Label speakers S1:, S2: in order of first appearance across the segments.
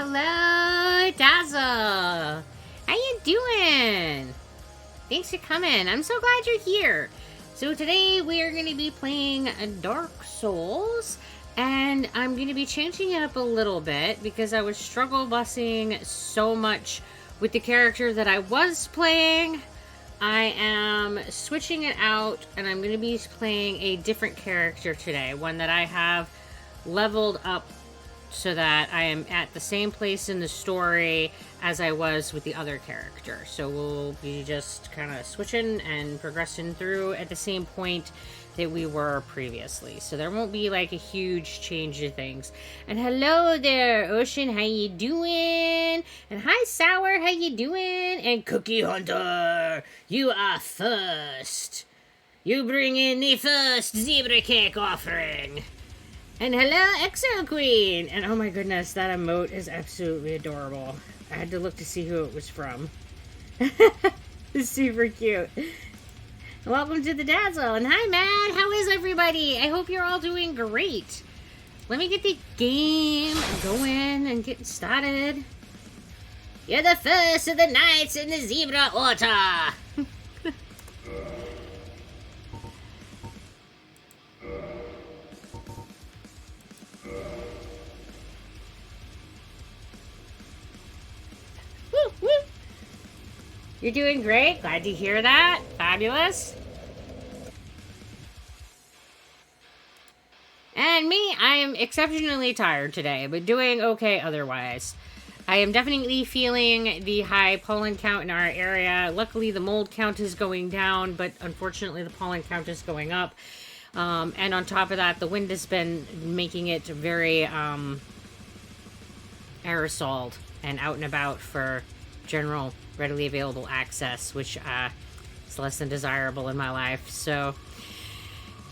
S1: Hello, Dazzle. How you doing? Thanks for coming. I'm so glad you're here. So today we are going to be playing Dark Souls, and I'm going to be changing it up a little bit because I was struggle bussing so much with the character that I was playing. I am switching it out, and I'm going to be playing a different character today, one that I have leveled up so that I am at the same place in the story as I was with the other character. So we'll be just kind of switching and progressing through at the same point that we were previously. So there won't be like a huge change of things. And hello there, Ocean, how you doing? And hi, Sour, how you doing? And Cookie Hunter, you are first. You bring in the first zebra cake offering. And hello, Exo Queen! And oh my goodness, that emote is absolutely adorable. I had to look to see who it was from. It's super cute. Welcome to the Dazzle, and hi Matt, how is everybody? I hope you're all doing great. Let me get the game going and getting started. You're the first of the knights in the Zebra Order! You're doing great. Glad to hear that. Fabulous. And me, I am exceptionally tired today, but doing okay otherwise. I am definitely feeling the high pollen count in our area. Luckily, the mold count is going down, but unfortunately, the pollen count is going up. And on top of that, the wind has been making it very aerosoled and out and about for general readily available access, which is less than desirable in my life. So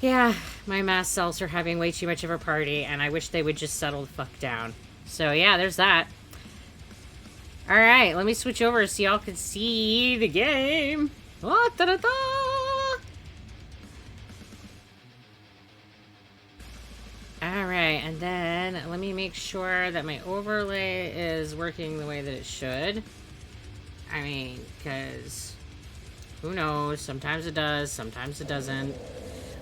S1: yeah, my mast cells are having way too much of a party, and I wish they would just settle the fuck down. So yeah, there's that. All right, let me switch over so y'all can see the game. Oh, da-da-da! All right, and then let me make sure that my overlay is working the way that it should. I mean, because who knows? Sometimes it does, sometimes it doesn't.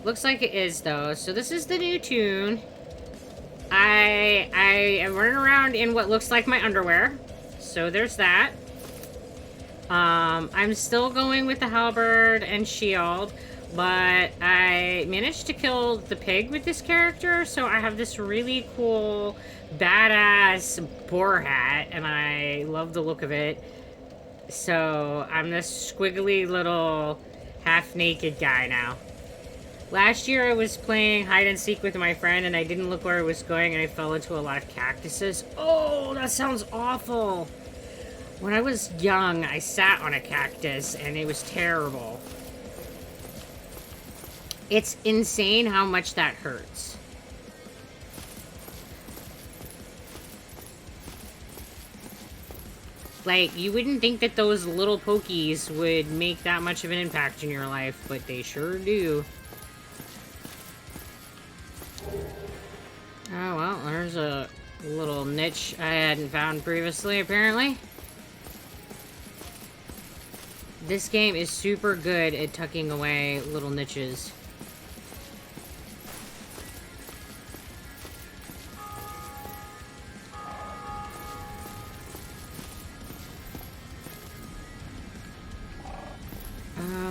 S1: Looks like it is, though. So this is the new tune. I am running around in what looks like my underwear. So there's that. I'm still going with the halberd and shield, but I managed to kill the pig with this character, so I have this really cool, badass boar hat, and I love the look of it. So I'm this squiggly little half-naked guy now. Last year I was playing hide and seek with my friend, and I didn't look where I was going, and I fell into a lot of cactuses. Oh, that sounds awful. When I was young, I sat on a cactus, and it was terrible. It's insane how much that hurts. Like, you wouldn't think that those little pokies would make that much of an impact in your life, but they sure do. Oh, well, there's a little niche I hadn't found previously, apparently. This game is super good at tucking away little niches.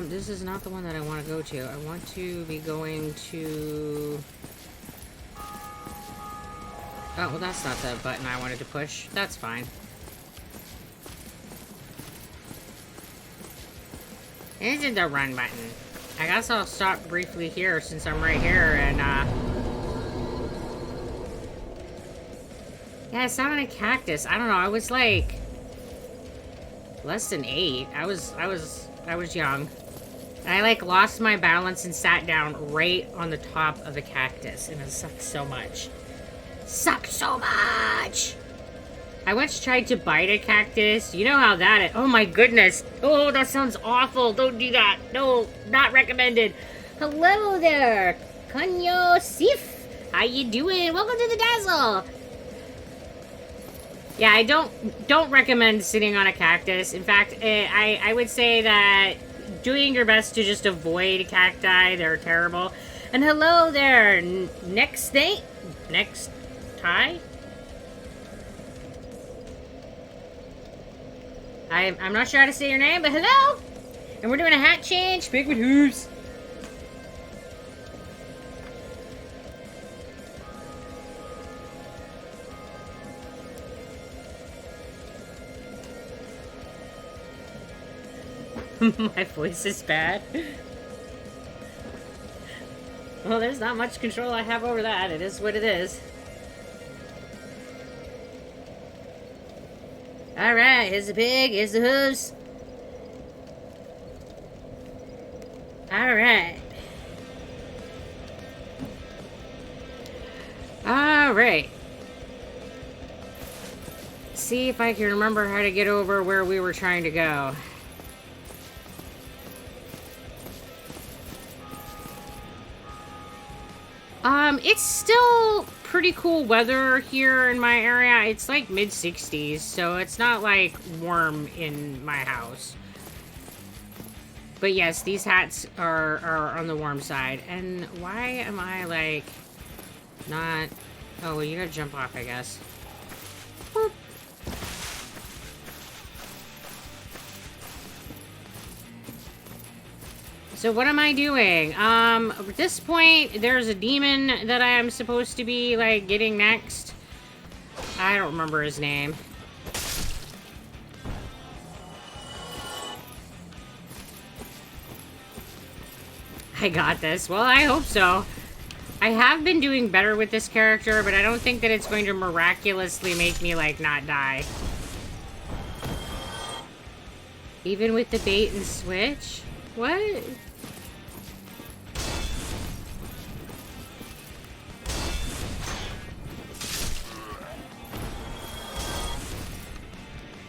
S1: This is not the one that I want to go to. I want to be going to... Oh, well, that's not the button I wanted to push. That's fine. This is the run button. I guess I'll stop briefly here since I'm right here, and, yeah, I sat on a cactus. I don't know, I was, like, less than 8. I was young. I, like, lost my balance and sat down right on the top of a cactus, and it sucked so much. Sucked so much! I once tried to bite a cactus. You know how that is. Oh my goodness. Oh, that sounds awful. Don't do that. No, not recommended. Hello there, Kunyo Sif. How you doing? Welcome to the Dazzle. Yeah, I don't recommend sitting on a cactus. In fact, I would say that doing your best to just avoid cacti. They're terrible. And hello there, next thing, next tie. I'm not sure how to say your name, but hello. And we're doing a hat change. Big with hooves. My voice is bad. Well, there's not much control I have over that. It is what it is. Alright, here's the pig, here's the hooves. Alright. Alright. See if I can remember how to get over where we were trying to go. It's still pretty cool weather here in my area. It's like mid-60s, so it's not like warm in my house. But yes, these hats are on the warm side. And why am I like not... Oh, well, you gotta jump off, I guess. Boop. So what am I doing? At this point, there's a demon that I am supposed to be, like, getting next. I don't remember his name. I got this. Well, I hope so. I have been doing better with this character, but I don't think that it's going to miraculously make me, like, not die. Even with the bait and switch? What?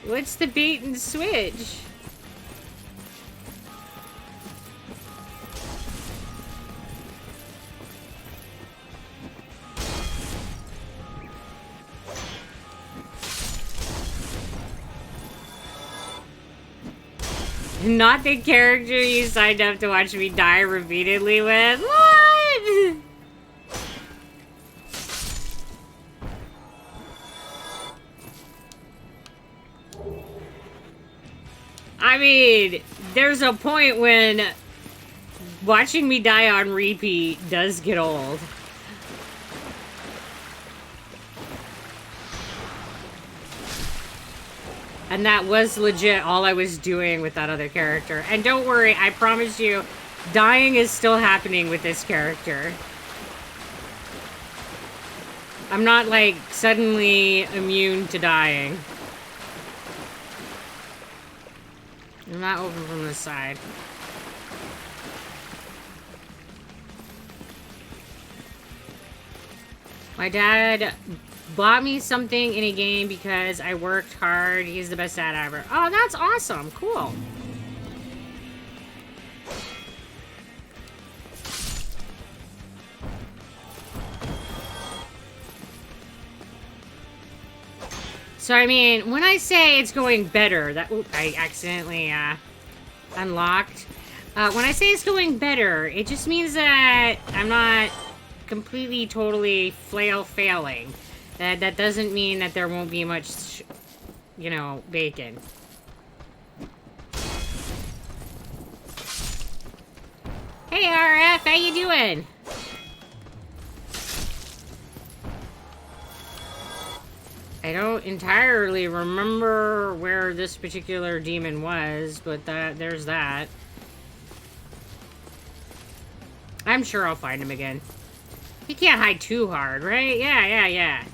S1: What's the bait and switch? Not the character you signed up to watch me die repeatedly with. What? I mean, there's a point when watching me die on repeat does get old. And that was legit all I was doing with that other character. And don't worry, I promise you, dying is still happening with this character. I'm not, like, suddenly immune to dying. I'm not open from this side. My dad bought me something in a game because I worked hard. He's the best dad ever. Oh, that's awesome. Cool. So, I mean, when I say it's going better, that... Ooh, I accidentally unlocked. When I say it's going better, it just means that I'm not completely, totally failing. That doesn't mean that there won't be much, you know, bacon. Hey, RF, how you doing? I don't entirely remember where this particular demon was, but there's that. I'm sure I'll find him again. He can't hide too hard, right? Yeah.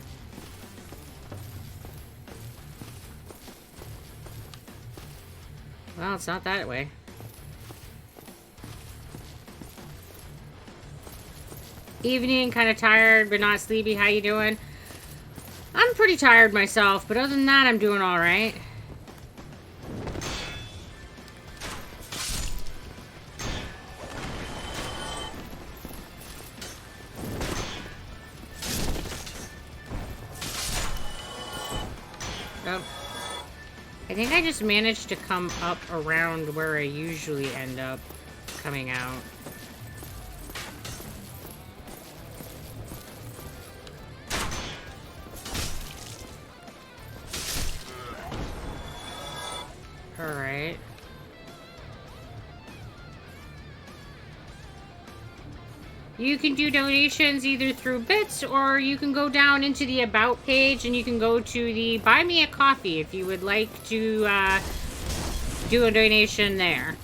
S1: Well, it's not that way. Evening, kind of tired, but not sleepy. How you doing? I'm pretty tired myself, but other than that, I'm doing all right. Oh. I think I just managed to come up around where I usually end up coming out. Alright. You can do donations either through bits, or you can go down into the About page and you can go to the Buy Me a Coffee if you would like to do a donation there.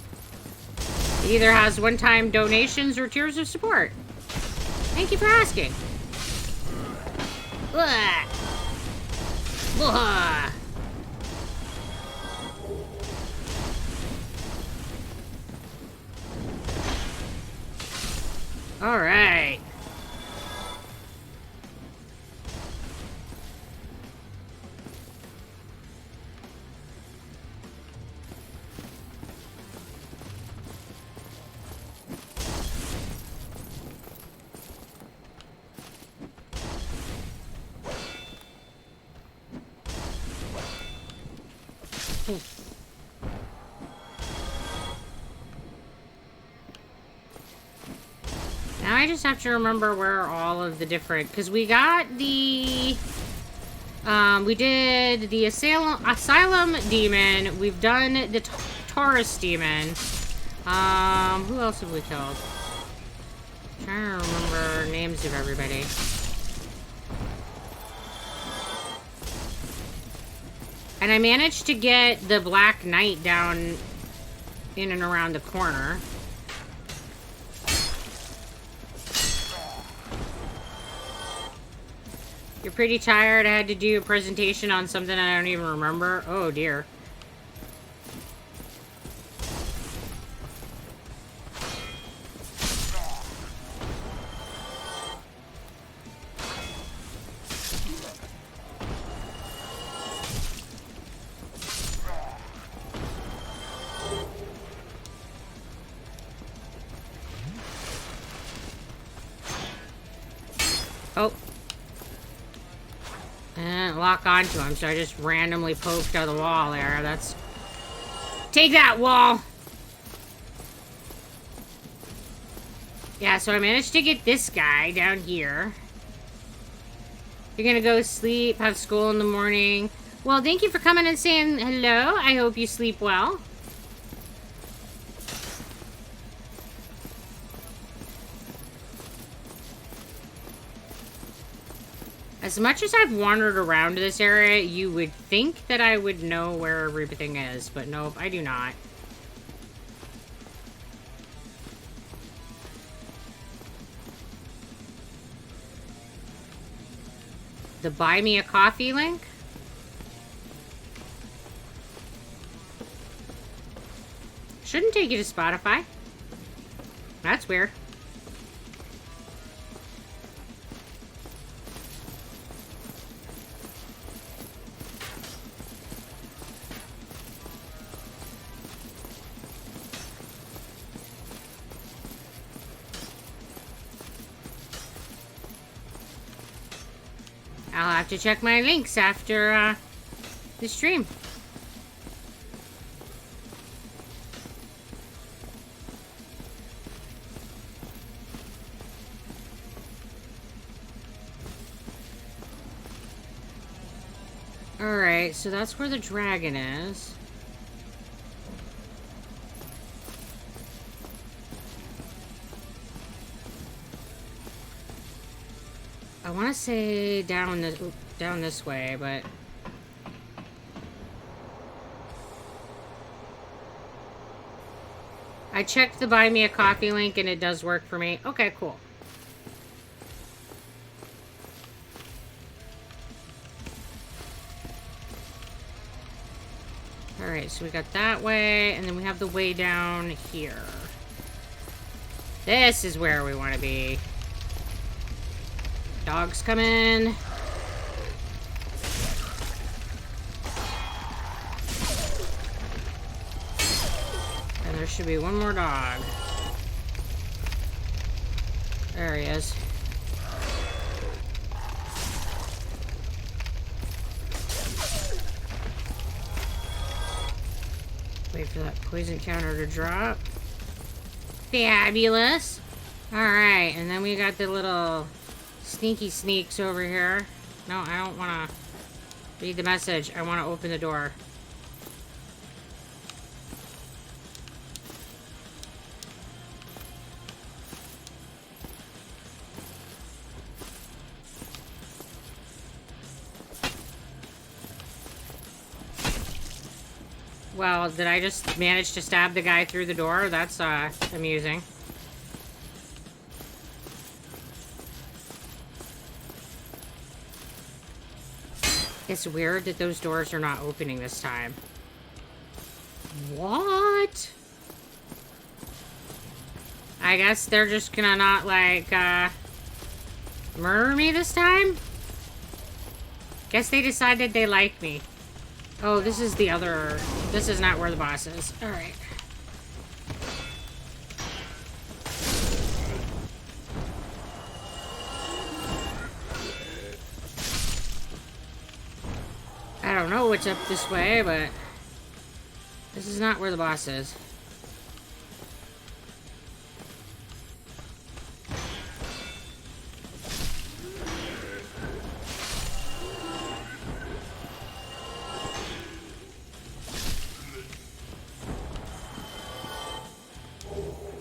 S1: It either has one-time donations or tiers of support. Thank you for asking. Blah. Blah. All right. Now I just have to remember where all of the different... Because we got the... we did the Asylum Demon. We've done the Taurus Demon. Who else have we killed? I'm trying to remember names of everybody. And I managed to get the Black Knight down in and around the corner. You're pretty tired. I had to do a presentation on something I don't even remember. Oh, dear. Oh. And lock onto him, so I just randomly poked out the wall there. That's... Take that, wall! Yeah, so I managed to get this guy down here. You're gonna go sleep, have school in the morning. Well, thank you for coming and saying hello. I hope you sleep well. As much as I've wandered around this area, you would think that I would know where everything is, but nope, I do not. The Buy Me a Coffee link? Shouldn't take you to Spotify. That's weird. I'll have to check my links after the stream. Alright, so that's where the dragon is. I want to say down this way, but I checked the Buy Me a Coffee link and it does work for me. Okay, cool. Alright, so we got that way, and then we have the way down here. This is where we want to be. Dogs come in. And there should be one more dog. There he is. Wait for that poison counter to drop. Fabulous. Alright, and then we got the little sneaky sneaks over here. No, I don't want to read the message. I want to open the door. Well, did I just manage to stab the guy through the door? That's, amusing. It's weird that those doors are not opening this time. What? I guess they're just gonna not, like, murder me this time? Guess they decided they like me. Oh, this is the other... This is not where the boss is. Alright. I don't know what's up this way, but... This is not where the boss is.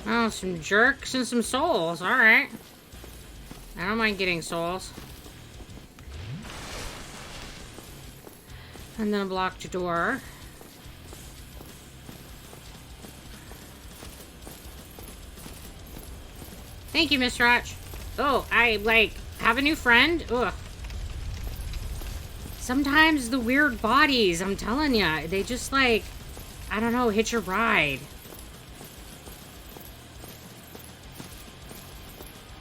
S1: Oh, some jerks and some souls. Alright. I don't mind getting souls. And then a blocked door. Thank you, Miss Rotch. Oh, I, like, have a new friend? Ugh. Sometimes the weird bodies, I'm telling ya, they just, like, I don't know, hitch a ride.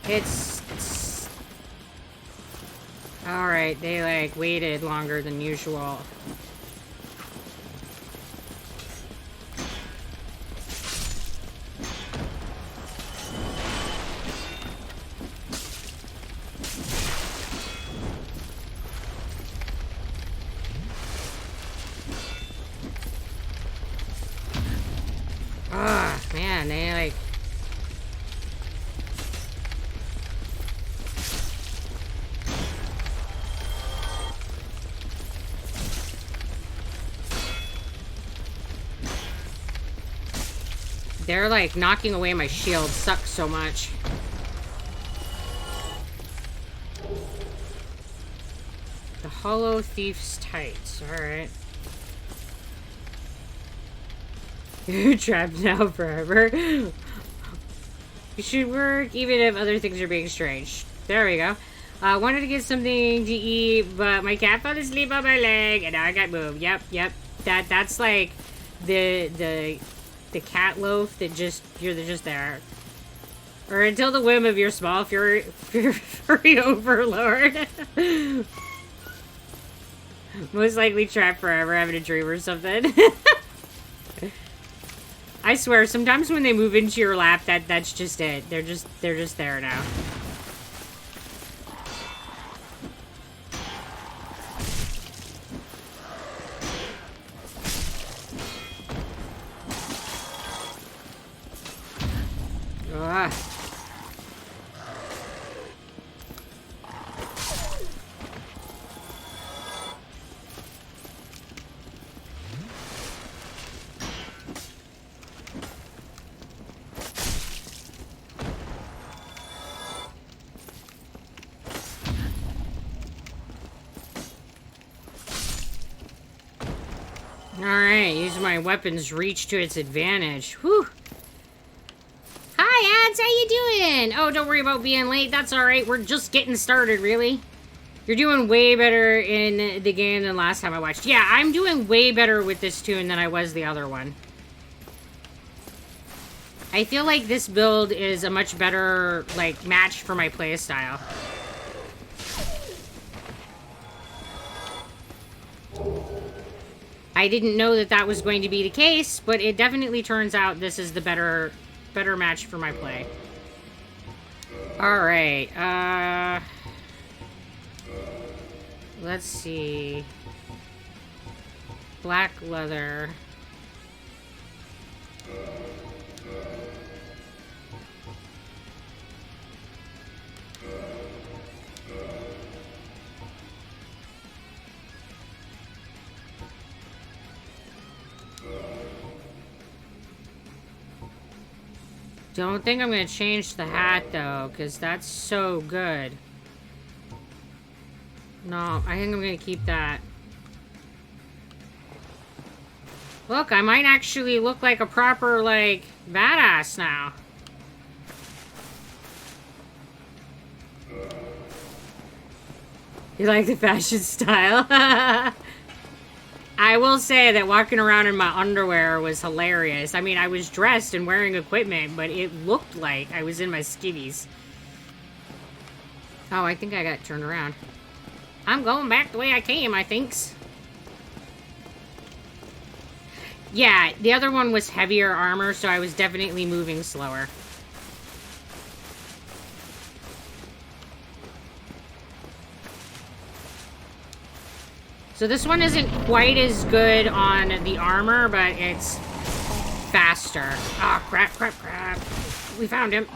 S1: It's... Alright, they, like, waited longer than usual. Ah, man, they, like... They're, like, knocking away my shield. Sucks so much. The Hollow Thief's Tights. Alright. You're trapped now forever. You should work even if other things are being strange. There we go. Wanted to get something to eat, but my cat fell asleep on my leg, and now I got moved. Yep. That's like the cat loaf that you're just there. Or until the whim of your small furry overlord. Most likely trapped forever, having a dream or something. I swear, sometimes when they move into your lap, that's just it. They're just there now. Ugh. Alright, use my weapon's reach to its advantage. Whew. Hi, Ads, how you doing? Oh, don't worry about being late. That's alright. We're just getting started, really. You're doing way better in the game than last time I watched. Yeah, I'm doing way better with this tune than I was the other one. I feel like this build is a much better, like, match for my playstyle. I didn't know that was going to be the case, but it definitely turns out this is the better match for my play. Alright, let's see. Black leather. Don't think I'm gonna change the hat though, because that's so good. No, I think I'm gonna keep that. Look, I might actually look like a proper, like, badass now. You like the fashion style? I will say that walking around in my underwear was hilarious. I mean, I was dressed and wearing equipment, but it looked like I was in my skivvies. Oh, I think I got turned around. I'm going back the way I came, I thinks. Yeah, the other one was heavier armor, so I was definitely moving slower. So this one isn't quite as good on the armor, but it's faster. Ah, oh, crap, crap, crap. We found him.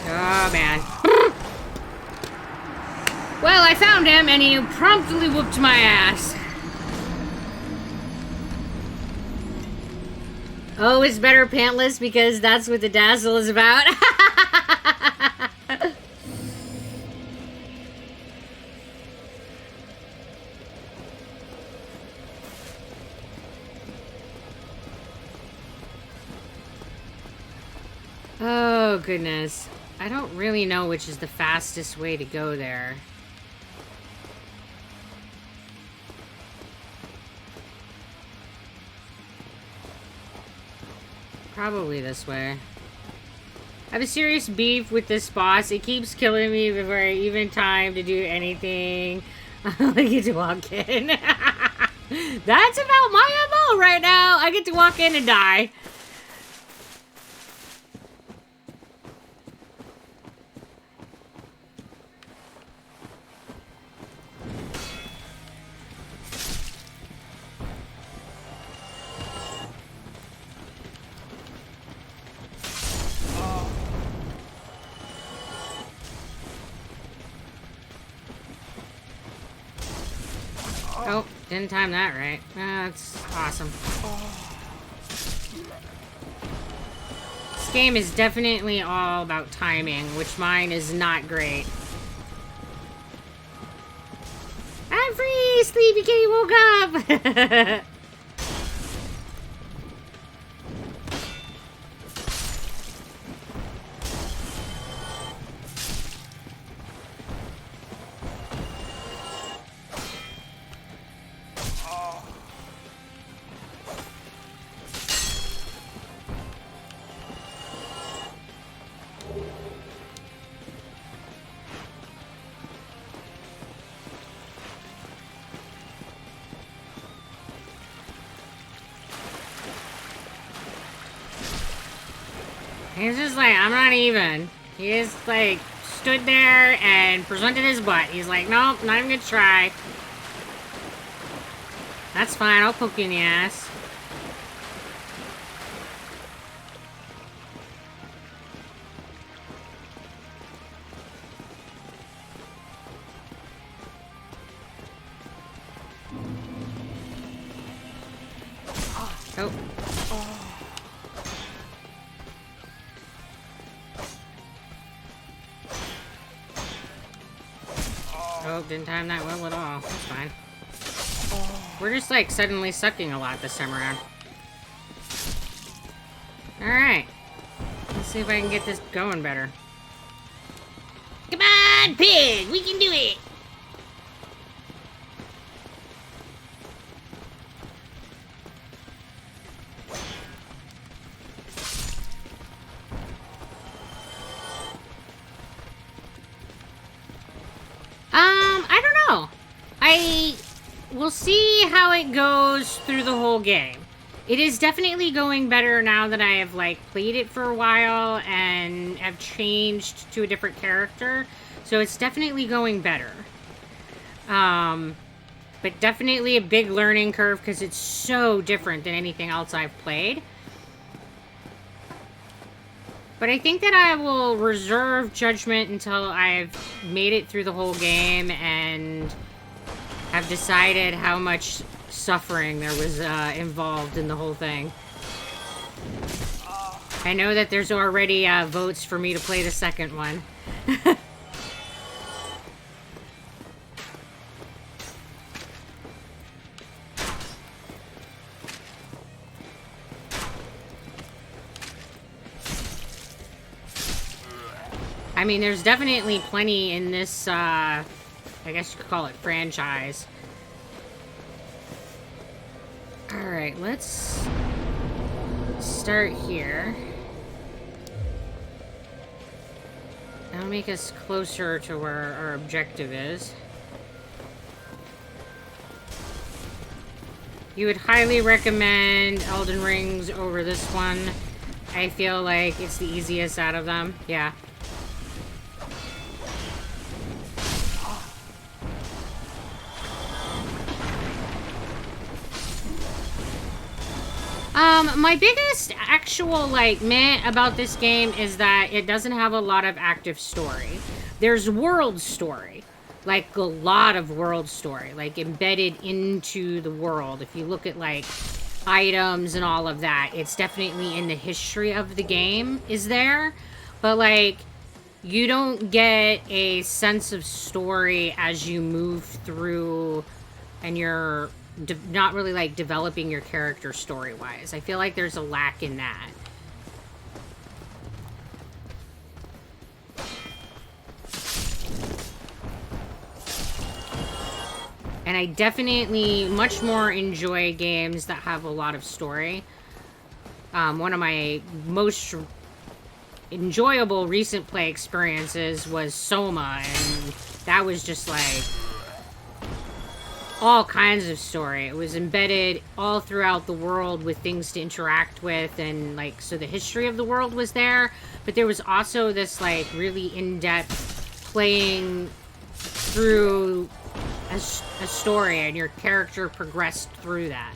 S1: Oh, man. Well, I found him, and he promptly whooped my ass. Oh, it's better pantless because that's what the dazzle is about. Oh, goodness. I don't really know which is the fastest way to go there. Probably this way. I have a serious beef with this boss. It keeps killing me before I even time to do anything. I get to walk in. That's about my MO right now. I get to walk in and die. Oh, didn't time that right. That's awesome. This game is definitely all about timing, which mine is not great. I'm free! Sleepy Kitty woke up! He's just like, I'm not even. He just, like, stood there and presented his butt. He's like, nope, not even gonna try. That's fine, I'll poke you in the ass. Oh. Oh, didn't time that well at all. That's fine. We're just, like, suddenly sucking a lot this time around. Alright. Let's see if I can get this going better. Come on, pig! We can do it! I don't know. I will see how it goes through the whole game. It is definitely going better now that I have, like, played it for a while and have changed to a different character. So it's definitely going better. But definitely a big learning curve because it's so different than anything else I've played. But I think that I will reserve judgment until I've made it through the whole game and have decided how much suffering there was involved in the whole thing. I know that there's already votes for me to play the second one. I mean, there's definitely plenty in this, I guess you could call it franchise. Alright, let's start here. That'll make us closer to where our objective is. You would highly recommend Elden Rings over this one. I feel like it's the easiest out of them. Yeah. My biggest actual, like, meh about this game is that it doesn't have a lot of active story. There's world story. Like, a lot of world story. Like, embedded into the world. If you look at, like, items and all of that, it's definitely in the history of the game is there. But, like, you don't get a sense of story as you move through and you're not really, like, developing your character story-wise. I feel like there's a lack in that. And I definitely much more enjoy games that have a lot of story. One of my most enjoyable recent play experiences was Soma, and that was just, like, all kinds of story. It was embedded all throughout the world with things to interact with, and, like, so the history of the world was there, but there was also this, like, really in-depth playing through a story, and your character progressed through that.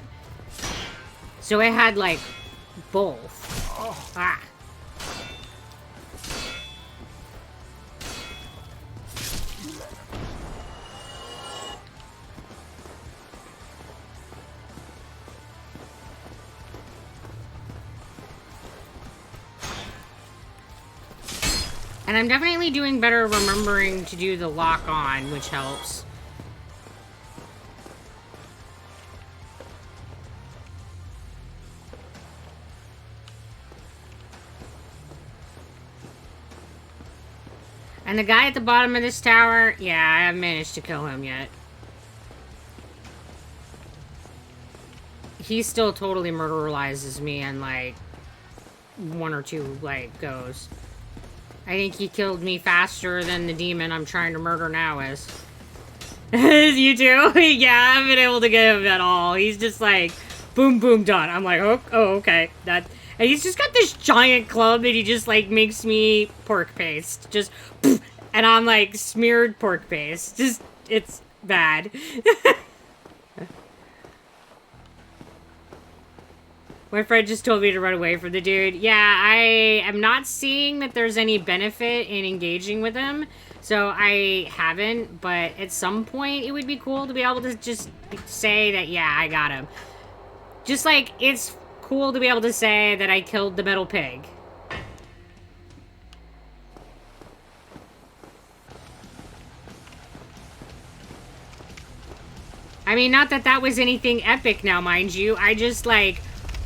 S1: So it had, like, both. Oh. Ah. And I'm definitely doing better remembering to do the lock on, which helps. And the guy at the bottom of this tower, yeah, I haven't managed to kill him yet. He still totally murderalizes me in, like, 1 or 2, like, goes. I think he killed me faster than the demon I'm trying to murder now is. You too? Yeah, I haven't been able to get him at all. He's just like, boom, boom, done. I'm like, oh, okay. And he's just got this giant club that he just, like, makes me pork paste. Just, poof, and I'm, like, smeared pork paste. Just, it's bad. My friend just told me to run away from the dude. Yeah, I am not seeing that there's any benefit in engaging with him. So I haven't, but at some point it would be cool to be able to just say that, yeah, I got him. Just like, it's cool to be able to say that I killed the metal pig. I mean, not that that was anything epic now, mind you. I just, like,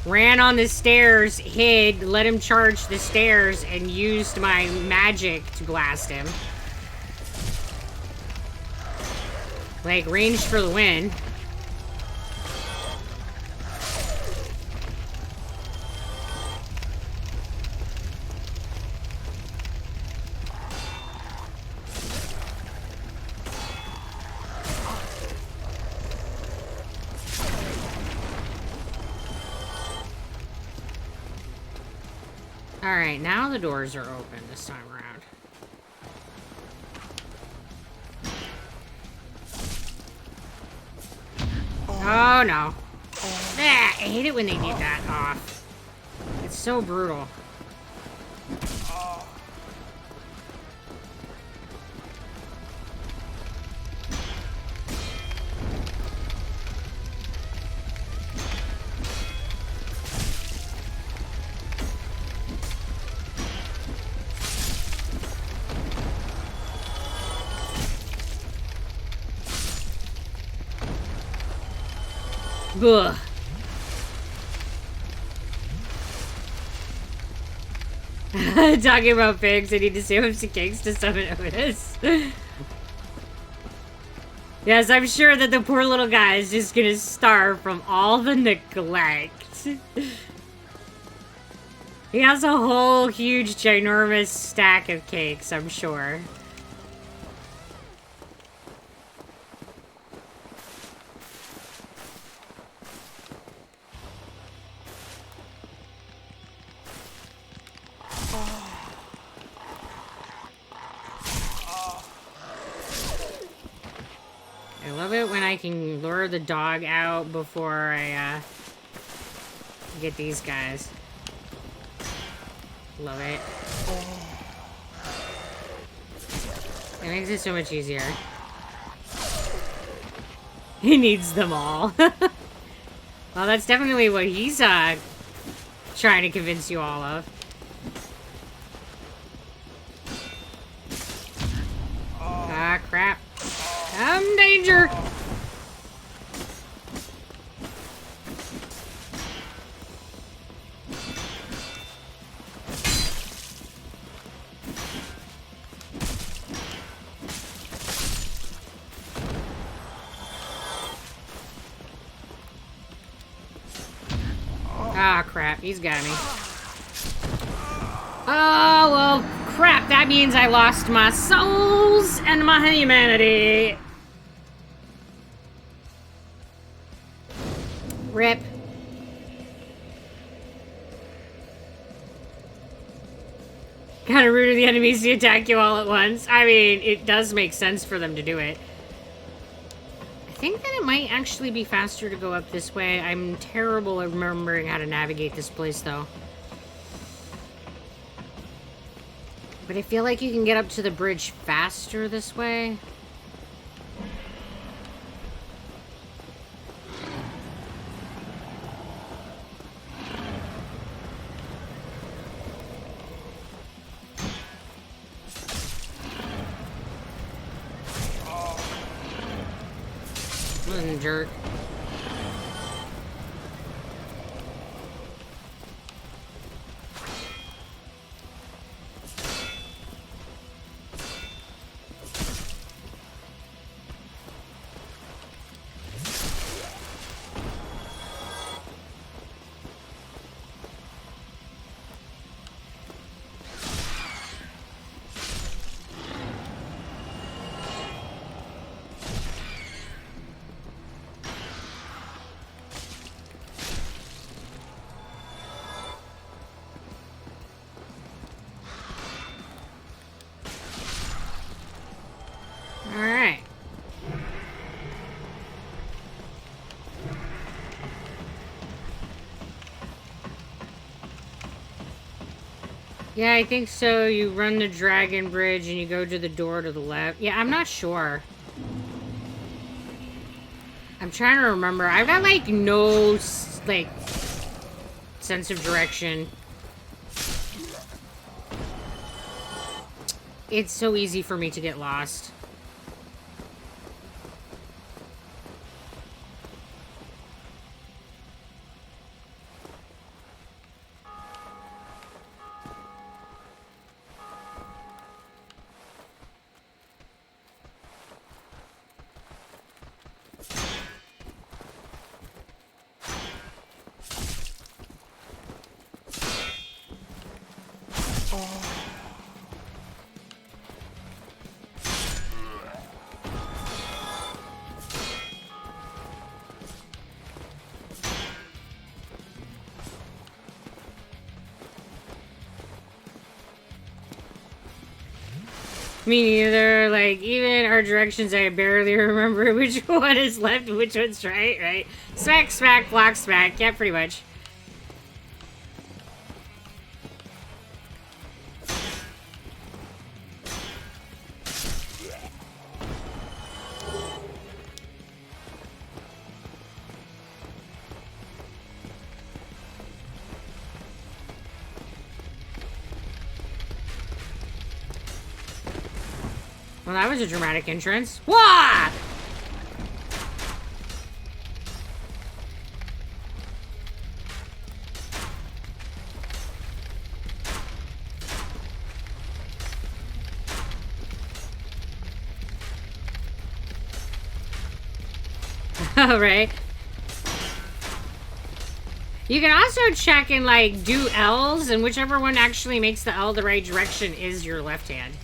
S1: ran on the stairs, hid, let him charge the stairs, and used my magic to blast him. Like, ranged for the win. Alright, now the doors are open this time around. Oh, no. I hate it when they need that off. It's so brutal. Ugh. Talking about pigs, I need to save some cakes to summon Otis. Yes, I'm sure that the poor little guy is just gonna starve from all the neglect. He has a whole huge, ginormous stack of cakes, I'm sure. I love it when I can lure the dog out before I get these guys. Love it. It makes it so much easier. He needs them all. Well, that's definitely what he's trying to convince you all of. Ah, crap. Danger! Ah, crap. He's got me. Oh, well, crap. That means I lost my souls and my humanity. Rip. Kind of rude of the enemies to attack you all at once. I mean, it does make sense for them to do it. I think that it might actually be faster to go up this way. I'm terrible at remembering how to navigate this place, though. But I feel like you can get up to the bridge faster this way. Jerk. Yeah, I think so. You run the dragon bridge and you go to the door to the left. Yeah, I'm not sure. I'm trying to remember. I've got, like, no, like, sense of direction. It's so easy for me to get lost. Me neither. Like, even our directions, I barely remember which one is left and which one's right, right? Smack, smack, block, smack. Yeah, pretty much. Well, that was a dramatic entrance. Wah! Oh, right. You can also check and, like, do L's, and whichever one actually makes the L the right direction is your left hand.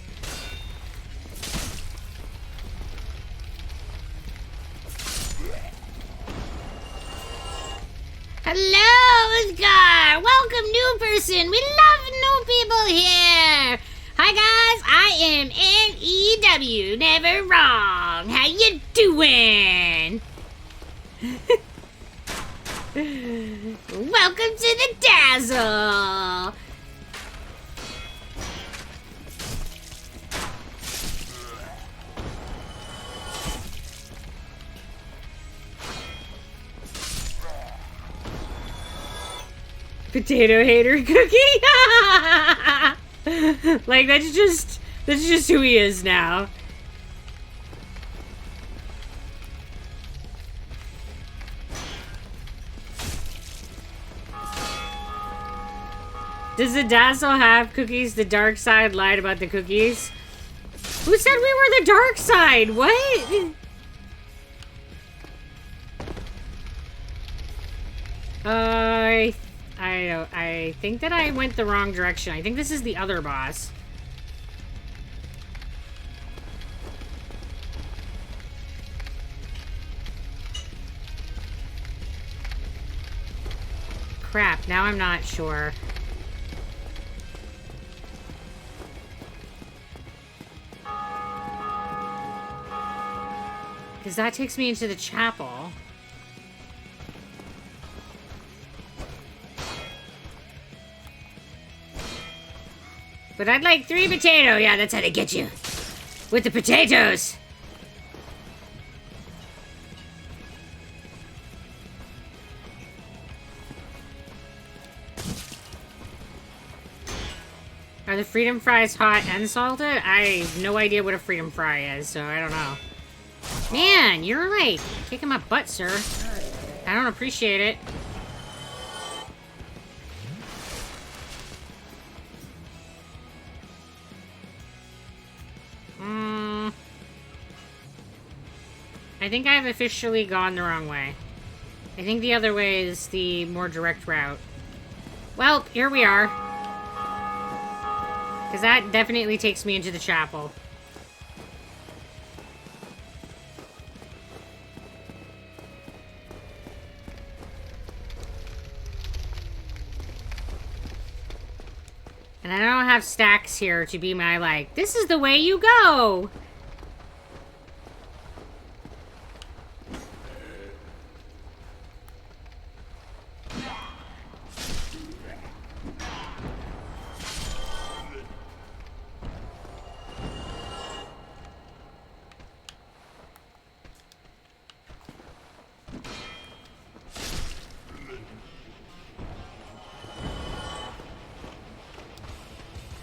S1: Hello, Oscar! Welcome, new person! We love new people here! Hi, guys! I am N-E-W, never wrong! How you doing? Welcome to the Dazzle! Potato hater cookie? Like, that's just who he is now. Does the Dazzle have cookies? The dark side lied about the cookies? Who said we were the dark side? What? I think that I went the wrong direction. I think this is the other boss. Crap, now I'm not sure. Because that takes me into the chapel. But I'd like 3 potato. Yeah, that's how they get you. With the potatoes. Are the freedom fries hot and salted? I have no idea what a freedom fry is, so I don't know. Man, you're like kicking my butt, sir. I don't appreciate it. I think I've officially gone the wrong way. I think the other way is the more direct route. Well, here we are. Because that definitely takes me into the chapel. And I don't have stacks here to be my, like, this is the way you go!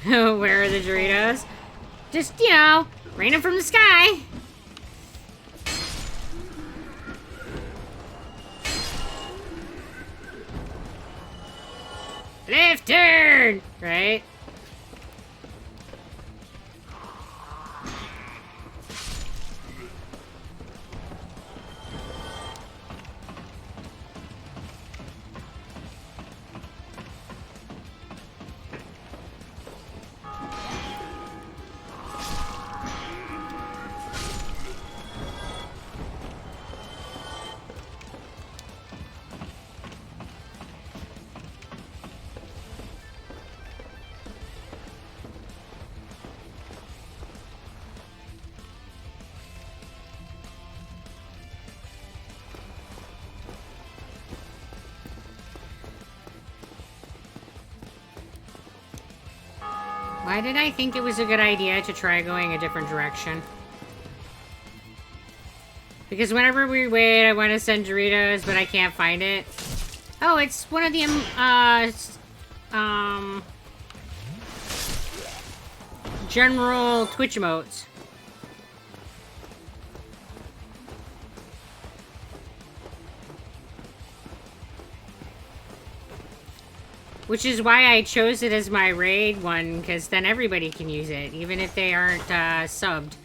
S1: Where are the Doritos? Just, you know, raining from the sky. Left turn! Right? Why did I think it was a good idea to try going a different direction? Because whenever we wait, I want to send Doritos, but I can't find it. Oh, it's one of the, general Twitch emotes. Which is why I chose it as my raid one, because then everybody can use it, even if they aren't, subbed.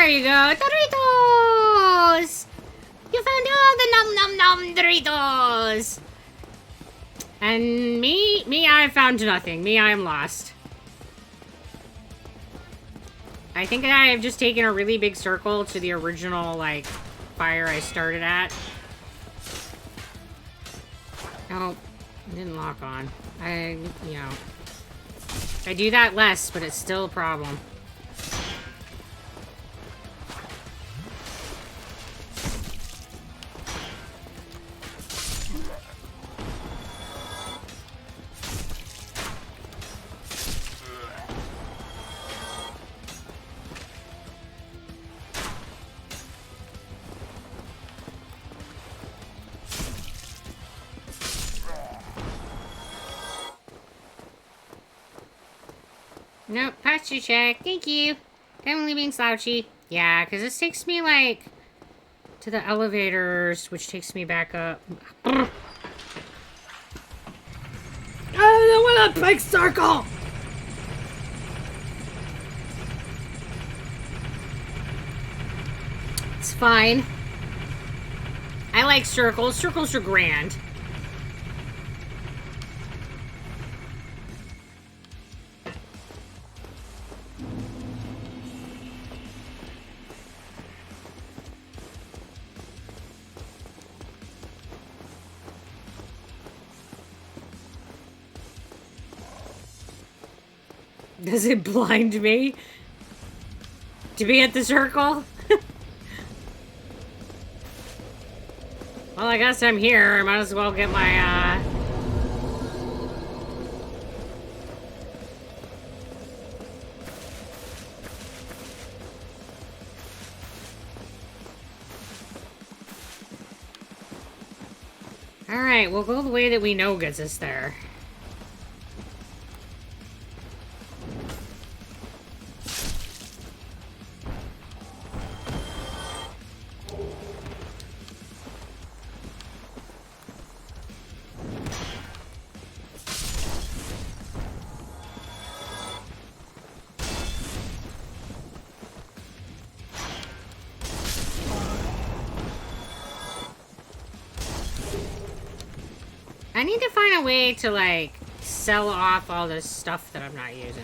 S1: There you go. Doritos! You found all the nom nom nom Doritos! And me, I found nothing. Me, I am lost. I think I have just taken a really big circle to the original, like, fire I started at. Oh, it didn't lock on. I do that less, but it's still a problem. Nope, posture check. Thank you. Definitely being slouchy. Yeah, because this takes me, like, to the elevators, which takes me back up. I don't want a big circle! It's fine. I like circles. Circles are grand. Does it blind me to be at the circle? Well, I guess I'm here. I might as well get my, Alright, we'll go the way that we know gets us there. I need to find a way to, like, sell off all this stuff that I'm not using.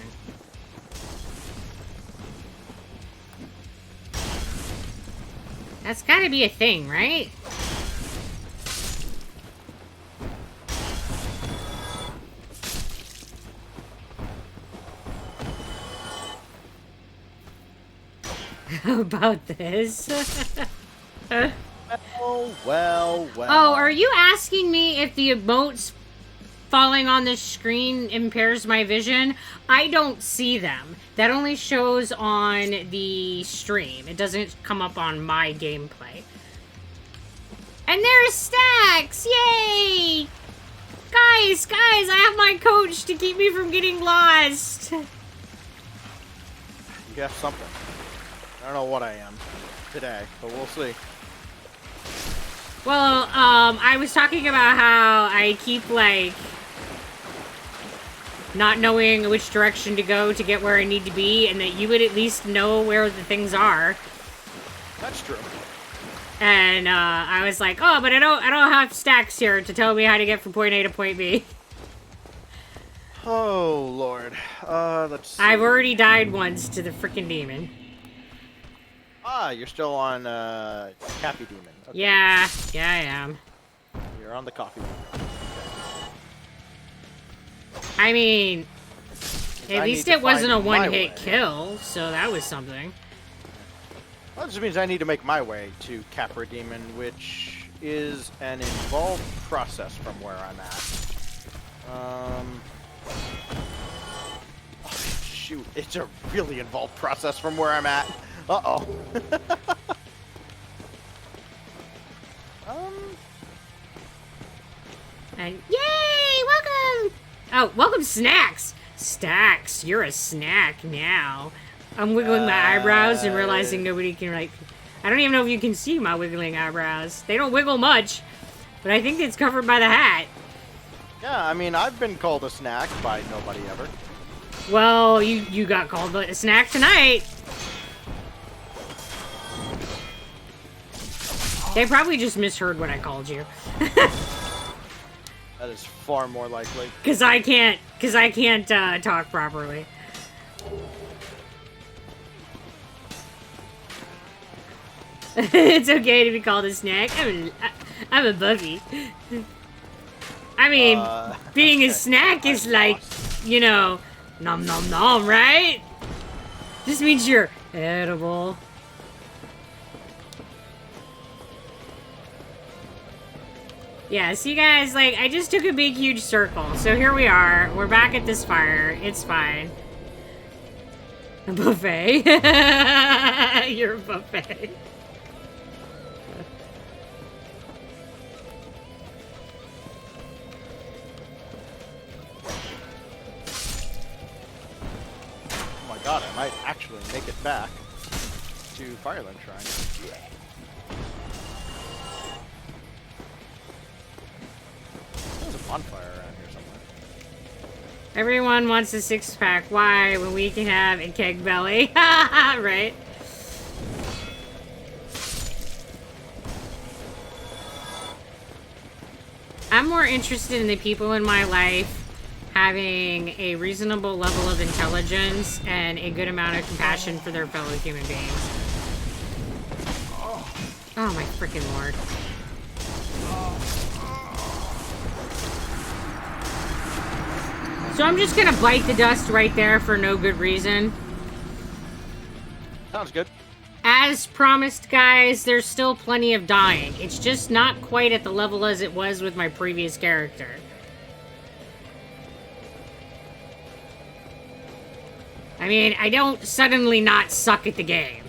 S1: That's gotta be a thing, right? How about this?
S2: Well.
S1: Oh, are you asking me if the emotes falling on the screen impairs my vision? I don't see them. That only shows on the stream. It doesn't come up on my gameplay. And there's Stacks! Yay! Guys, I have my coach to keep me from getting lost.
S2: You got something. I don't know what I am today, but we'll see.
S1: Well, I was talking about how I keep, like, not knowing which direction to go to get where I need to be, and that you would at least know where the things are.
S2: That's true.
S1: And, I was like, oh, but I don't have Stacks here to tell me how to get from point A to point B.
S2: Oh, Lord. Let's see.
S1: I've already died once to the frickin' demon.
S2: Ah, you're still on, Cappy Demon. Okay.
S1: Yeah, I am.
S2: You're on the coffee demon.
S1: I mean, at least it wasn't a one-hit
S2: way.
S1: kill, so that was something.
S2: Well, this means I need to make my way to Cappra Demon, which is an involved process from where I'm at. Oh, shoot, it's a really involved process from where I'm at. Uh-oh.
S1: And yay! Welcome! Oh, welcome, Snacks! Stacks, you're a snack now. I'm wiggling my eyebrows and realizing nobody can, like... I don't even know if you can see my wiggling eyebrows. They don't wiggle much, but I think it's covered by the hat.
S2: Yeah, I mean, I've been called a snack by nobody ever.
S1: Well, you got called a snack tonight. They probably just misheard what I called you.
S2: That is far more likely.
S1: Cause I can't talk properly. It's okay to be called a snack. I'm a Buffy. I mean, being a snack is like, you know, nom nom nom, right? Just means you're edible. Yeah, see guys, like, I just took a big, huge circle. So here we are. We're back at this fire. It's fine. A buffet. You're a buffet.
S2: Oh my god, I might actually make it back to Fireland Shrine. There's a bonfire around here somewhere.
S1: Everyone wants a six-pack. Why? When we can have a keg belly. Right? I'm more interested in the people in my life having a reasonable level of intelligence and a good amount of compassion for their fellow human beings. Oh my freaking lord. So I'm just gonna bite the dust right there for no good reason.
S2: Sounds good.
S1: As promised, guys, there's still plenty of dying. It's just not quite at the level as it was with my previous character. I mean, I don't suddenly not suck at the game.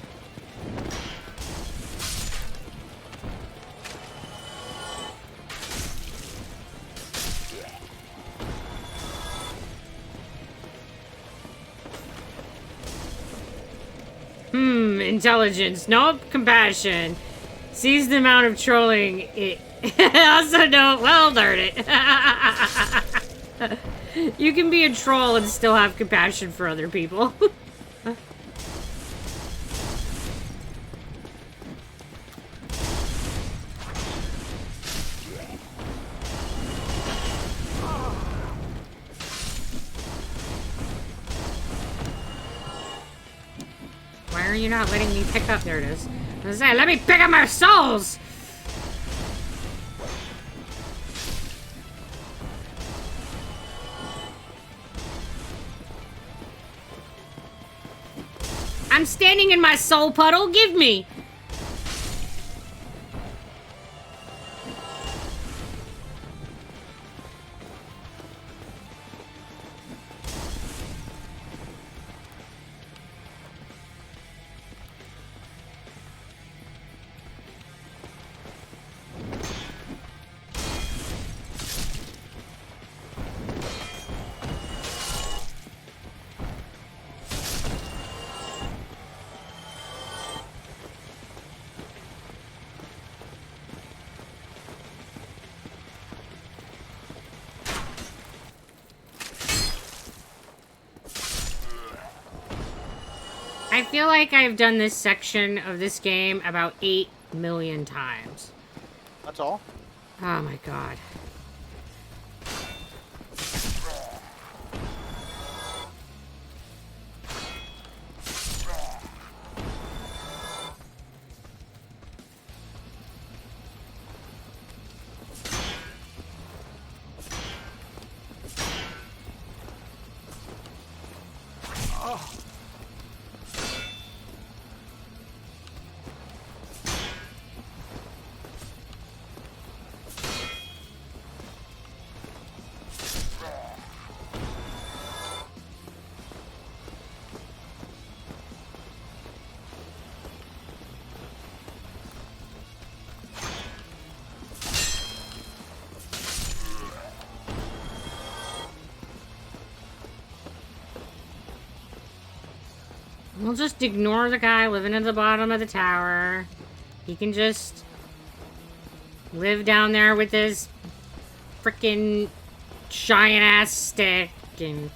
S1: Intelligence. Nope. Compassion. Sees the amount of trolling. It also don't. Well, darn it. You can be a troll and still have compassion for other people. Why are you not letting me pick up? There it is. I was saying, let me pick up my souls! I'm standing in my soul puddle. Give me! I feel like I've done this section of this game about 8 million times.
S2: That's all?
S1: Oh my god. We'll just ignore the guy living at the bottom of the tower. He can just live down there with his frickin' giant ass stick, and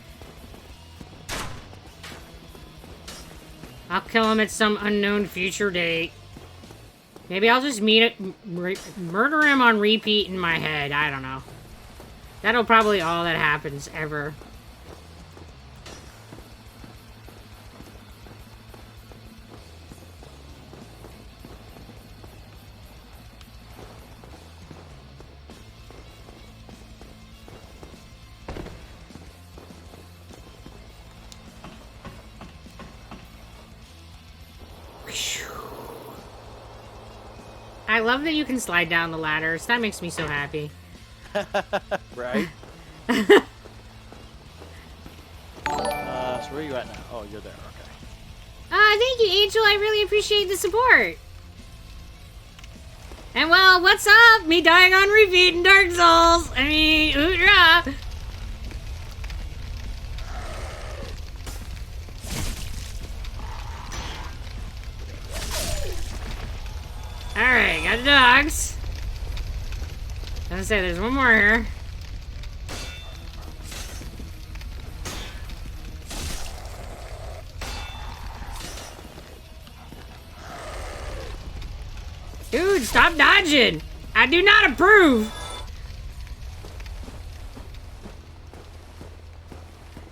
S1: I'll kill him at some unknown future date. Maybe I'll just murder him on repeat in my head. I don't know. That'll probably all that happens ever. I love that you can slide down the ladders. That makes me so happy.
S2: Right? So where are you at now? Oh, you're there. Okay.
S1: Thank you, Angel. I really appreciate the support. And well, what's up? Me dying on repeat in Dark Souls. I mean, hoorah. Alright, got the dogs. I was gonna say, there's one more here. Dude, stop dodging! I do not approve!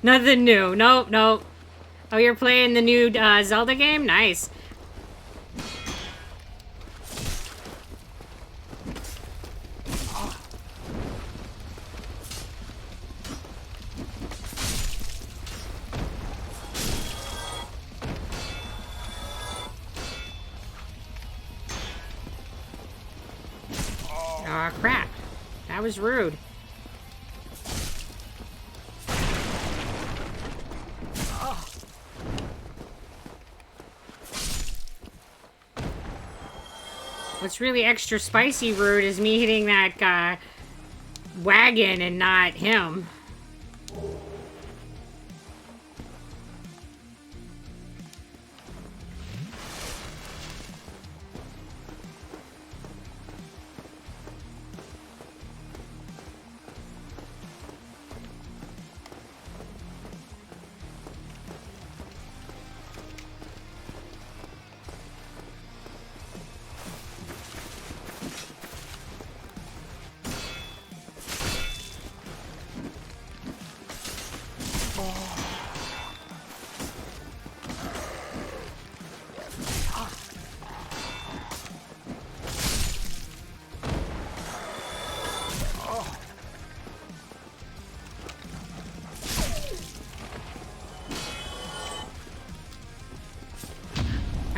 S1: Nothing new. Nope, nope. Oh, you're playing the new Zelda game? Nice. Aw, crap. That was rude. What's really extra spicy rude is me hitting that wagon and not him.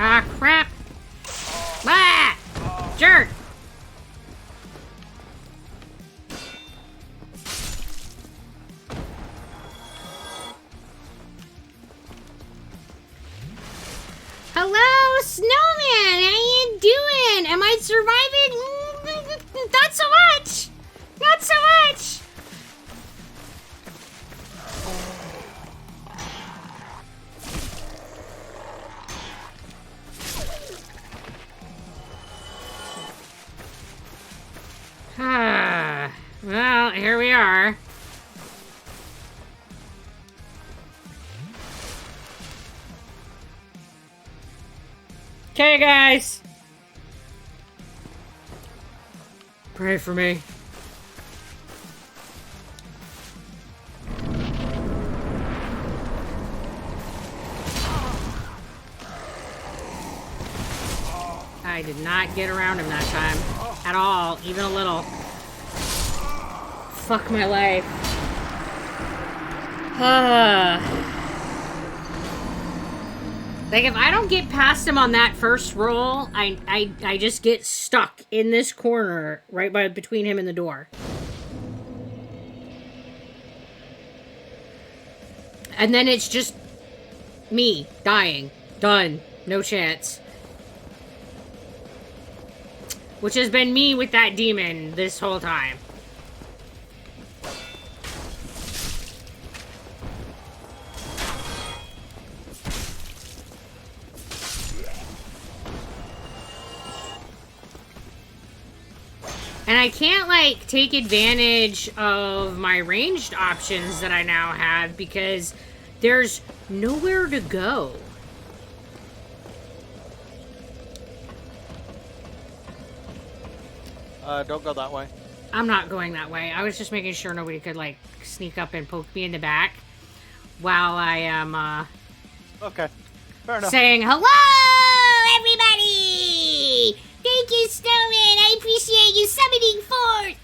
S1: Ah, crap! Ah! Jerk! Hello, Snowman! How you doing? Am I surviving? Not so much! Not so much! Well, here we are. Okay, guys. Pray for me. I did not get around him that time. At all. Even a little. Fuck my life. Like, if I don't get past him on that first roll, I just get stuck in this corner right between him and the door. And then it's just me dying. Done. No chance. Which has been me with that demon this whole time. And I can't, like, take advantage of my ranged options that I now have because there's nowhere to go.
S2: Don't go that way.
S1: I'm not going that way. I was just making sure nobody could, like, sneak up and poke me in the back while I am,
S2: Okay. Fair enough.
S1: saying, hello, everybody! Thank you, Snowman. I appreciate you summoning forth.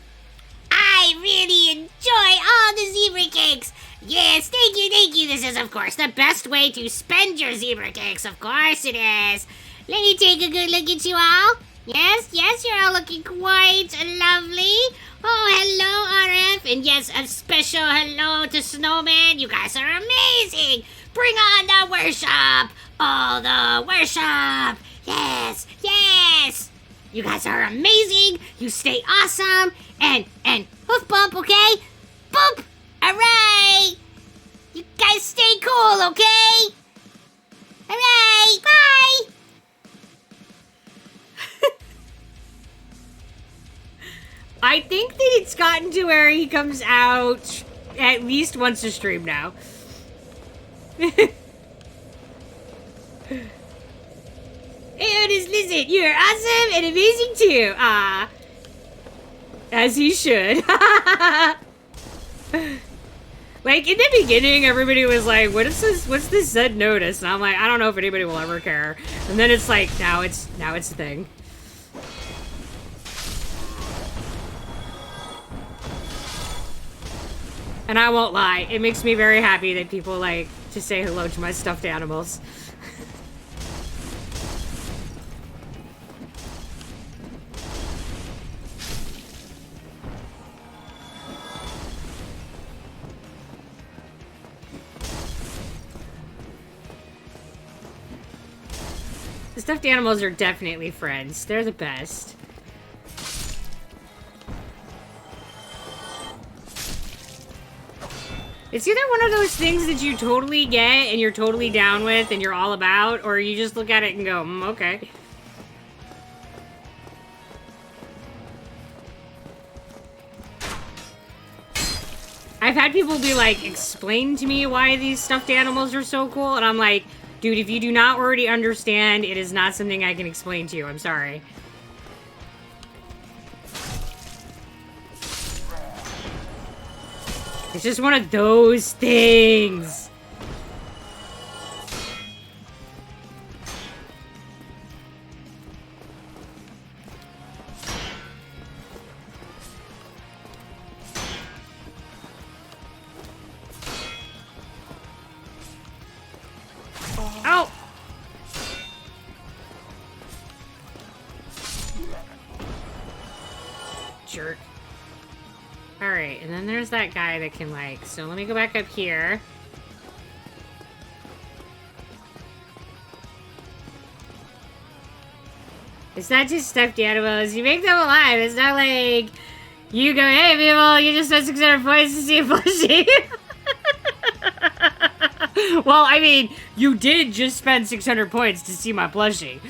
S1: I really enjoy all the zebra cakes. Yes, thank you, thank you. This is, of course, the best way to spend your zebra cakes. Of course it is. Let me take a good look at you all. Yes, yes, you're all looking quite lovely. Oh, hello, RF. And yes, a special hello to Snowman. You guys are amazing. Bring on the worship. All the worship. Yes, yes. You guys are amazing. You stay awesome. And hoof bump, okay? Boop. All right. You guys stay cool, okay? All right. Bye. I think that it's gotten to where he comes out at least once a stream now. Hey, Otis, listen, you're awesome and amazing too. As he should. Like, in the beginning, everybody was like, what's this Zed notice? And I'm like, I don't know if anybody will ever care. And then it's like, now it's a thing. And I won't lie, it makes me very happy that people like to say hello to my stuffed animals. The stuffed animals are definitely friends. They're the best. It's either one of those things that you totally get and you're totally down with and you're all about, or you just look at it and go, okay. I've had people be like, explain to me why these stuffed animals are so cool, and I'm like, dude, if you do not already understand, it is not something I can explain to you. I'm sorry. It's just one of those things. Oh! Jerk. Alright, and then there's that guy that can, like... So let me go back up here. It's not just stuffed animals. You make them alive. It's not like... You go, hey, people, you just spent 600 points to see a plushie. Well, I mean, you did just spend 600 points to see my plushie.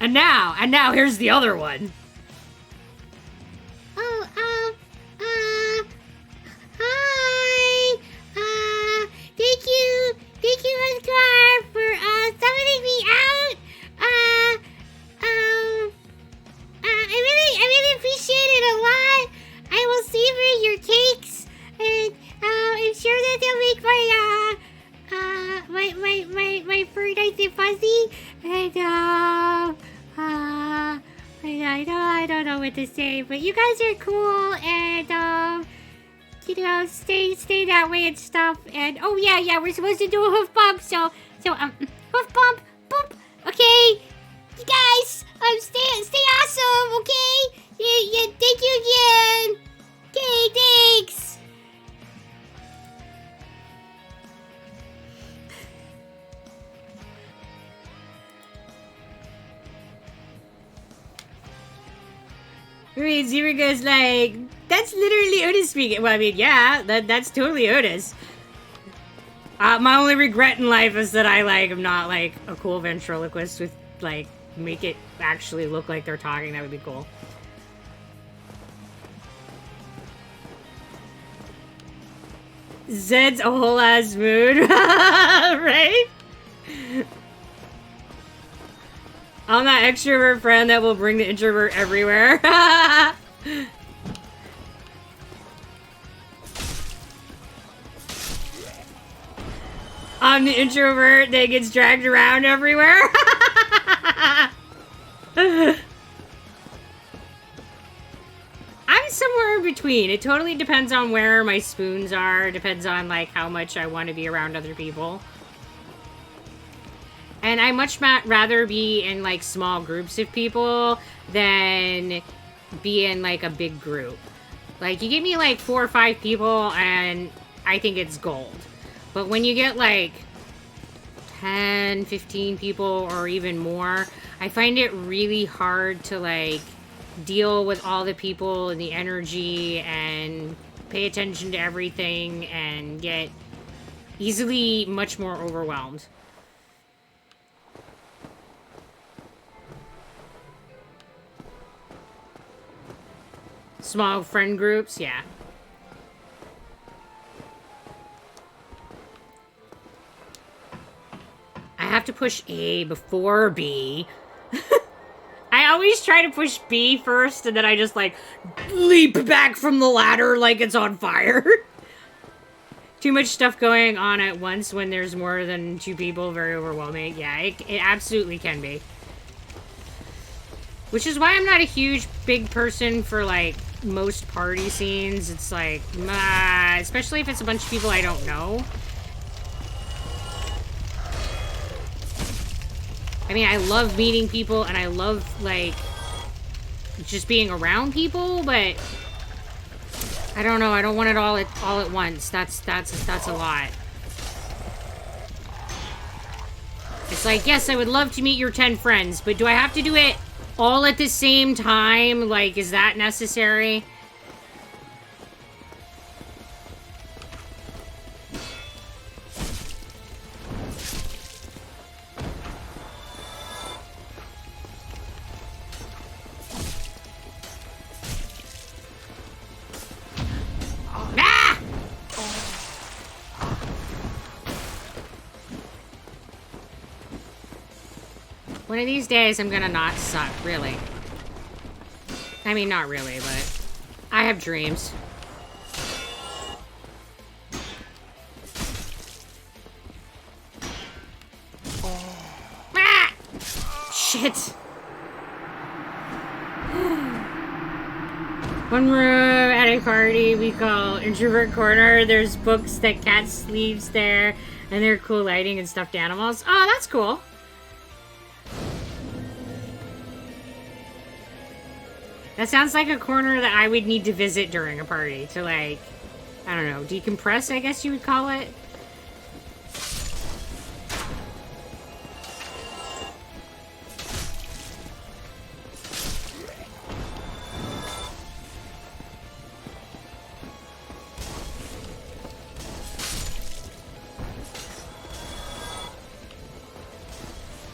S1: And now, here's the other one. Hi. Thank you, Oscar, for summoning me out. I really appreciate it a lot. I will savor your cakes, and I'm sure that they'll make my fur nice and fuzzy. And I don't know what to say, but you guys are cool, and you know, stay that way and stuff. And oh yeah, we're supposed to do a hoof bump, so hoof bump, boop. Okay, you guys, stay awesome, okay? Yeah, thank you again. Okay, thanks. I mean, Zero goes like, that's literally Otis speaking. Well, I mean, yeah, that's totally Otis. My only regret in life is that I, like, am not, like, a cool ventriloquist with, like, make it actually look like they're talking. That would be cool. Zed's a whole ass mood. Right? I'm that extrovert friend that will bring the introvert everywhere. I'm the introvert that gets dragged around everywhere. I'm somewhere in between. It totally depends on where my spoons are. Depends on, like, how much I want to be around other people. And I much rather be in, like, small groups of people than be in, like, a big group. Like, you give me, like, 4 or 5 people, and I think it's gold. But when you get, like, 10, 15 people, or even more, I find it really hard to, like, deal with all the people and the energy and pay attention to everything and get easily much more overwhelmed. Small friend groups, yeah. I have to push A before B. I always try to push B first, and then I just, like, leap back from the ladder like it's on fire. Too much stuff going on at once when there's more than 2 people, very overwhelming. Yeah, it absolutely can be. Which is why I'm not a huge, big person for, like, most party scenes. It's like, especially if it's a bunch of people I don't know. I mean, I love meeting people, and I love, like, just being around people, but I don't know. I don't want it all at once. That's a lot. It's like, yes, I would love to meet your 10 friends, but do I have to do it all at the same time? Like, is that necessary? One of these days, I'm gonna not suck, really. I mean, not really, but I have dreams. Ah! Shit! One room at a party we call Introvert Corner. There's books that cat sleeves there, and there are cool lighting and stuffed animals. Oh, that's cool. That sounds like a corner that I would need to visit during a party to, like, I don't know, decompress, I guess you would call it.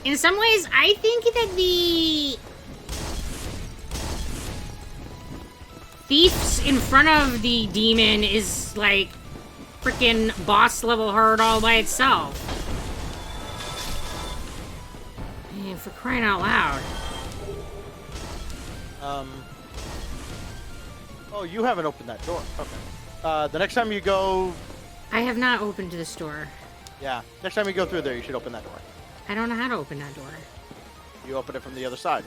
S1: In some ways, I think that the thieves in front of the demon is, like, freaking boss level hard all by itself. Man, for crying out loud.
S2: Oh, you haven't opened that door. Okay. The next time you go...
S1: I have not opened the store.
S2: Yeah. Next time you go through there, you should open that door.
S1: I don't know how to open that door.
S2: You open it from the other side.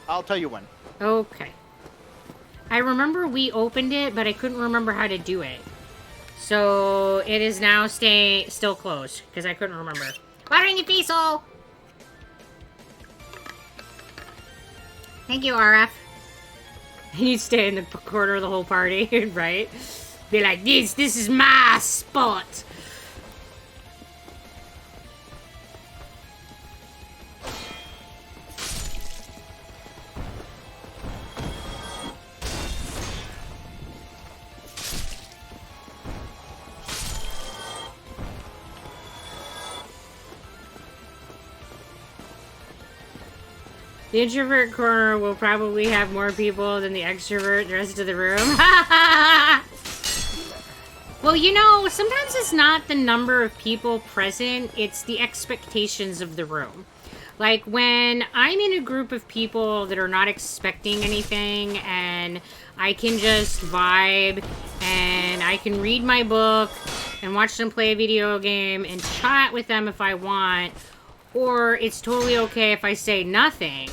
S2: I'll tell you when.
S1: Okay. I remember we opened it, but I couldn't remember how to do it. So it is now still closed, because I couldn't remember. Water in your face hole! Thank you, RF. You stay in the corner of the whole party, right? Be like, this is my spot! The introvert corner will probably have more people than the extrovert the rest of the room. Well, you know, sometimes it's not the number of people present, it's the expectations of the room. Like, when I'm in a group of people that are not expecting anything, and I can just vibe, and I can read my book, and watch them play a video game, and chat with them if I want, or it's totally okay if I say nothing,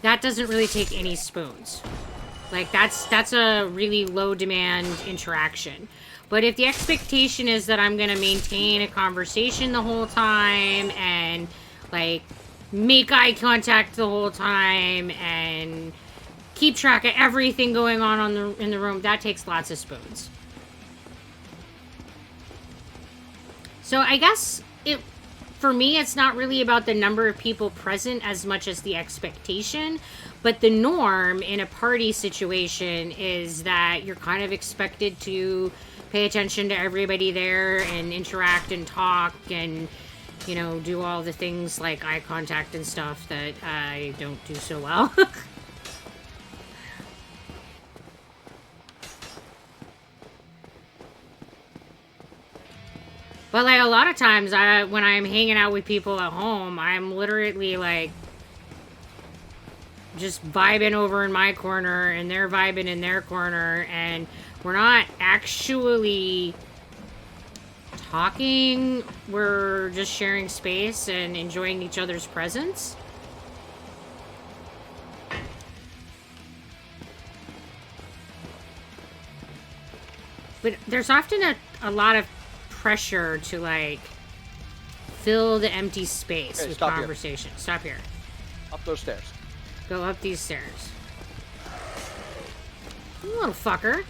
S1: that doesn't really take any spoons. Like, that's a really low-demand interaction. But if the expectation is that I'm going to maintain a conversation the whole time, and, like, make eye contact the whole time, and keep track of everything going on in the room, that takes lots of spoons. So I guess for me, it's not really about the number of people present as much as the expectation. But the norm in a party situation is that you're kind of expected to pay attention to everybody there and interact and talk and, you know, do all the things like eye contact and stuff that I don't do so well. But, like, a lot of times, when I'm hanging out with people at home, I'm literally, like, just vibing over in my corner, and they're vibing in their corner, and we're not actually talking. We're just sharing space and enjoying each other's presence. But there's often a lot of pressure to, like, fill the empty space with conversation. Stop here.
S2: Up those stairs.
S1: Go up these stairs. You little fucker.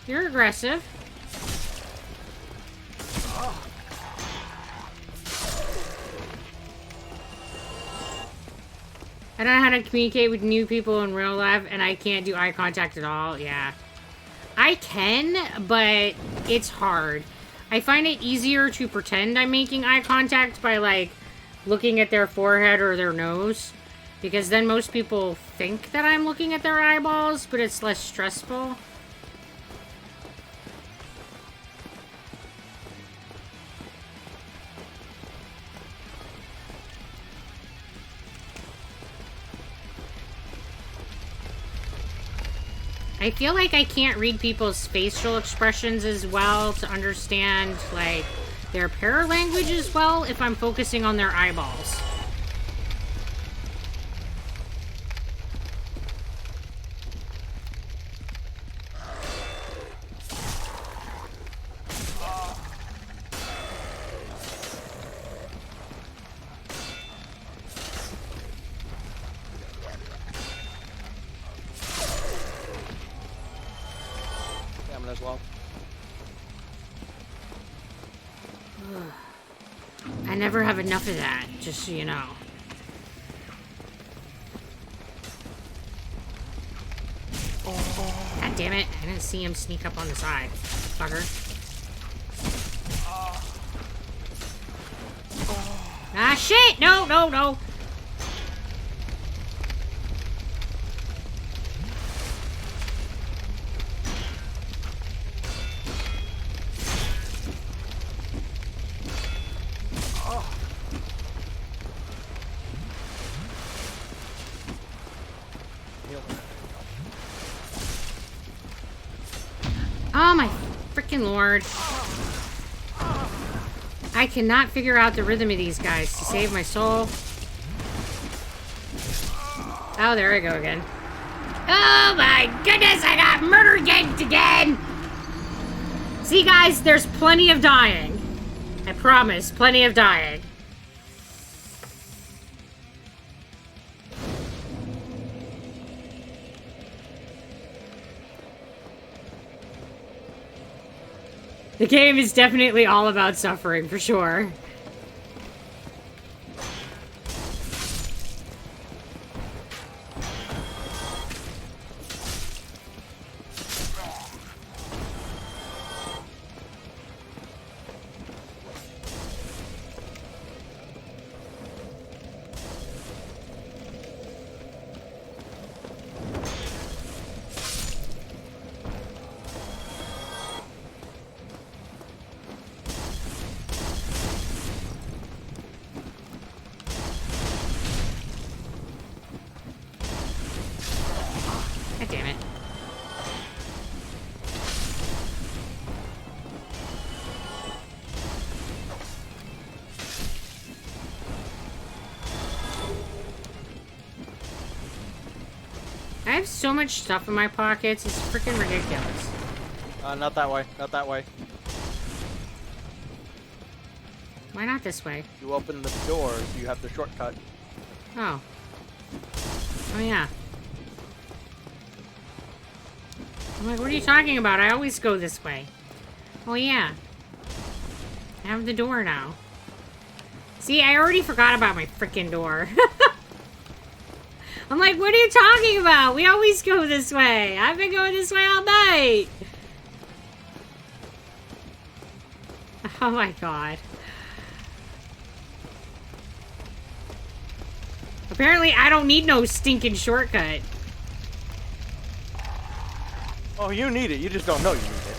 S1: You're aggressive. I don't know how to communicate with new people in real life, and I can't do eye contact at all. Yeah. I can, but it's hard. I find it easier to pretend I'm making eye contact by, like, looking at their forehead or their nose. Because then most people think that I'm looking at their eyeballs, but it's less stressful. I feel like I can't read people's facial expressions as well to understand, like, their paralanguage as well if I'm focusing on their eyeballs.
S2: As well.
S1: I never have enough of that, just so you know. God damn it, I didn't see him sneak up on the side. Fucker. Ah, shit! No, no, no! Oh my freaking lord. I cannot figure out the rhythm of these guys to save my soul. Oh, there I go again. Oh my goodness, I got murder ganked again! See guys, there's plenty of dying. I promise, plenty of dying. The game is definitely all about suffering, for sure. I have so much stuff in my pockets, it's freaking ridiculous.
S2: Not that way. Not that way.
S1: Why not this way?
S2: You open the door, you have the shortcut.
S1: Oh. Oh, yeah. I'm like, what are you talking about? I always go this way. Oh, yeah. I have the door now. See, I already forgot about my freaking door. I'm like, what are you talking about? We always go this way. I've been going this way all night. Oh my god. Apparently, I don't need no stinking shortcut.
S2: Oh, you need it. You just don't know you need it.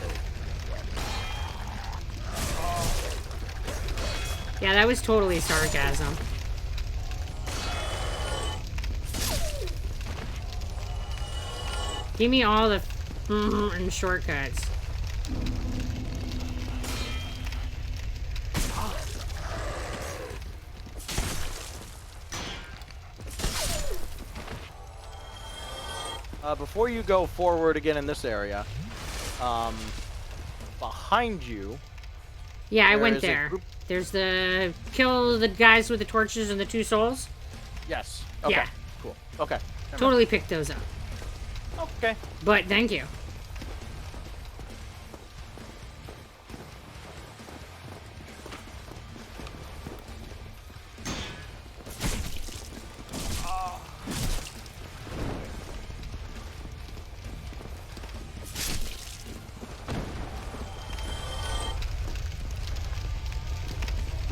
S1: Yeah, that was totally sarcasm. Give me all the and shortcuts.
S2: Before you go forward again in this area, behind you...
S1: Yeah, I went there. There's the... Kill the guys with the torches and the 2 souls?
S2: Yes. Okay.
S1: Yeah.
S2: Cool. Okay.
S1: Totally picked those up.
S2: Okay.
S1: But thank you.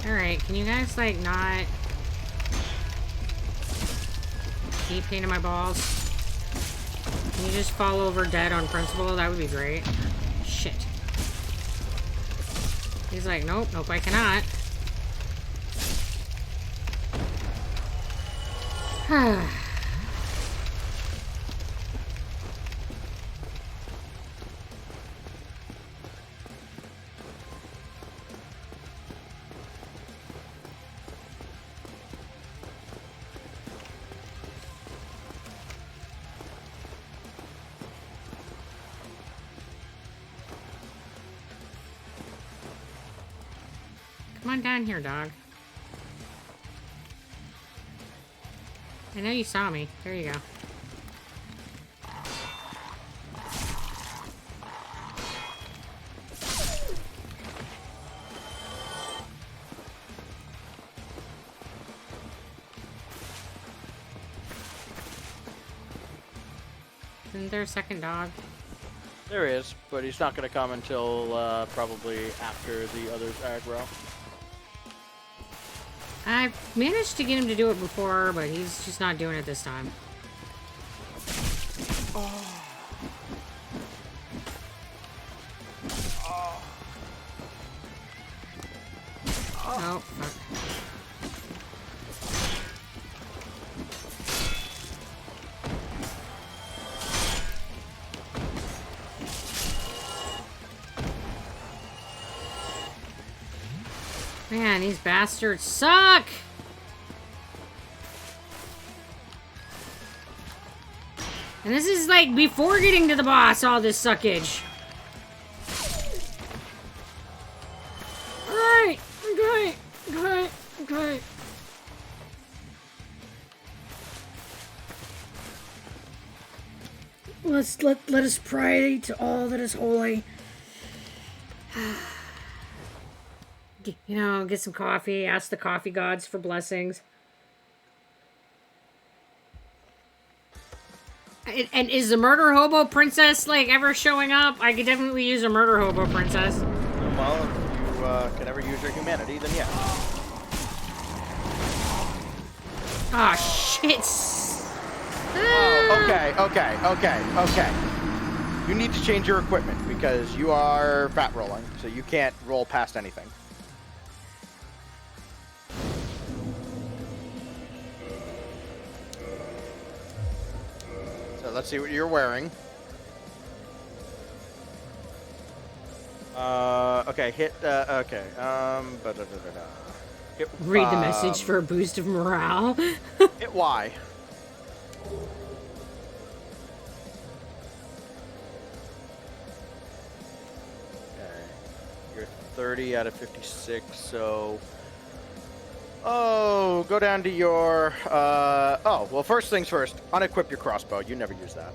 S1: Alright, can you guys, like, not keep pain in my balls? Can you just fall over dead on principle? That would be great. Shit. He's like, nope, nope, I cannot. Come on down here, dog. I know you saw me. There you go. Isn't there a second dog?
S2: There is, but he's not going to come until probably after the others aggro.
S1: I've managed to get him to do it before, but he's just not doing it this time.
S2: Oh. Oh.
S1: Oh, fuck. Man, these bastards suck! And this is like before getting to the boss, all this suckage. Alright, okay. Let us pray to all that is holy. You know, get some coffee, ask the coffee gods for blessings. And is the murder hobo princess, like, ever showing up? I could definitely use a murder hobo princess.
S2: Well, if you can ever use your humanity, then yeah.
S1: Oh, shit.
S2: Oh, okay. You need to change your equipment because you are fat rolling, so you can't roll past anything. So let's see what you're wearing. Okay, hit, okay, hit,
S1: read the message for a boost of morale.
S2: Hit Y. 30 out of 56, so... Oh, go down to your... Oh, well, first things first. Unequip your crossbow. You never use that.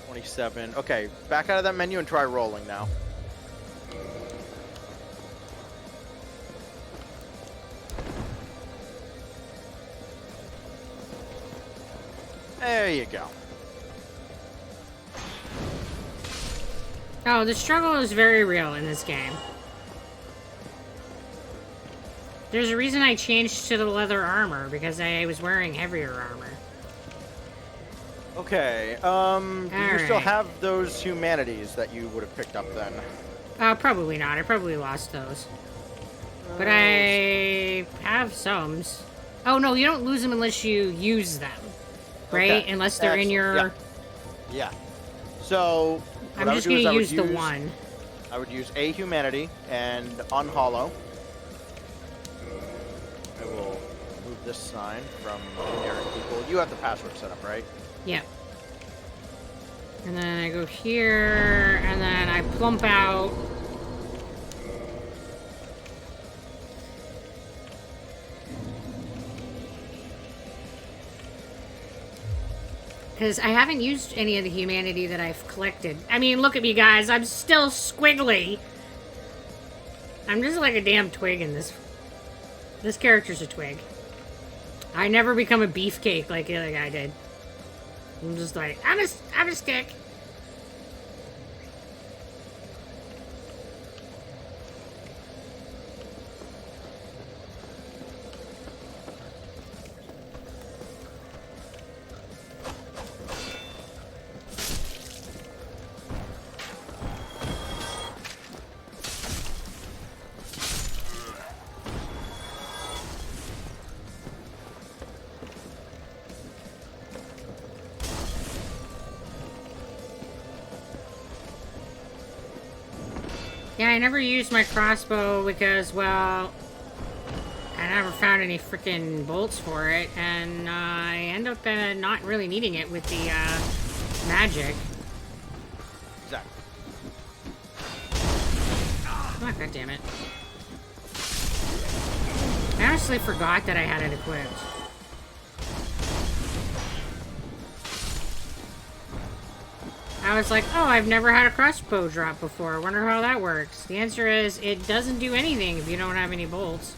S2: $27. Okay, back out of that menu and try rolling now. There you go.
S1: Oh, the struggle is very real in this game. There's a reason I changed to the leather armor, because I was wearing heavier armor.
S2: Okay, do you still have those humanities that you would have picked up then?
S1: Probably not. I probably lost those. But I have some. Oh, no, you don't lose them unless you use them. Right?
S2: Okay.
S1: Unless they're in your...
S2: Yeah. So...
S1: I'm just going to use the one.
S2: I would use a humanity and unhollow. I will move this sign from generic people. You have the password set up, right?
S1: Yeah. And then I go here, and then I plump out. Because I haven't used any of the humanity that I've collected. I mean, look at me, guys. I'm still squiggly. I'm just like a damn twig in this. This character's a twig. I never become a beefcake like the other guy did. I'm just like, I'm a stick. Yeah, I never used my crossbow because, well, I never found any freaking bolts for it, and I end up not really needing it with the magic.
S2: Exactly.
S1: Oh, God damn it. I honestly forgot that I had it equipped. I was like, oh, I've never had a crossbow drop before. I wonder how that works. The answer is, it doesn't do anything if you don't have any bolts.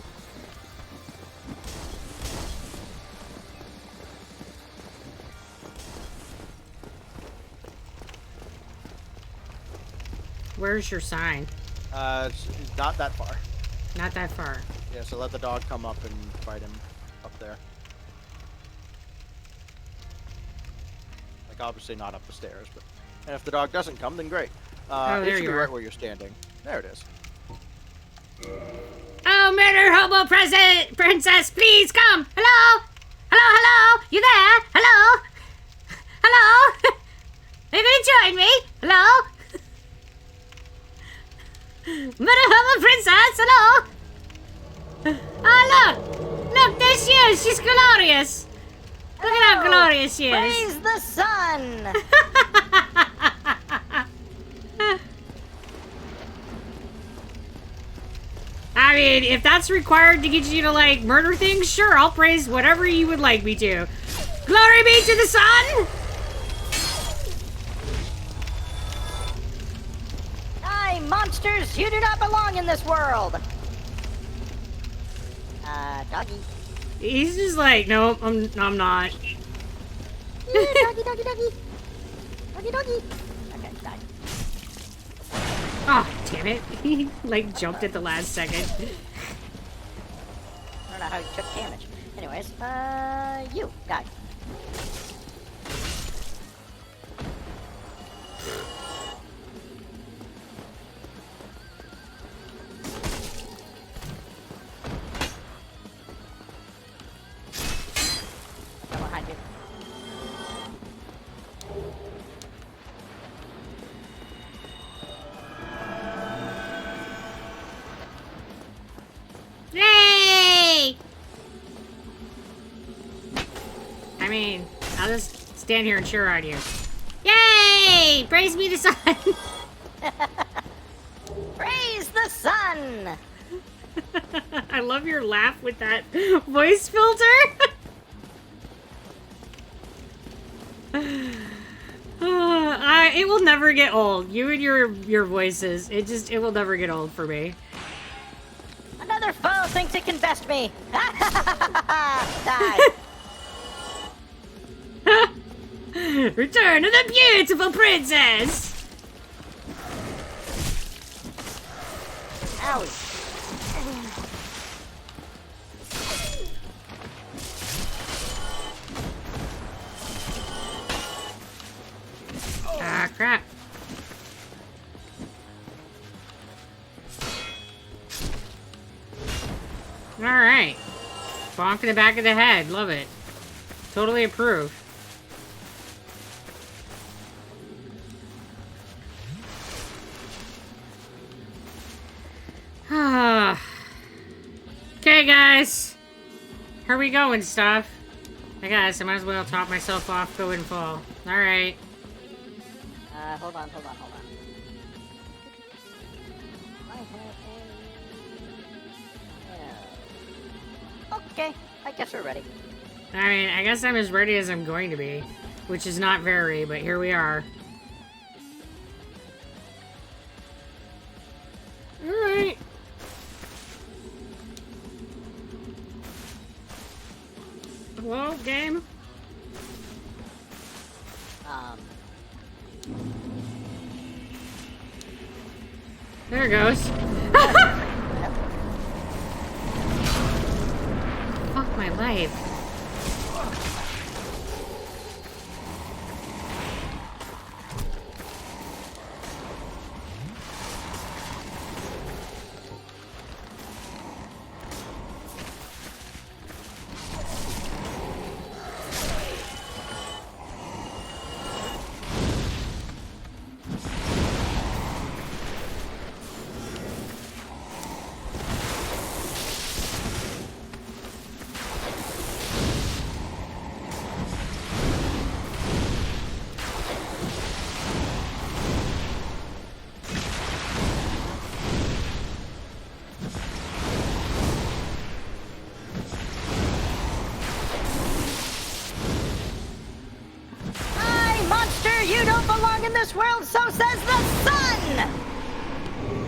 S1: Where's your sign?
S2: It's not that far.
S1: Not that far.
S2: Yeah, so let the dog come up and fight him up there. Like, obviously not up the stairs, but... And if the dog doesn't come, then great.
S1: Oh, there
S2: it should
S1: you
S2: be
S1: are.
S2: right where you're standing. There it is.
S1: Oh, murder hobo princess, please come! Hello? Hello, hello? You there? Hello? Hello? Are you gonna join me? Hello? Murder hobo princess, hello? Oh, look! Look, there she is! She's glorious! Look at how glorious she is!
S3: Praise the sun!
S1: I mean, if that's required to get you to, like, murder things, sure, I'll praise whatever you would like me to. Glory be to the sun!
S3: Aye, monsters, you do not belong in this world! Doggy.
S1: He's just like, nope, I'm not.
S3: Yeah, doggy, doggy, doggy. Doggy, doggy. Okay, died.
S1: Oh, damn it. He, like, jumped at the last second.
S3: I don't know how you took damage. Anyways, you, die. Come behind you.
S1: Yay! I mean, stand here and cheer on you. Yay! Praise be the sun!
S3: Praise the sun!
S1: I love your laugh with that voice filter. It will never get old. You and your voices. It will never get old for me.
S3: Another foe thinks it can best me. Die.
S1: Return of the beautiful princess.
S3: Ouch.
S1: Ah, crap. Alright. Bonk in the back of the head. Love it. Totally approve. Okay, guys. Here we go and stuff. I guess I might as well top myself off, go and fall. Alright.
S3: Hold on. I have okay, I guess we're ready.
S1: I mean, I guess I'm as ready as I'm going to be. Which is not very, but here we are. Alright. Hello, game? There it goes. Fuck my life.
S3: You don't belong in this world, so says the sun!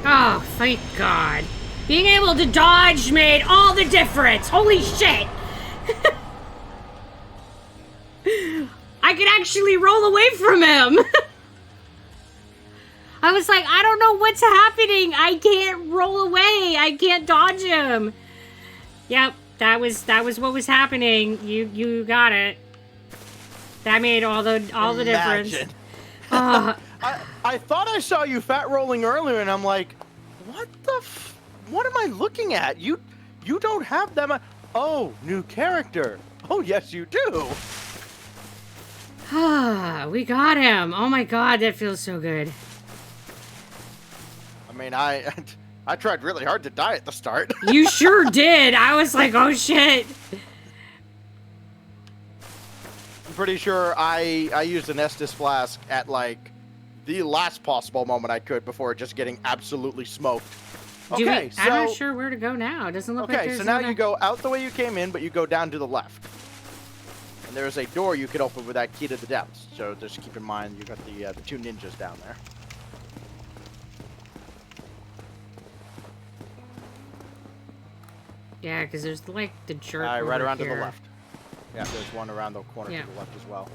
S1: Oh, thank God. Being able to dodge made all the difference. Holy shit. I could actually roll away from him. I was like, I don't know what's happening. I can't roll away. I can't dodge him. Yep, that was what was happening. You got it. That made all the difference.
S2: I thought I saw you fat rolling earlier, and I'm like, what am I looking at? You don't have them. Oh, new character. Oh, yes, you do.
S1: We got him. Oh my God, that feels so good.
S2: I mean, I tried really hard to die at the start.
S1: You sure did. I was like, oh shit.
S2: I'm pretty sure I used an Estus flask at like the last possible moment I could before just getting absolutely smoked. Okay, so
S1: I'm not sure where to go now. It doesn't look like there's
S2: so now you go out the way you came in, but you go down to the left. And there's a door you could open with that key to the depths. So just keep in mind you got the two ninjas down there.
S1: Yeah, because there's like the jerk
S2: right
S1: over
S2: around
S1: here.
S2: to the left. Yeah, there's one around the corner
S1: Yeah.
S2: to the left as well.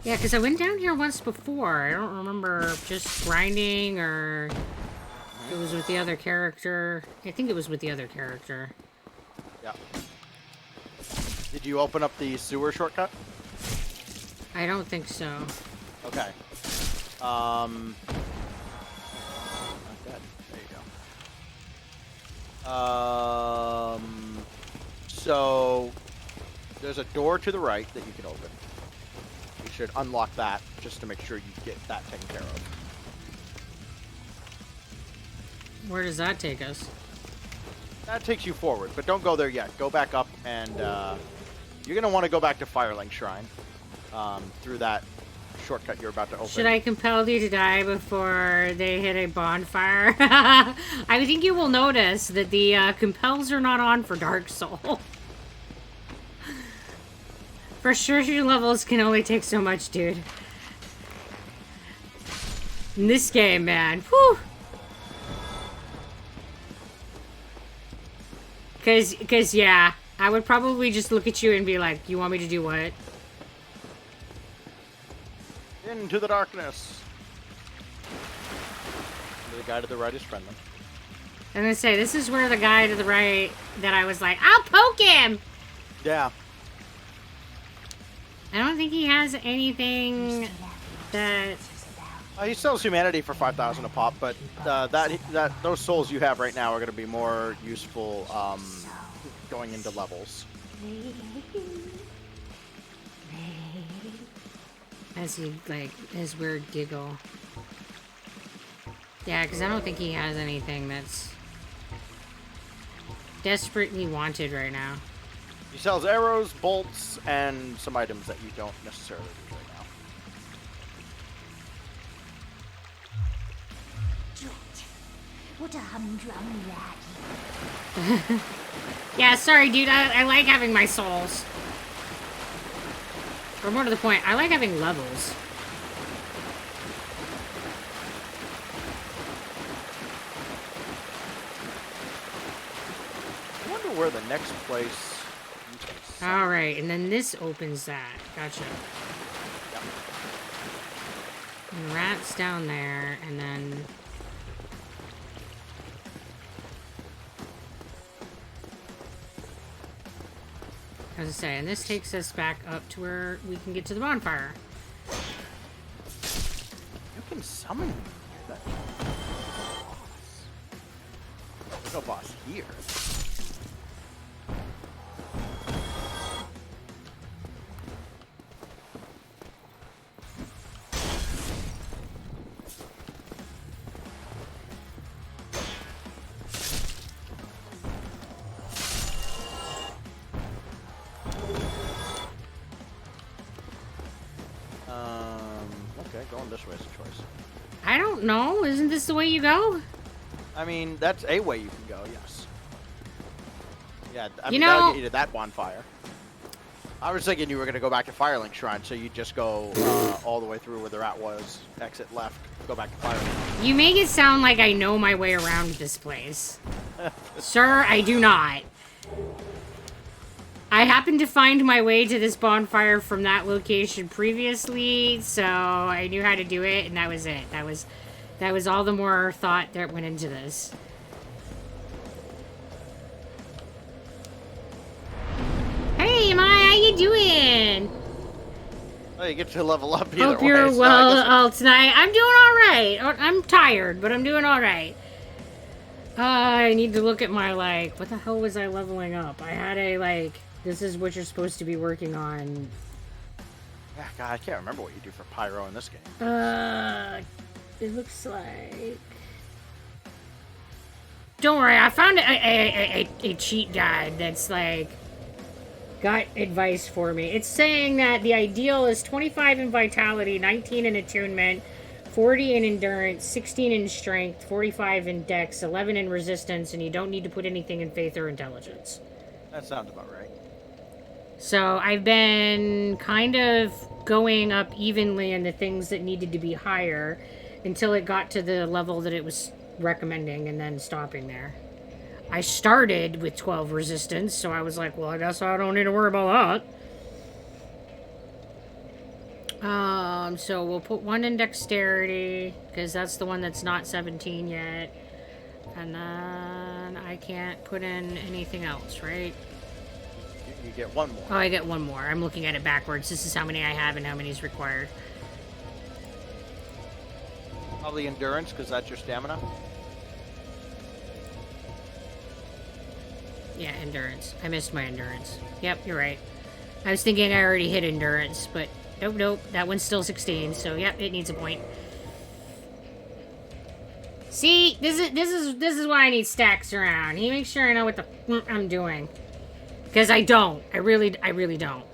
S1: Yeah, because I went down here once before. I don't remember just grinding or it was with the other character. I think it was with the other character.
S2: Yeah. Did you open up the sewer shortcut?
S1: I don't think so.
S2: Okay. Not bad. There you go. So there's a door to the right that you can open. You should unlock that just to make sure you get that taken care of.
S1: Where does that take us?
S2: That takes you forward, but don't go there yet. Go back up and You're gonna want to go back to Firelink Shrine through that shortcut you're about to open.
S1: Should I compel you to die before they hit a bonfire? I think you will notice that the compels are not on for Dark Soul. Frustration levels can only take so much, dude. In this game, man. Whew. Cause yeah, I would probably just look at you and be like, you want me to do what?
S2: Into the darkness. The guy to the right is friendly.
S1: I'm gonna say, this is where the guy to the right that I was like, I'll poke him!
S2: Yeah.
S1: I don't think he has anything that...
S2: He sells humanity for 5,000 a pop, but those souls you have right now are going to be more useful going into levels.
S1: As he, like, his weird giggle. Yeah, because I don't think he has anything that's desperately wanted right now.
S2: He sells arrows, bolts, and some items that you don't necessarily need right now.
S4: What a humdrum lad.
S1: Yeah, sorry, dude. I like having my souls. Or more to the point, I like having levels.
S2: I wonder where the next place...
S1: Alright, and then this opens that. Gotcha.
S2: Yep.
S1: And rat's down there, and then... As I say, and this takes us back up to where we can get to the bonfire.
S2: You can summon that boss. There's no boss here. Okay, going this way is a choice.
S1: I don't know. Isn't this the way you go?
S2: I mean, that's a way you can go, yes. Yeah, I
S1: You
S2: mean, that'll
S1: know-
S2: get you to that bonfire. I was thinking you were going to go back to Firelink Shrine, so you'd just go all the way through where the rat was, exit left, go back to Firelink.
S1: You make it sound like I know my way around this place. Sir, I do not. I happened to find my way to this bonfire from that location previously, so I knew how to do it, and that was it. That was all the more thought that went into this. Hey, Mai, how you doing?
S2: Well, you get to level up either
S1: Hope
S2: way.
S1: you're
S2: so
S1: well
S2: I guess
S1: all tonight. I'm doing all right. I'm tired, but I'm doing all right. I need to look at my, like, what the hell was I leveling up? I had a, like, this is what you're supposed to be working on.
S2: Yeah, God, I can't remember what you do for Pyro in this game.
S1: It looks like... Don't worry, I found a cheat guide that's, like, got advice for me. It's saying that the ideal is 25 in vitality, 19 in attunement, 40 in endurance, 16 in strength, 45 in dex, 11 in resistance, and you don't need to put anything in faith or intelligence.
S2: That sounds about right.
S1: So I've been kind of going up evenly in the things that needed to be higher until it got to the level that it was recommending and then stopping there. I started with 12 resistance, so I was like, well, I guess I don't need to worry about that. So we'll put 1 in dexterity, because that's the one that's not 17 yet. And then I can't put in anything else, right?
S2: You get one more.
S1: Oh, I get 1 more. I'm looking at it backwards. This is how many I have and how many is required.
S2: Probably endurance, because that's your stamina.
S1: Yeah, endurance. I missed my endurance. Yep, you're right. I was thinking I already hit endurance, but nope. That one's still 16, so yep, it needs a point. See, this is why I need stacks around. He makes sure I know what the I'm doing. Because I don't. I really don't.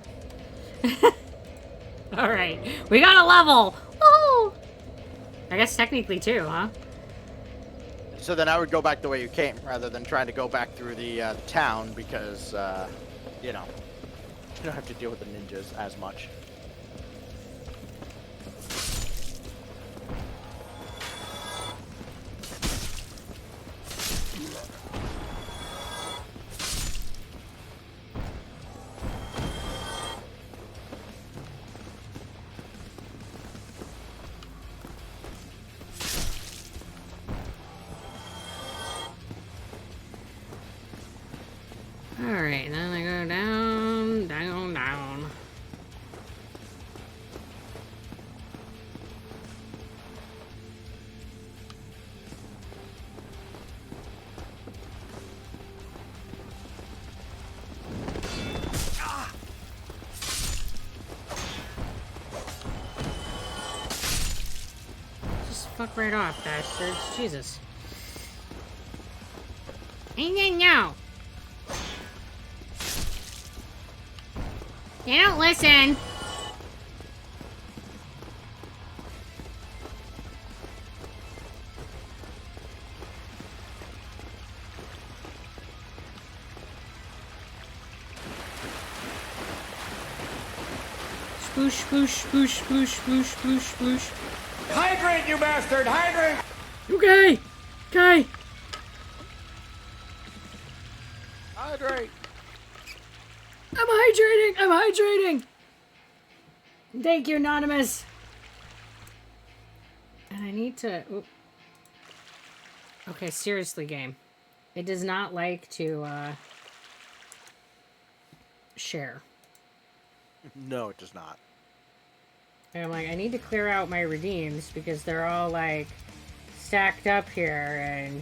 S1: Alright. We got a level! Woohoo! I guess technically two, huh?
S2: So then I would go back the way you came, rather than trying to go back through the town, because, you know, you don't have to deal with the ninjas as much.
S1: Alright, then I go down, down, down. Just fuck right off, bastards. Jesus. No. They don't listen. Spoosh, spoosh, spoosh, spoosh, spoosh, spoosh, spoosh.
S5: Hydrate, you bastard! Hydrate!
S1: Okay. Okay.
S2: Hydrate!
S1: I'm hydrating! I'm hydrating! Thank you, Anonymous. And I need to... Oop. Okay, seriously, game. It does not like to, share.
S2: No, it does not.
S1: And I'm like, I need to clear out my redeems because they're all, like, stacked up here,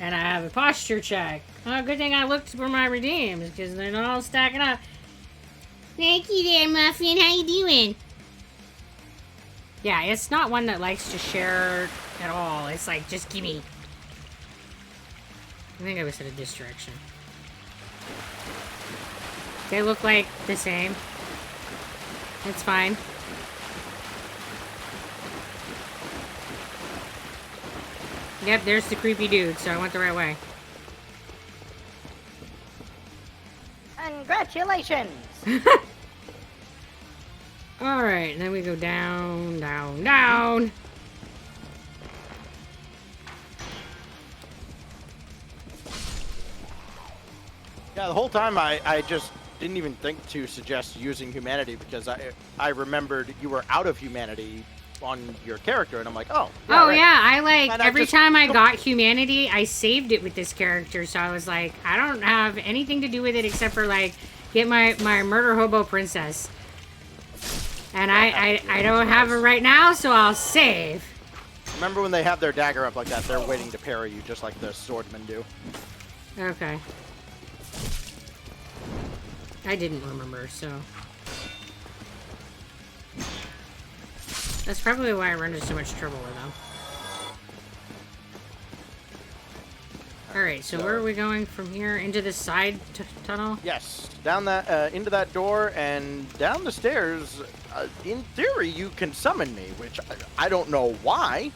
S1: and I have a posture check. Oh, good thing I looked for my redeems, because they're not all stacking up. Thank you there, Muffin. How you doing? Yeah, it's not one that likes to share at all. It's like, just gimme. I think I was headed this direction. They look like the same. It's fine. Yep, there's the creepy dude, so I went the right way.
S3: Congratulations!
S1: Alright, then we go down, down, down.
S2: Yeah, the whole time I just didn't even think to suggest using humanity, because I remembered you were out of humanity on your character, and I'm like, oh. Yeah,
S1: Oh,
S2: right.
S1: yeah, I like,
S2: And
S1: every time I got humanity, I saved it with this character, so I was like, I don't have anything to do with it except for, like, get my murder hobo princess. And I don't have her right now, so I'll save.
S2: Remember when they have their dagger up like that, they're waiting to parry you, just like the swordmen do.
S1: Okay. I didn't remember, so... That's probably why I run into so much trouble with them. Alright, so where are we going from here? Into the side tunnel?
S2: Yes, down that into that door and down the stairs. In theory, you can summon me, which I don't know why.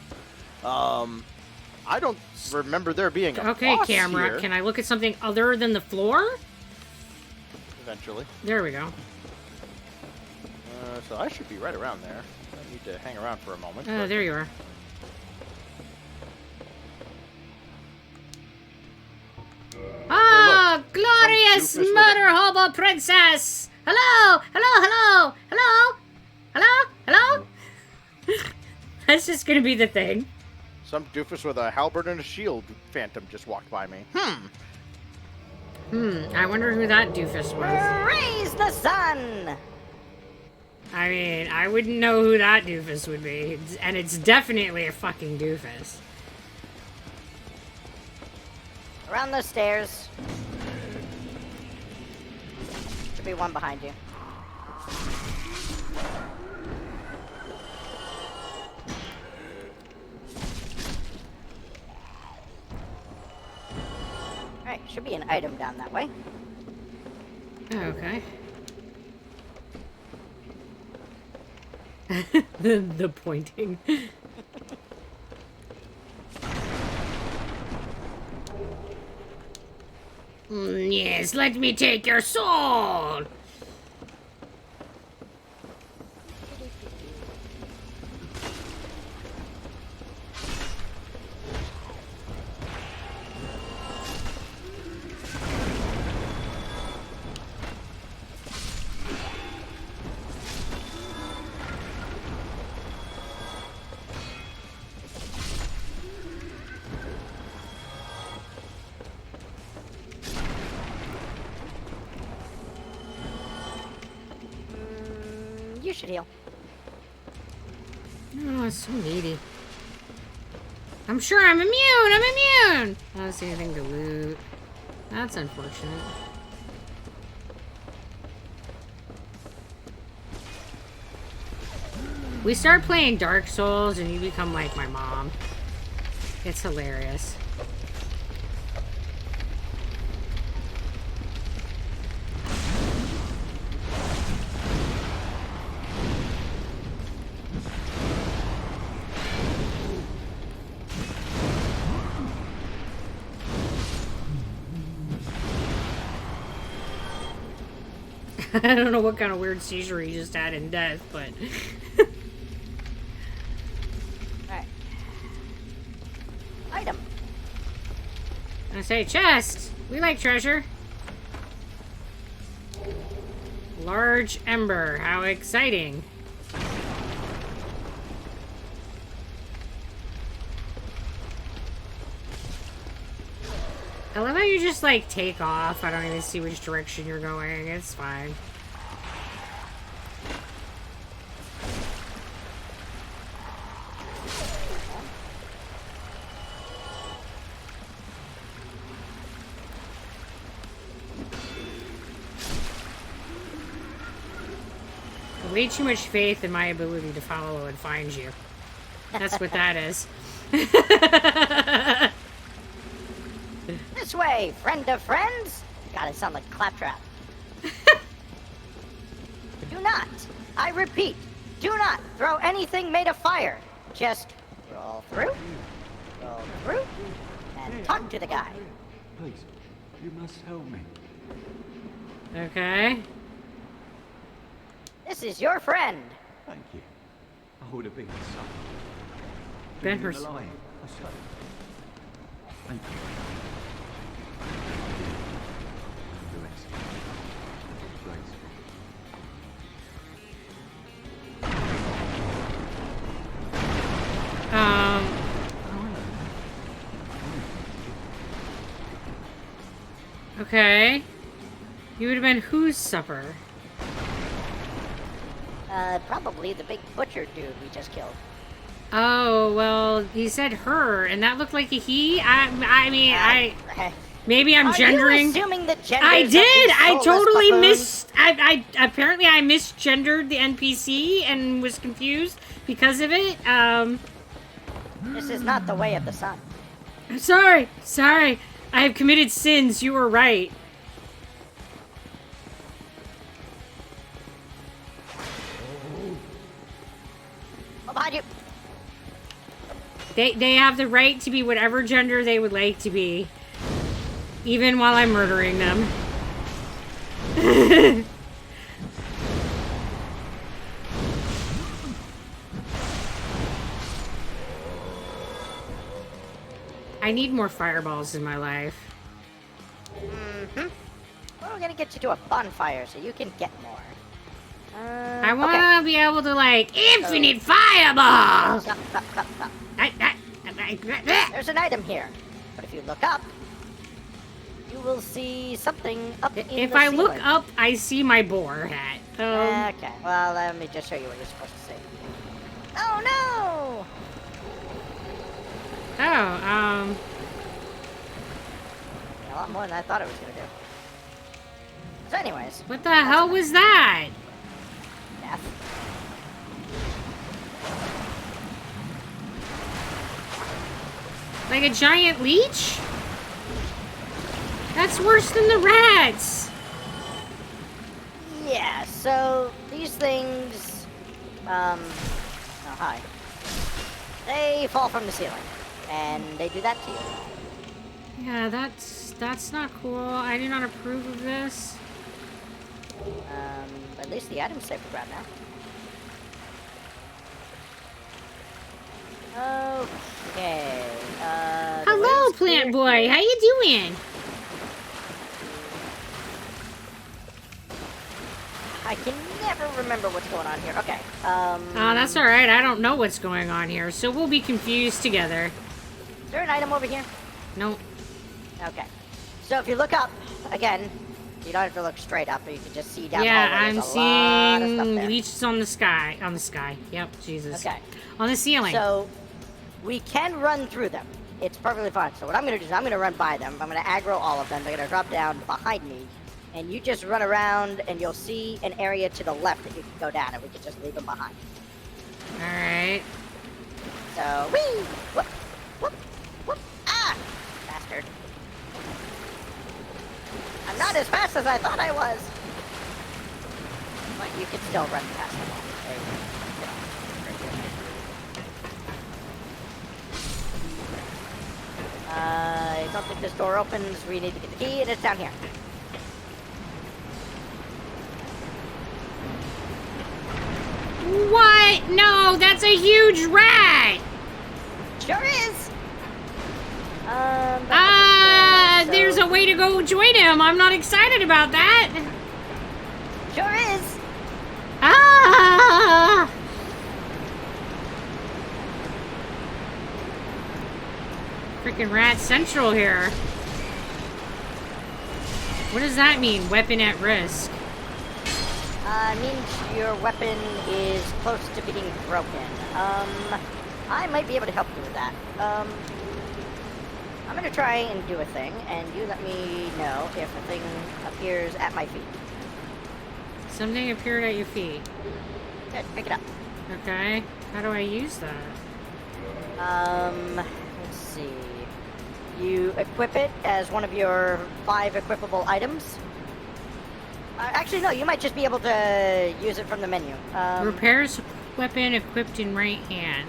S2: I don't remember there being a
S1: Okay,
S2: boss
S1: camera.
S2: here.
S1: Can I look at something other than the floor?
S2: Eventually.
S1: There we go.
S2: So I should be right around there. I need to hang around for a moment.
S1: Oh,
S2: but-
S1: there you are. Ah, glorious
S2: Some doofus with a-
S1: murder hobo princess! Hello! Hello, hello! Hello! Hello? Hello? That's just gonna be the thing.
S2: Some doofus with a halberd and a shield phantom just walked by me.
S1: I wonder who that doofus was.
S3: Raise the sun!
S1: I mean, I wouldn't know who that doofus would be. And it's definitely a fucking doofus.
S3: Around the stairs. Should be one behind you. Alright, should be an item down that way.
S1: Okay. the pointing. Yes, let me take your soul.
S3: You should heal.
S1: Oh, it's so needy. I'm sure I'm immune! I'm immune! I don't see anything to loot. That's unfortunate. We start playing Dark Souls and you become like my mom. It's hilarious. I don't know what kind of weird seizure he just had in death, but...
S3: Alright. Item.
S1: I say chest! We like treasure. Large ember. How exciting. I love how you just, like, take off. I don't even see which direction you're going. It's fine. Way too much faith in my ability to follow and find you. That's what that is.
S3: This way, friend of friends. God, it sounds like Claptrap. Do not, I repeat, do not throw anything made of fire. Just roll through, and talk to the guy.
S5: Please, you must help me.
S1: Okay.
S3: This is your friend.
S5: Thank you. I would have been sorry.
S1: Ben
S5: Been
S1: Hurs-
S5: alive. I say. Thank you. The rest.
S1: Okay. You would have been whose supper?
S3: Probably the big butcher dude we just killed.
S1: Oh, well, he said her, and that looked like a he. I mean, maybe I'm
S3: Are
S1: gendering.
S3: you assuming the genders
S1: I
S3: of
S1: did.
S3: these
S1: I
S3: soulless
S1: totally
S3: buffoons?
S1: apparently I misgendered the NPC and was confused because of it.
S3: This is not the way of the sun.
S1: I'm sorry. I have committed sins. You were right.
S3: Behind you.
S1: They have the right to be whatever gender they would like to be, even while I'm murdering them. I need more fireballs in my life.
S3: Well, we're gonna get you to a bonfire so you can get more.
S1: I want to be able to, like, infinite fireballs!
S3: Stop.
S1: I-
S3: There's an item here, but if you look up, you will see something up in
S1: If
S3: the
S1: I look
S3: ceiling.
S1: up, I see my boar hat.
S3: Okay, well, let me just show you what you're supposed to see. Oh, no!
S1: Yeah,
S3: A lot more than I thought it was gonna do. So anyways,
S1: what the hell was that?
S3: death.
S1: Like a giant leech? That's worse than the rats.
S3: Yeah, so these things, oh hi. They fall from the ceiling, and they do that to you.
S1: Yeah, that's not cool. I do not approve of this.
S3: At least the item's safe to grab now. Okay, the
S1: Hello,
S3: way's
S1: plant
S3: clear.
S1: boy. How you doing?
S3: I can never remember what's going on here. Okay,
S1: Oh, that's all right. I don't know what's going on here, so we'll be confused together.
S3: is there an item over here?
S1: Nope.
S3: Okay. So if you look up, again, you don't have to look straight up, but you can just see down
S1: Yeah,
S3: the hallway.
S1: I'm
S3: There's a lot of stuff
S1: seeing
S3: there.
S1: leeches on the sky. On the sky. Yep, Jesus.
S3: Okay.
S1: On the ceiling.
S3: So we can run through them. It's perfectly fine. So what I'm going to do is I'm going to run by them. I'm going to aggro all of them. They're going to drop down behind me. And you just run around, and you'll see an area to the left that you can go down, and we can just leave them behind.
S1: All right.
S3: So, whee! Whoop! Whoop! Whoop! Ah! Bastard. I'm not as fast as I thought I was. But you can still run past them all. There you go. Get off. Right here. I don't think this door opens. We need to get the key, and it's down here.
S1: What? No, that's a huge rat.
S3: Sure is.
S1: There's a way to go join him. I'm not excited about that.
S3: Sure is.
S1: Ah! Freaking rat central here. What does that mean? Weapon at risk.
S3: Means your weapon is close to being broken. I might be able to help you with that. I'm gonna try and do a thing, and you let me know if a thing appears at my feet.
S1: Something appeared at your feet.
S3: Good, pick it up.
S1: Okay. How do I use that?
S3: Let's see. You equip it as one of your 5 equipable items. Actually, no, you might just be able to use it from the menu.
S1: Repairs weapon equipped in right hand.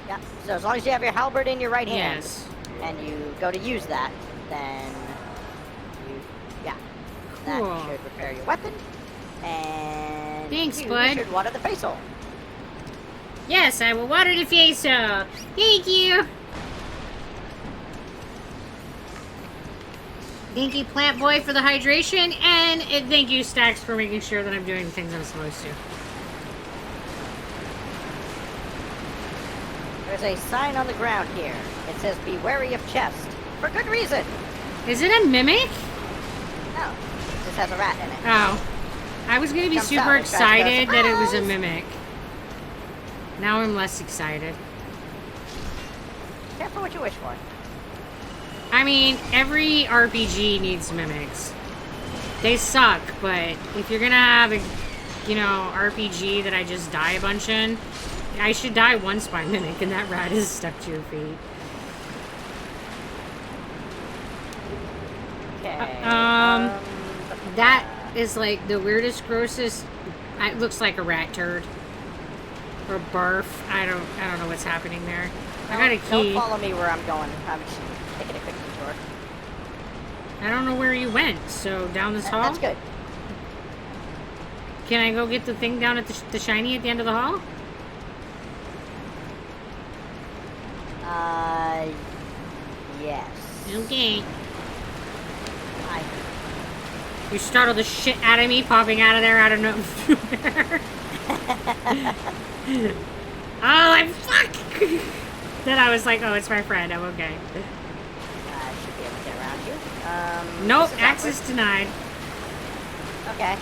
S3: Yeah, so as long as you have your halberd in your right hand,
S1: Yes.
S3: and you go to use that, then you, yeah,
S1: Cool.
S3: that should repair your weapon. And
S1: Thanks,
S3: you
S1: bud.
S3: should water the face hole.
S1: Yes, I will water the face hole. Thank you. Thank you, Plant Boy, for the hydration, and thank you, Stacks, for making sure that I'm doing the things I'm supposed to.
S3: There's a sign on the ground here. It says, "Be wary of chest." For good reason.
S1: Is it a mimic?
S3: No, it just has a rat in it.
S1: Oh. I was gonna be
S3: Jumps
S1: super
S3: out and tries to go,
S1: excited that it was a
S3: "Surprise!"
S1: mimic. Now I'm less excited.
S3: Careful what you wish for.
S1: I mean, every RPG needs mimics. They suck, but if you're gonna have a, RPG that I just die a bunch in, I should die once by mimic, and that rat is stuck to your feet.
S3: Okay.
S1: That is like the weirdest, grossest. It looks like a rat turd or barf. I don't know what's happening there. I got a
S3: Don't
S1: key.
S3: follow me where I'm going. I'm just taking a quick detour.
S1: I don't know where you went. So down this hall.
S3: That's good.
S1: Can I go get the thing down at the shiny at the end of the hall?
S3: Yes.
S1: Okay.
S3: I
S1: You startled the shit out of me, popping out of there out of nowhere. Oh, I'm fuck! Then I was like, oh, it's my friend. I'm okay.
S3: should be able to get around you.
S1: Nope,
S3: this is
S1: access denied.
S3: Okay.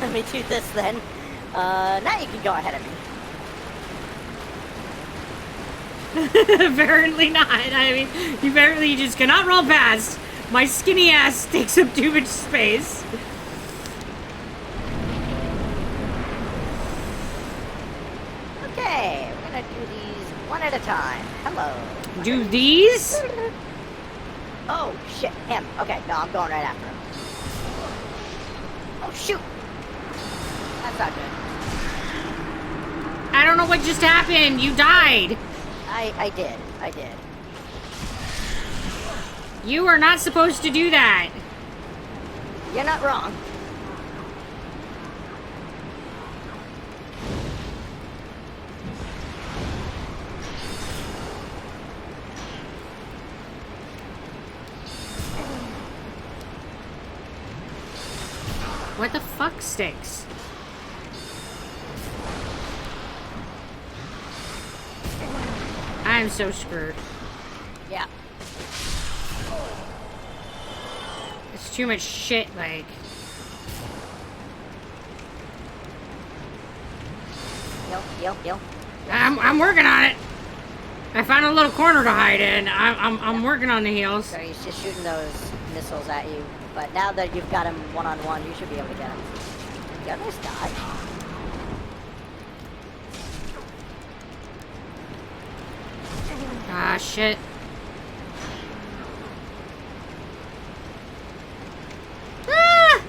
S3: Let me do this then. Now you can go ahead of me.
S1: Apparently not. I mean, you just cannot roll past. My skinny ass takes up too much space.
S3: Okay, we're gonna do these one at a time. Hello.
S1: Do these?
S3: Oh, shit, him. Okay, no, I'm going right after him. Oh, shoot. That's not good.
S1: I don't know what just happened. You died.
S3: I did.
S1: You are not supposed to do that.
S3: You're not wrong.
S1: What the fuck, Sticks? I'm so screwed.
S3: Yeah.
S1: It's too much shit, like...
S3: Heal.
S1: I'm working on it. I found a little corner to hide in. I'm working on the heals.
S3: So he's just shooting those missiles at you. But now that you've got him one-on-one, you should be able to get him. Yeah, nice dodge.
S1: Ah, shit. Ah!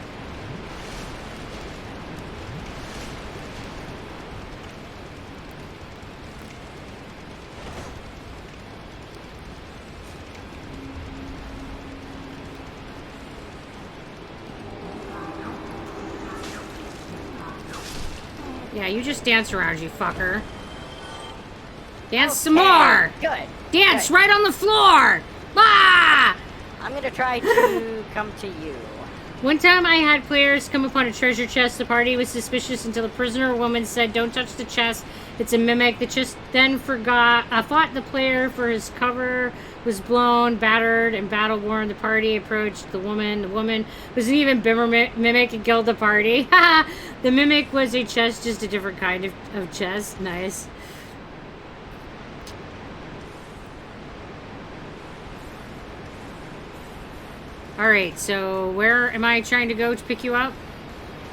S1: Yeah, you just dance around, you fucker. Dance some more!
S3: Good.
S1: Dance
S3: Good.
S1: right on the floor! Ah!
S3: I'm gonna try to come to you.
S1: One time I had players come upon a treasure chest. The party was suspicious until a prisoner woman said, "Don't touch the chest. It's a mimic." The chest then fought the player for his cover was blown, battered, and battle-worn. The party approached the woman. The woman was an even bigger mimic and killed the party. The mimic was a chest, just a different kind of chest. Nice. Alright, so where am I trying to go to pick you up?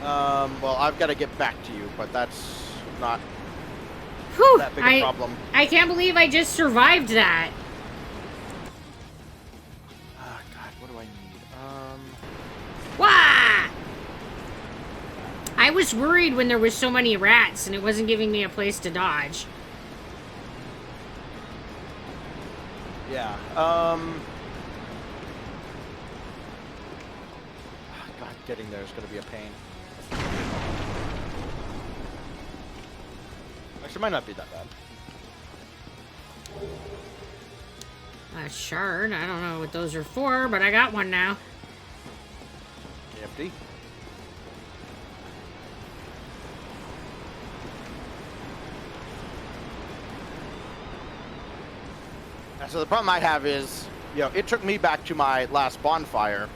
S2: Well, I've got to get back to you, but that's not
S1: Whew,
S2: that big a problem.
S1: I can't believe I just survived that.
S2: Ah, God, what do I need?
S1: Wah! I was worried when there was so many rats and it wasn't giving me a place to dodge.
S2: Yeah, God, getting there is going to be a pain. Actually, it might not be that bad.
S1: A shard, I don't know what those are for, but I got one now.
S2: Empty. So the problem I have is, you know, it took me back to my last bonfire,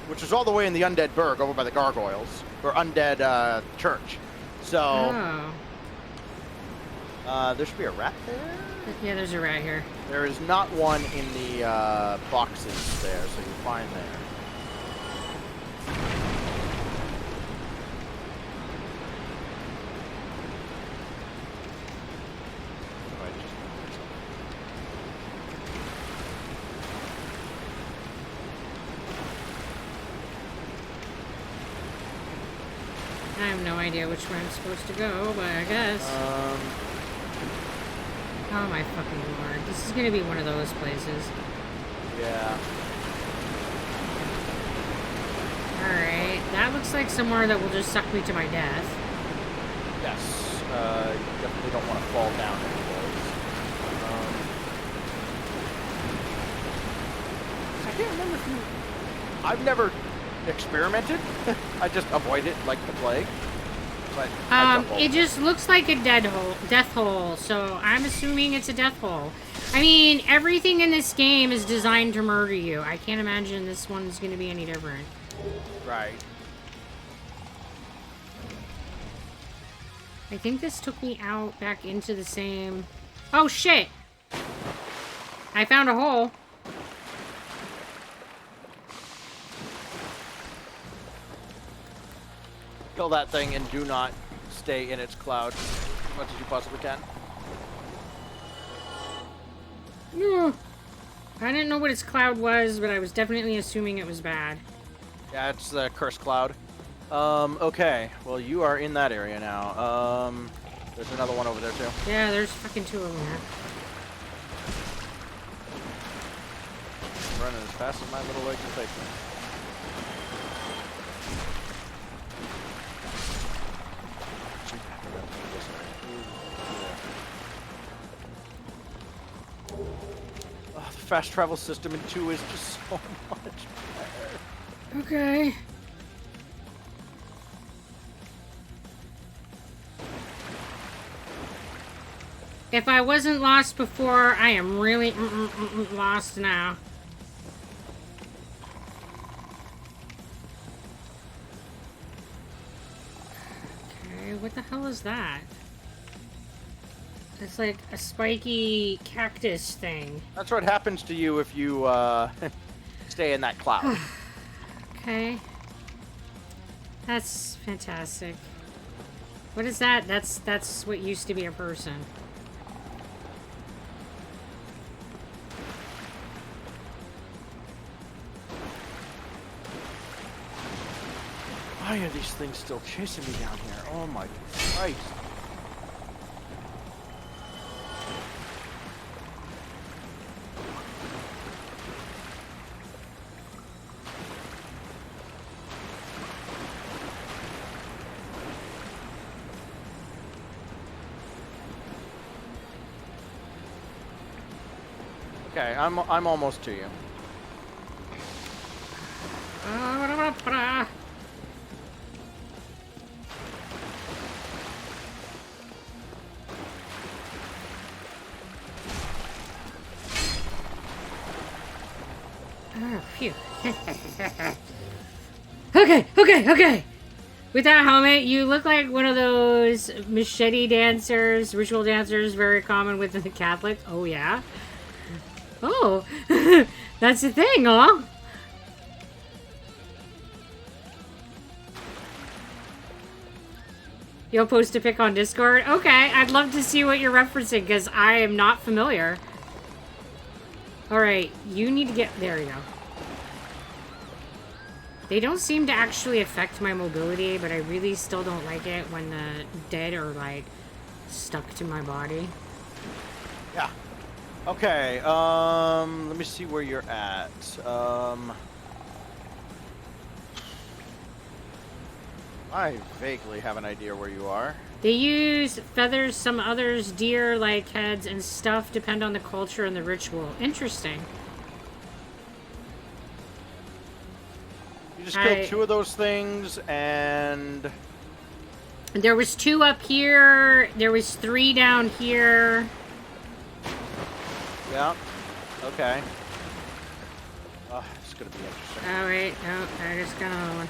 S2: which was all the way in the Undead Burg over by the Gargoyles, or Undead Church. So, there should be a rat there?
S1: Yeah, there's a rat here.
S2: There is not one in the boxes there, so you'll find there.
S1: I have no idea which way I'm supposed to go, but I guess. Oh my fucking lord. This is gonna be one of those places.
S2: Yeah.
S1: Alright. That looks like somewhere that will just suck me to my death.
S2: Yes. You definitely don't want to fall down into those. I can't remember if you... I've never experimented. I just avoid it like the plague. But
S1: it just looks like a death hole, so I'm assuming it's a death hole. I mean, everything in this game is designed to murder you. I can't imagine this one's going to be any different.
S2: Right.
S1: I think this took me out back into the same... Oh, shit! I found a hole.
S2: Kill that thing and do not stay in its cloud as much as you possibly can.
S1: No. I didn't know what its cloud was, but I was definitely assuming it was bad.
S2: Yeah, it's the cursed cloud. Okay. Well, you are in that area now. There's another one over there too.
S1: Yeah, there's fucking 2 of them here.
S2: Running as fast as my little leg can take me. Oh, the fast travel system in 2 is just so much better.
S1: Okay. If I wasn't lost before, I am really lost now. Okay, what the hell is that? It's like a spiky cactus thing.
S2: That's what happens to you if you stay in that cloud.
S1: Okay. That's fantastic. What is that? That's what used to be a person.
S2: Why are these things still chasing me down here? Oh my Christ. Okay, I'm almost to you.
S1: Oh, phew. Okay. With that helmet, you look like one of those machete dancers, ritual dancers, very common within the Catholic. Oh, yeah? Oh, that's the thing, huh? You'll post a pic on Discord? Okay, I'd love to see what you're referencing, because I am not familiar. Alright, you need to get... There you go. They don't seem to actually affect my mobility, but I really still don't like it when the dead are, like, stuck to my body.
S2: Yeah. Okay, let me see where you're at. I vaguely have an idea where you are.
S1: They use feathers, some others deer-like heads, and stuff depend on the culture and the ritual. Interesting.
S2: You just killed 2 of those things, and...
S1: There was 2 up here. There was 3 down here.
S2: Yeah. Okay. Oh, it's gonna be interesting.
S1: Oh, wait. No, I just got another one.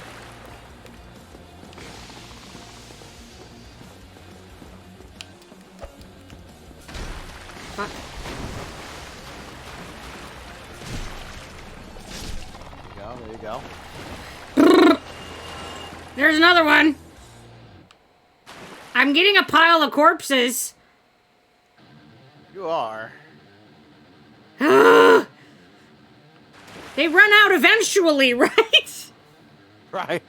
S1: Fuck.
S2: There you go.
S1: There's another one. I'm getting a pile of corpses.
S2: You are.
S1: They run out eventually, right?
S2: Right.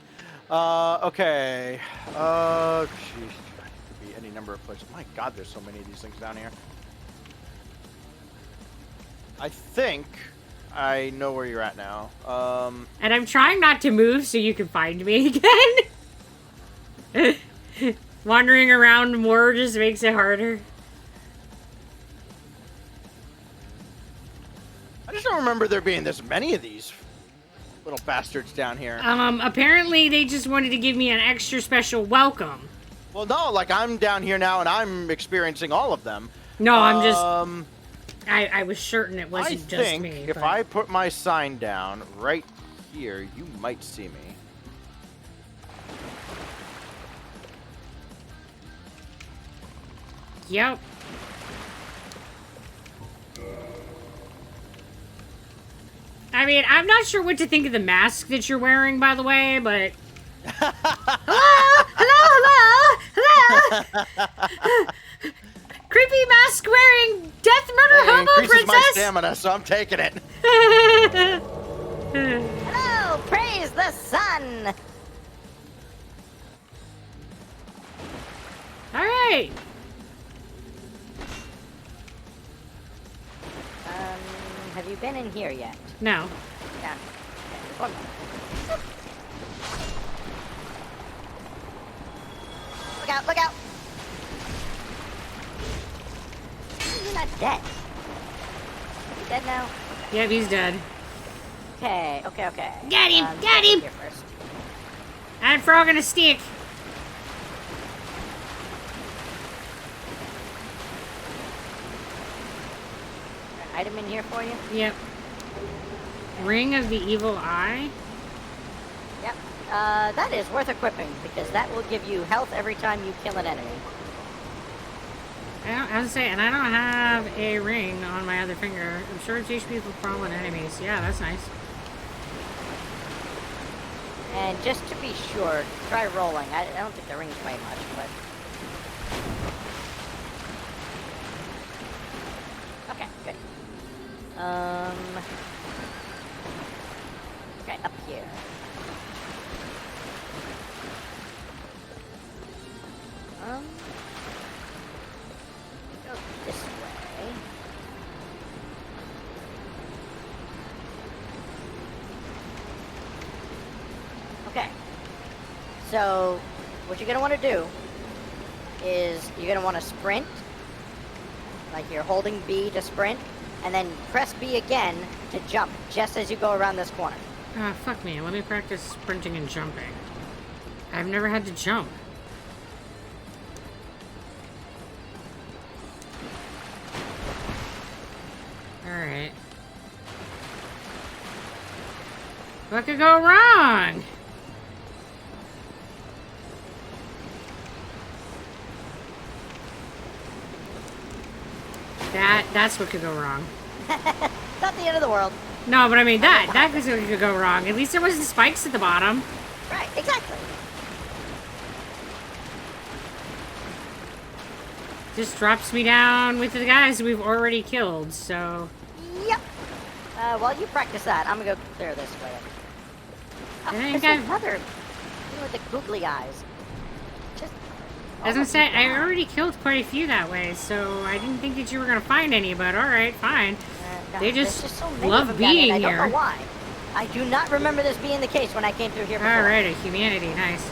S2: Okay. Jeez. Could be any number of places. My God, there's so many of these things down here. I think I know where you're at now.
S1: And I'm trying not to move so you can find me again. Wandering around more just makes it harder.
S2: I just don't remember there being this many of these little bastards down here.
S1: Apparently they just wanted to give me an extra special welcome.
S2: Well, no, like I'm down here now and I'm experiencing all of them.
S1: No, I'm just... I was certain it wasn't just me.
S2: I think if I put my sign down right here, you might see me.
S1: Yep. I mean, I'm not sure what to think of the mask that you're wearing, by the way, but... Hello! Creepy mask wearing death murder hobo
S2: increases
S1: princess!
S2: my stamina, so I'm taking it.
S3: Hello, praise the sun.
S1: All right.
S3: Have you been in here yet?
S1: No.
S3: Yeah. Okay, one more. Look out, look out! You're not dead. You dead now?
S1: Yep, he's dead.
S3: Okay, okay, okay.
S1: Got him, got
S3: get
S1: him.
S3: Here first.
S1: And frog on a stick.
S3: An item in here for you?
S1: Yep. Ring of the Evil Eye.
S3: Yep. That is worth equipping because that will give you health every time you kill an enemy.
S1: I was saying, and I don't have a ring on my other finger. I'm sure it's HP for fallen enemies. Yeah, that's nice.
S3: And just to be sure, try rolling. I don't think the rings weigh much, but... Okay, good. Okay, up here. Go this way. Okay. So, what you're gonna want to do is you're gonna want to sprint, like you're holding B to sprint, and then press B again to jump just as you go around this corner.
S1: Ah, fuck me. Let me practice sprinting and jumping. I've never had to jump. Alright. What could go wrong? That's what could go wrong.
S3: Not the end of the world.
S1: No, but I mean that could go wrong. At least there wasn't spikes at the bottom.
S3: Right, exactly.
S1: Just drops me down with the guys we've already killed, so...
S3: Yep. While you practice that, I'm gonna go clear this way. Oh,
S1: I think
S3: there's
S1: I've-
S3: another thing with the googly eyes. Just...
S1: As I said, I already killed quite a few that way, so I didn't think that you were gonna find any, but alright, fine.
S3: No,
S1: They
S3: there's
S1: just
S3: so many
S1: love
S3: of them down
S1: being
S3: I don't
S1: here.
S3: know why. I do not remember this being the case when I came through here before.
S1: Alright, a humanity, nice.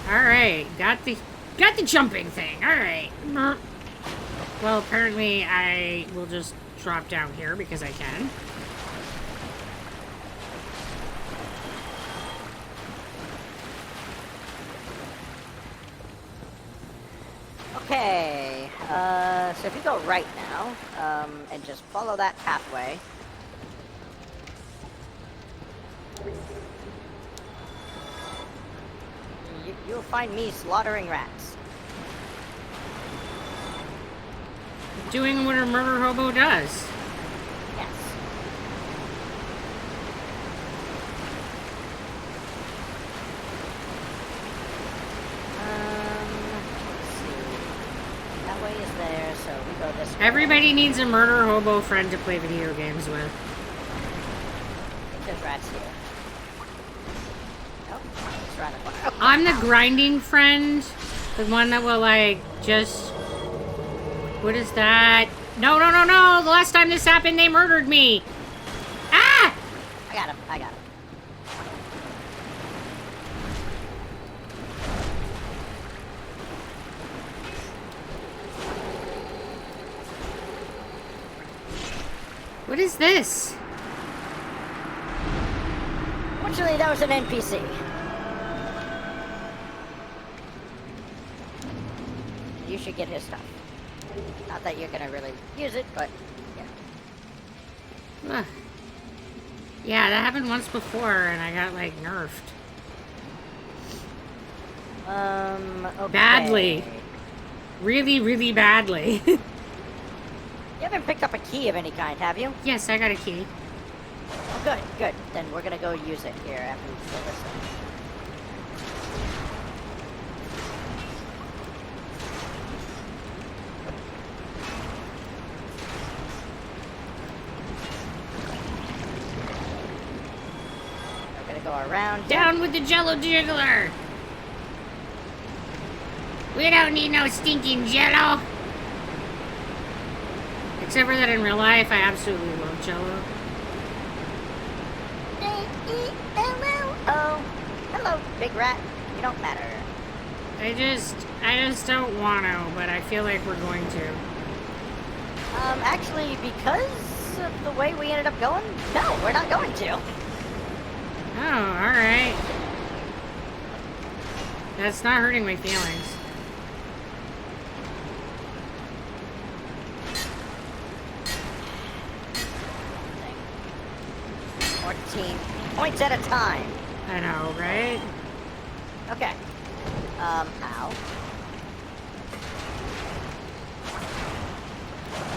S1: Alright, got the jumping thing, alright. Well, apparently I will just drop down here because I can.
S3: Okay, so if you go right now, and just follow that pathway. You'll find me slaughtering rats.
S1: Doing what a murder hobo does.
S3: Yes. Let's see. That way is there, so we go this way.
S1: Everybody needs a murder hobo friend to play video games with.
S3: I think there's rats here. Oh, it's around the corner. Oh,
S1: I'm the grinding friend. The one that will, like, just... What is that? No, no, no, no! The last time this happened, they murdered me! Ah!
S3: I got him. I got him.
S1: What is this?
S3: Fortunately, that was an NPC. You should get his stuff. Not that you're gonna really use it, but yeah.
S1: Ugh. Yeah, that happened once before, and I got, like, nerfed.
S3: Okay.
S1: Badly. Really, really badly.
S3: You haven't picked up a key of any kind, have you?
S1: Yes, I got a key.
S3: Oh, good, good. Then we're gonna go use it here after we kill this thing. around. here.
S1: Down with the Jello Jiggler! We don't need no stinking Jello! Except for that in real life, I absolutely love Jello.
S3: Oh, hello, big rat. You don't matter.
S1: I just don't want to, but I feel like we're going to.
S3: Actually, because of the way we ended up going, no, we're not going to.
S1: Oh, alright. That's not hurting my feelings.
S3: Points at a time.
S1: I know, right?
S3: Okay. Ow.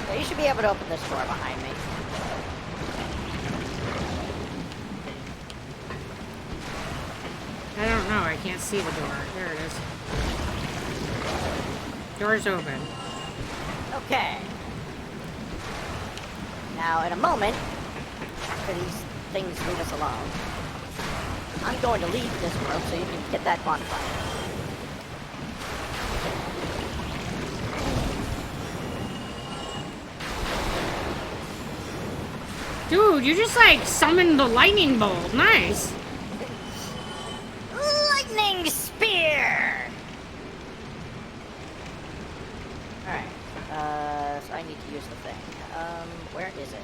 S3: So you should be able to open this door behind me.
S1: I don't know, I can't see the door. There it is. Door's open.
S3: Okay. Now, in a moment, after these things leave us alone, I'm going to leave this world so you can get that bonfire.
S1: Dude, you just like summoned the lightning bolt. Nice.
S3: Lightning spear! Alright. So I need to use the thing. Where is it?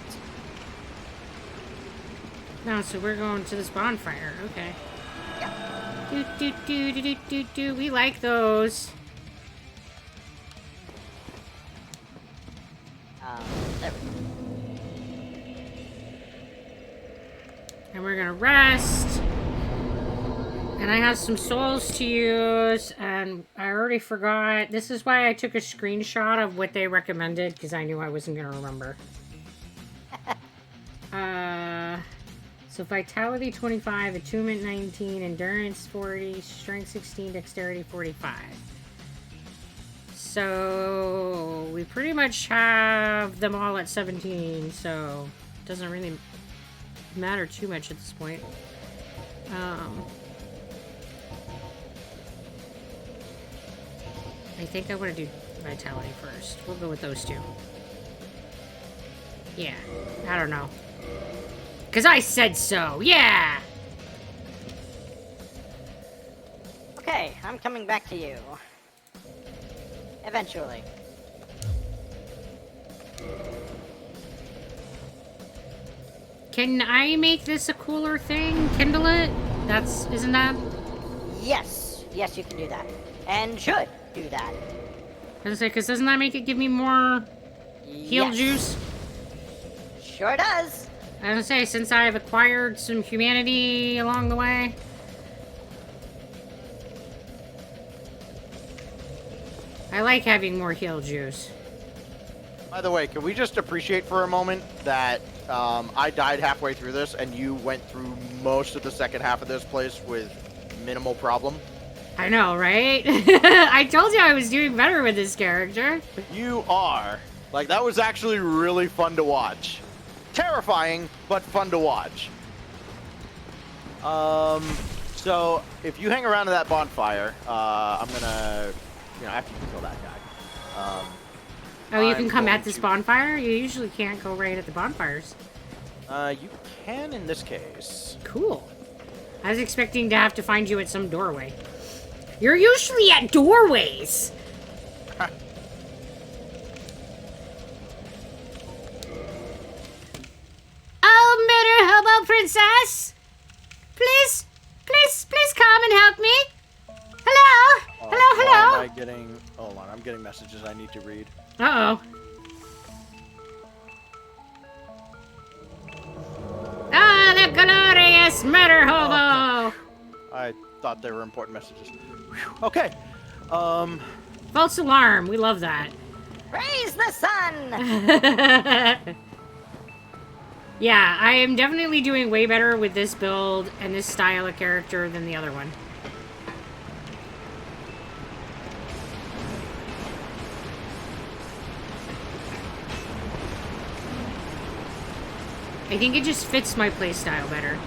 S1: No, so we're going to this bonfire. Okay.
S3: Yeah.
S1: Do. We like those.
S3: There we go.
S1: And we're gonna rest. And I have some souls to use, and I already forgot. This is why I took a screenshot of what they recommended, because I knew I wasn't gonna remember. So Vitality 25, Attunement 19, Endurance 40, Strength 16, Dexterity 45. So we pretty much have them all at 17, so it doesn't really matter too much at this point. I think I want to do Vitality first. We'll go with those two. Yeah, I don't know. Because I said so, yeah!
S3: Okay, I'm coming back to you. Eventually.
S1: Can I make this a cooler thing? Kindle it? Isn't that?
S3: Yes, yes, you can do that. And should do that.
S1: I was gonna say, because doesn't that make it give me more heal
S3: Yes.
S1: juice?
S3: Sure does.
S1: I was gonna say, since I've acquired some humanity along the way. I like having more heal juice.
S2: By the way, can we just appreciate for a moment that I died halfway through this and you went through most of the second half of this place with minimal problem?
S1: I know, right? I told you I was doing better with this character.
S2: You are. Like, that was actually really fun to watch. Terrifying, but fun to watch. So, if you hang around to that bonfire, I'm gonna, after you kill that guy.
S1: Oh, you can
S2: I'm
S1: come
S2: going
S1: at this
S2: to-
S1: bonfire? You usually can't go right at the bonfires.
S2: You can in this case.
S1: Cool. I was expecting to have to find you at some doorway. You're usually at doorways! Oh, murder hobo princess! Please come and help me! Hello?
S2: Why
S1: Hello?
S2: am I getting... Hold on, I'm getting messages I need to read.
S1: Uh-oh. Ah, the glorious murder hobo!
S2: I thought they were important messages. Whew. Okay.
S1: False alarm. We love that.
S3: Praise the sun!
S1: Yeah, I am definitely doing way better with this build and this style of character than the other one. I think it just fits my playstyle better.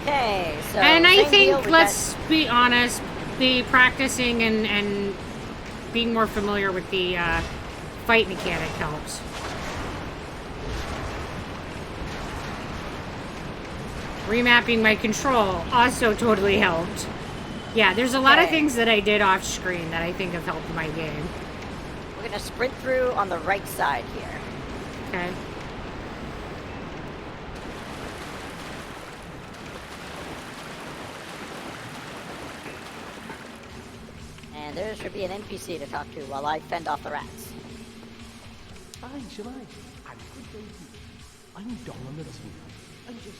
S3: Okay, so
S1: And I
S3: same deal,
S1: think,
S3: we
S1: let's be honest, the practicing and being more familiar with the fight mechanic helps. Remapping my control also totally helped. Yeah, there's a lot of
S3: Okay.
S1: things that I did off screen that I think have helped my game.
S3: we're gonna sprint through on the right side here.
S1: Okay.
S3: And there should be an NPC to talk to while I fend off the rats.
S6: Hi, Shemai. I'm good day to you. I'm Donald Milton. I'm just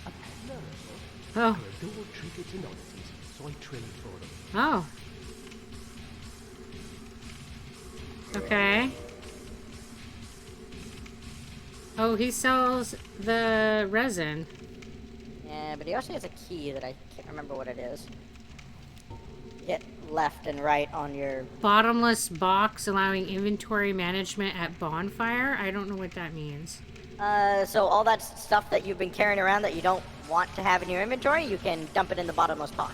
S6: a peddler.
S1: Oh.
S6: I adore trinkets and oddities, so I trade for them.
S1: Oh. Okay. Oh, he sells the resin.
S3: Yeah, but he also has a key that I can't remember what it is. Hit left and right on your...
S1: Bottomless box allowing inventory management at bonfire? I don't know what that means.
S3: So all that stuff that you've been carrying around that you don't want to have in your inventory, you can dump it in the bottomless box.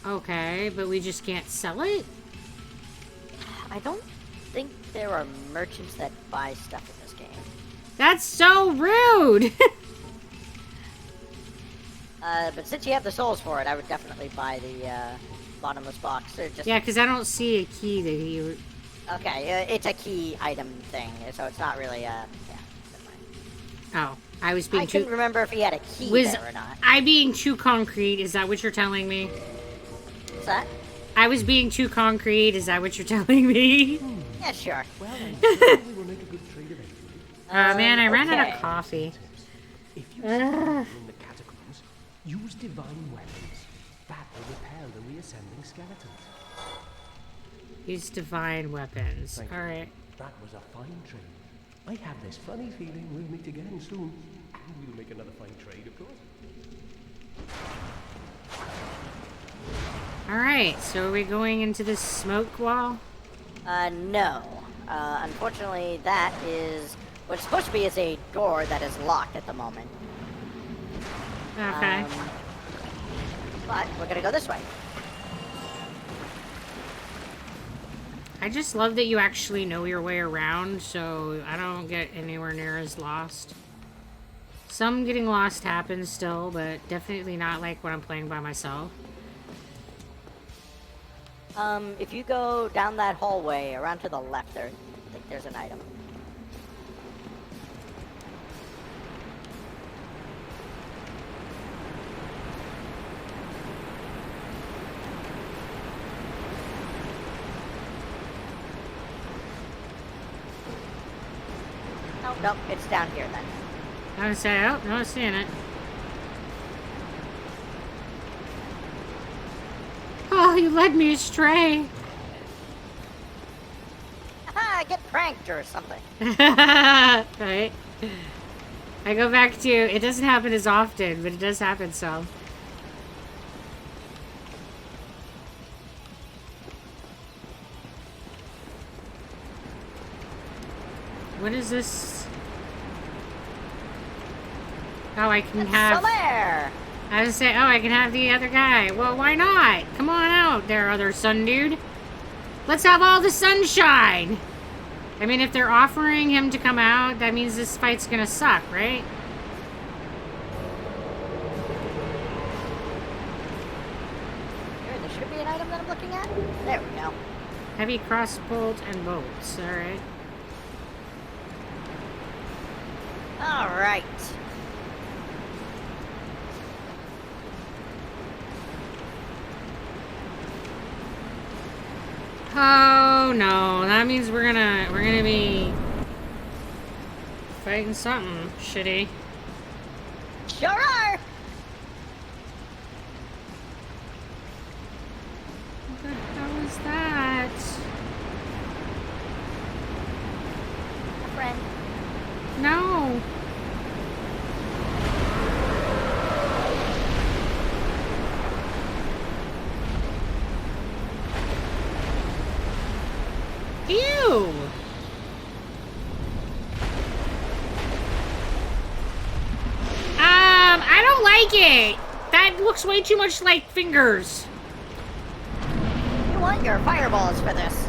S1: Okay, but we just can't sell it?
S3: I don't think there are merchants that buy stuff in this game.
S1: That's so rude!
S3: But since you have the souls for it, I would definitely buy the bottomless box. Or just...
S1: Yeah, because I don't see a key that he...
S3: Okay, it's a key item thing, so it's not really yeah, never mind.
S1: Oh, I was
S3: I
S1: being
S3: couldn't
S1: too...
S3: remember if he had a key
S1: Was
S3: there or not.
S1: I being too concrete? Is that what you're telling me?
S3: What's that?
S1: I was being too concrete? Is that what you're telling me?
S3: Yeah, sure.
S6: Well, I'm sure we will make a good trade eventually.
S1: Man, I ran out
S3: okay.
S1: of coffee.
S6: If you see people in the catacombs, use divine weapons. That will repel the reassembling skeletons.
S1: Use divine weapons.
S6: Thank you.
S1: Alright.
S6: That was a fine trade. I have this funny feeling we'll meet again soon. And we'll make another fine trade, of course.
S1: Alright, so are we going into this smoke wall?
S3: No. Unfortunately, that is... What's supposed to be is a door that is locked at the moment.
S1: Okay.
S3: But we're gonna go this way.
S1: I just love that you actually know your way around, so I don't get anywhere near as lost. Some getting lost happens still, but definitely not like when I'm playing by myself.
S3: If you go down that hallway, around to the left there, I think there's an item. Oh, nope, it's down here then.
S1: I would say, oh, no, I'm seeing it. Oh, you led me astray.
S3: Ah, get pranked or something.
S1: Right? I go back to, it doesn't happen as often, but it does happen some. What is this? Oh, I can have...
S3: So there!
S1: I was say, oh, I can have the other guy. Well, why not? Come on out there, other sun dude. Let's have all the sunshine. I mean, if they're offering him to come out, that means this fight's gonna suck, right?
S3: Here, there should be an item that I'm looking at. There we go.
S1: Heavy crossbolt and bolts. All right.
S3: All right.
S1: Oh no, that means we're gonna be fighting something shitty.
S3: Sure are!
S1: What the hell is that?
S3: A friend.
S1: No. Ew. I don't like That looks way too much like fingers.
S3: You want your fireballs for this.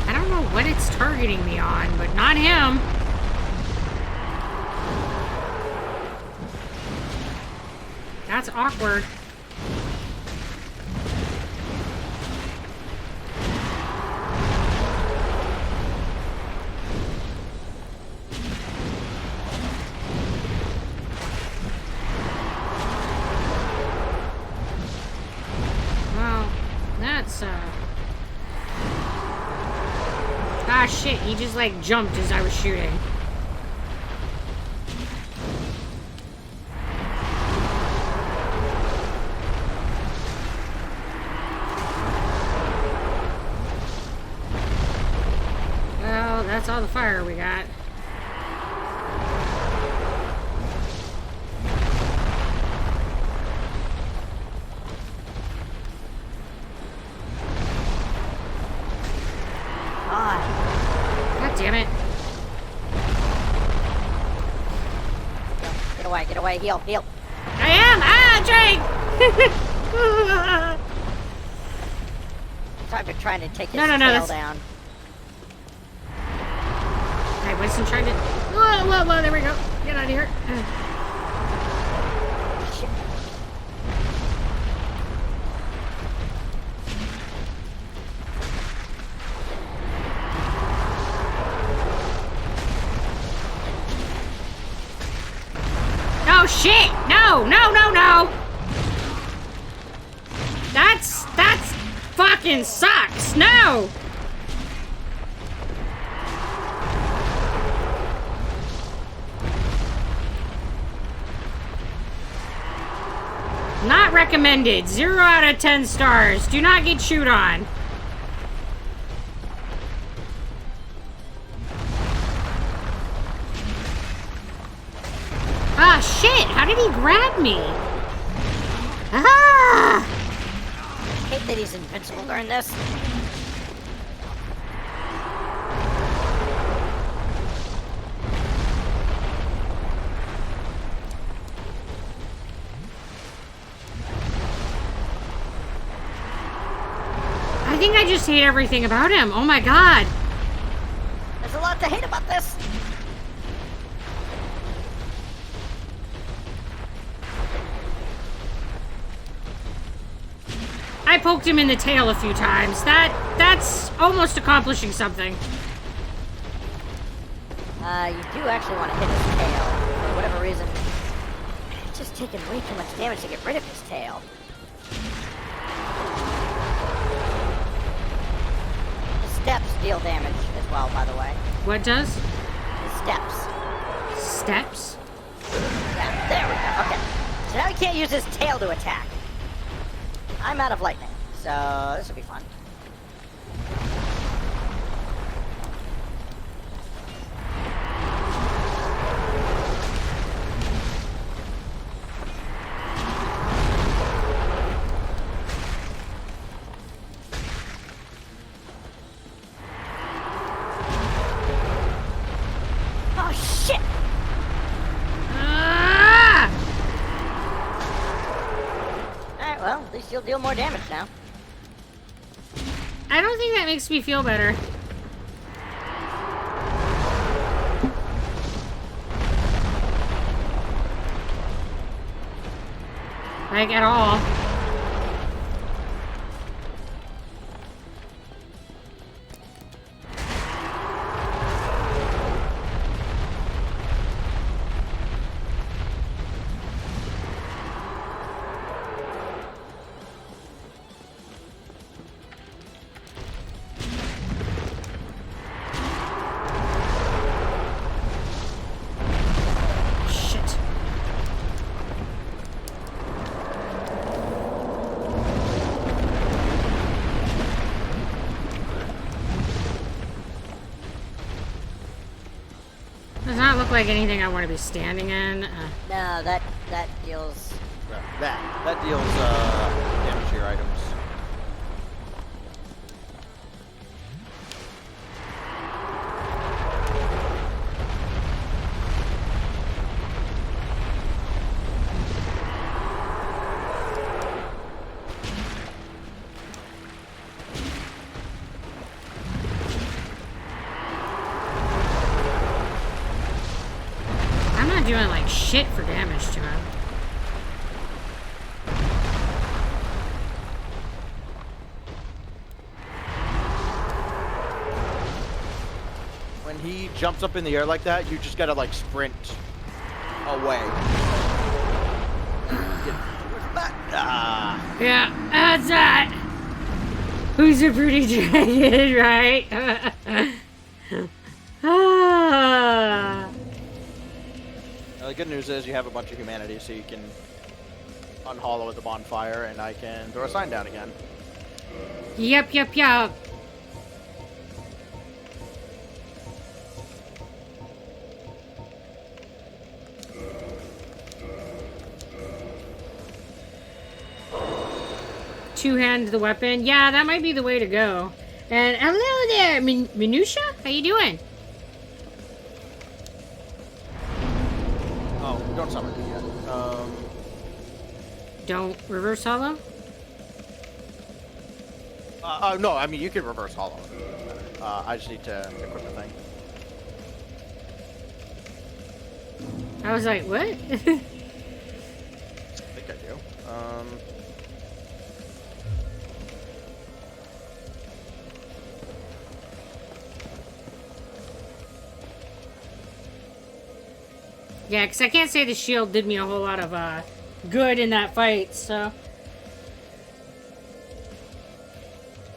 S1: I don't know what it's targeting me on, but not him. That's awkward. Well, that's ah shit, he just like jumped as I was shooting. Well, that's all the fire we got. God damn it.
S3: Get away, heal.
S1: I am! Ah, Drake!
S3: I've been trying to take his
S1: No,
S3: tail
S1: that's-
S3: down.
S1: I wasn't trying to... Whoa, there we go. Get out of here.
S3: Shit.
S1: Oh, shit! No! That's fucking sucks! No! Not recommended. 0 out of 10 stars. Do not get chewed on. Ah, shit! How did he grab me? Ah!
S3: Hate that he's invincible during this.
S1: I think I just hate everything about him. Oh my god.
S3: There's a lot to hate about this.
S1: I poked him in the tail a few times. That's almost accomplishing something.
S3: You do actually want to hit his tail. For whatever reason, it's just taking way too much damage to get rid of his tail. The steps deal damage as well, by the way.
S1: What does?
S3: The steps.
S1: Steps?
S3: Yeah, there we go. Okay. So now he can't use his tail to attack. I'm out of lightning, so this will be fun. Oh shit!
S1: Ah!
S3: Alright, well, at least you'll deal more damage now.
S1: I don't think that makes me feel better. Like, at all. Shit. Does not look like anything I want to be standing in.
S3: No, that deals.
S2: That deals damage to your items.
S1: doing like shit for damage to him.
S2: When he jumps up in the air like that, you just gotta like sprint away.
S1: Yeah, that's that. Who's a pretty dragon, right?
S2: The good news is you have a bunch of humanity, so you can unhollow at the bonfire, and I can throw a sign down again.
S1: Yep. Two-hand the weapon. Yeah, that might be the way to go. And hello there, Minutia. How you doing?
S2: Oh, don't summon me yet.
S1: Don't reverse hollow.
S2: No, I mean you can reverse hollow. I just need to equip the thing.
S1: I was like, what?
S2: I think I do.
S1: Yeah, because I can't say the shield did me a whole lot of good in that fight, so.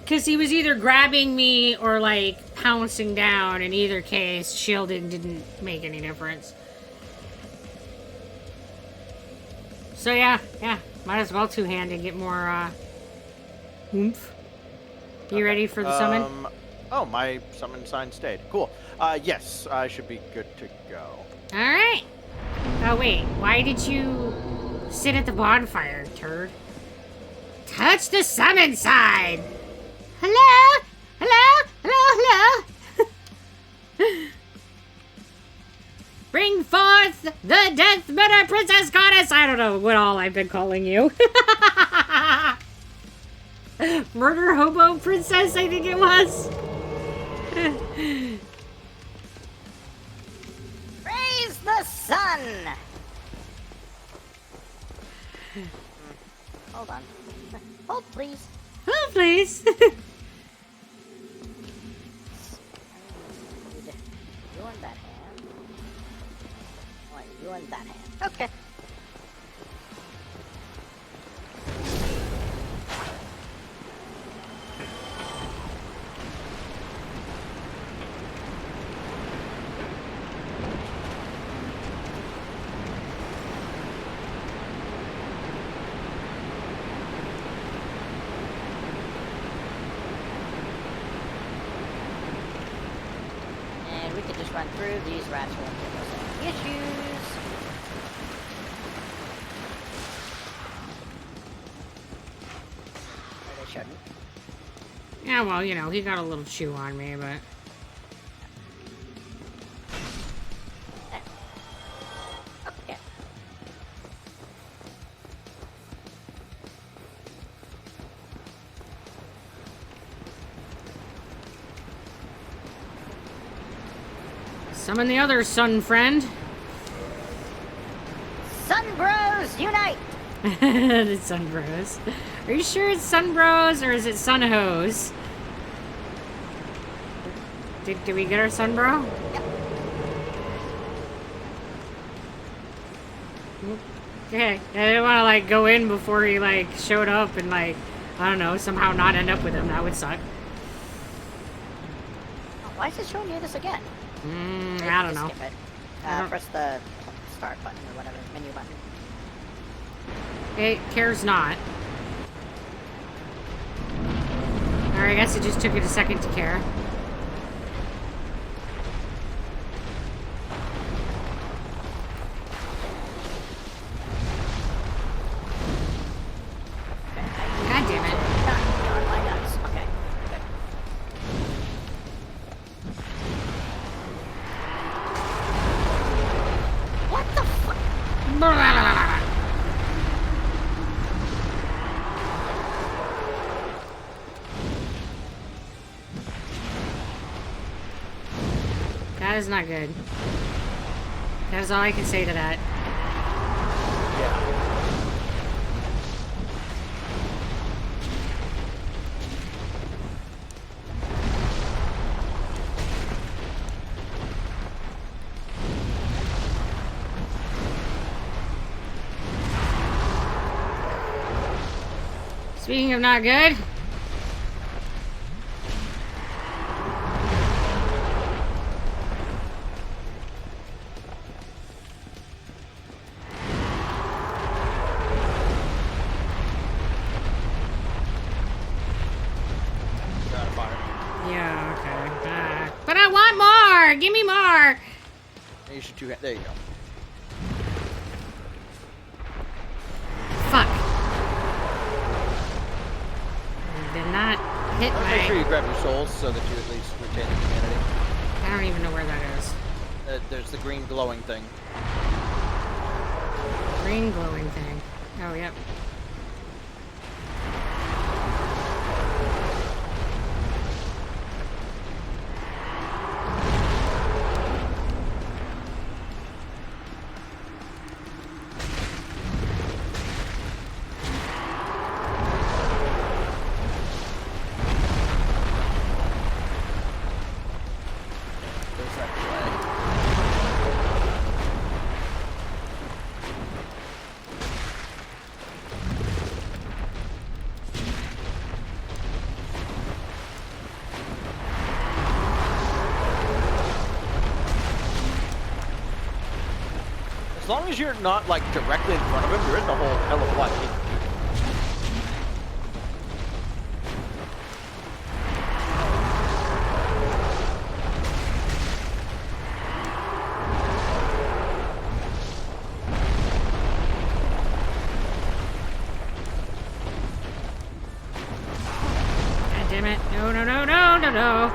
S1: Because he was either grabbing me or, like, pouncing down. In either case, shielding didn't make any difference. So, yeah. Might as well two-hand and get more, oomph. You ready for the summon?
S2: Oh, my summon sign stayed. Cool. Yes, I should be good to go.
S1: Alright. Oh, wait. Why did you sit at the bonfire, turd? Touch the summon sign! Hello? Bring forth the death murder princess goddess! I don't know what all I've been calling you. Murder hobo princess, I think it was.
S3: Praise the sun! Hold on. Hold, please.
S1: Oh, please.
S3: You and that hand. Wait, you and that hand. Okay. And we can just run through. These rats won't give us any issues. Or they shouldn't.
S1: Yeah, well, you know, he got a little chew on me, but...
S3: Okay.
S1: Summon the other sun friend.
S3: Sun Bros, unite!
S1: The Sun Bros. Are you sure it's Sun Bros or is it Sun Hose? Did we get our Sun Bro?
S3: Yep.
S1: Okay. I didn't want to like go in before he like showed up and like, I don't know, somehow not end up with him. That would suck.
S3: Oh, why is it showing you this again?
S1: I don't know.
S3: Skip it.
S1: I don't-
S3: Press the start button or whatever, menu button.
S1: It cares not. Or I guess it just took it a second to care. God damn it.
S3: Darn my nuts. Okay, good. What the fuck?
S1: That is not good. That is all I can say to that.
S2: Yeah.
S1: Speaking of not good.
S2: Got a fire.
S1: Yeah, okay. But I want more! Give me more!
S2: You should two. There you go.
S1: Fuck. Did not hit
S2: Make sure
S1: my...
S2: you grab your souls so that you at least retain the humanity.
S1: I don't even know where that is.
S2: There's the green glowing thing.
S1: Green glowing thing. Oh, yep.
S2: There's that flag. As long as you're not like directly in front of him, there isn't a whole hell of a lot.
S1: God damn it. No, no, no, no, no, no.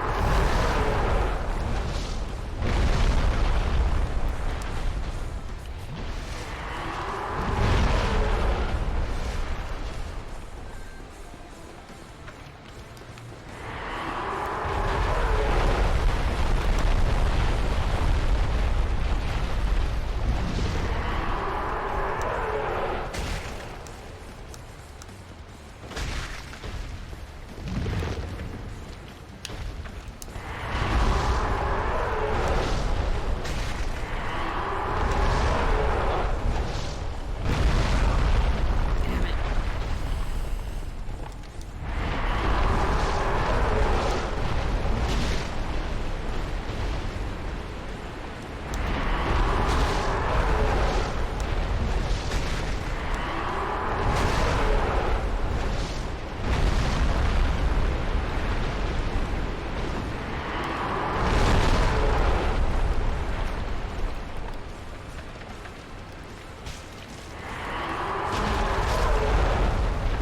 S1: Damn it.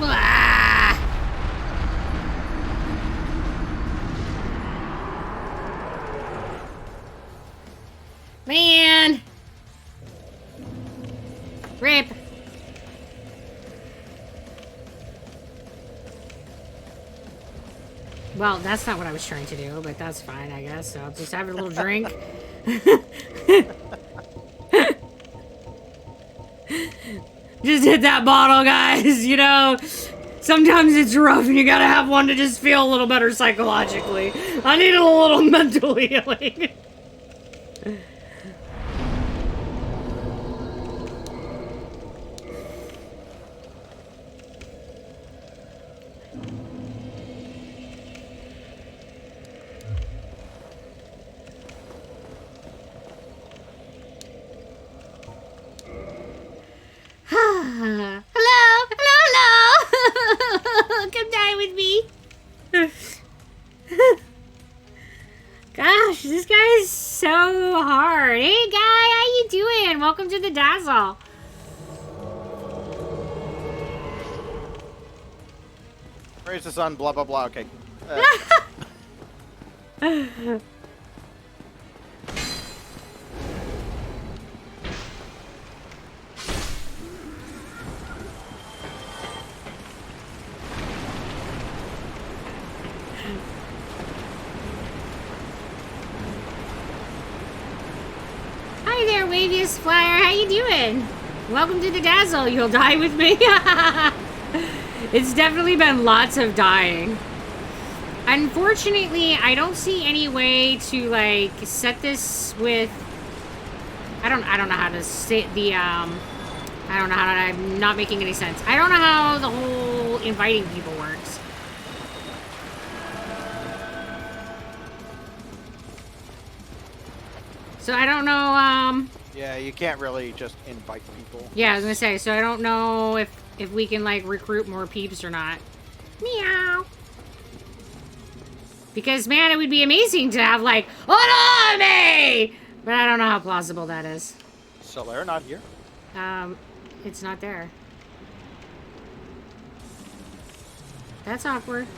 S1: Ah! Man! Rip! Well, that's not what I was trying to do, but that's fine, I guess. So I'll just have a little drink. Just hit that bottle, guys, you know? Sometimes it's rough and you gotta have one to just feel a little better psychologically. I need a little mental healing. Hello? Hello, hello! Come die with me. Gosh, this guy is so hard. Hey, guy, how you doing? Welcome to the Dazzle.
S2: Praise the sun, blah, blah, blah. Okay.
S1: Hi there, Wavius Flyer, how you doing? Welcome to the Dazzle. You'll die with me. It's definitely been lots of dying. Unfortunately, I don't see any way to like set this with. I don't know how to say the I don't know how to, I'm not making any sense. I don't know how the whole inviting people works. So I don't know,
S2: Yeah, you can't really just invite people.
S1: yeah, I was gonna say, so I don't know if we can, like, recruit more peeps or not. Meow. Because, man, it would be amazing to have, like, an army! But I don't know how plausible that is.
S2: Solaire not here?
S1: It's not there. That's awkward.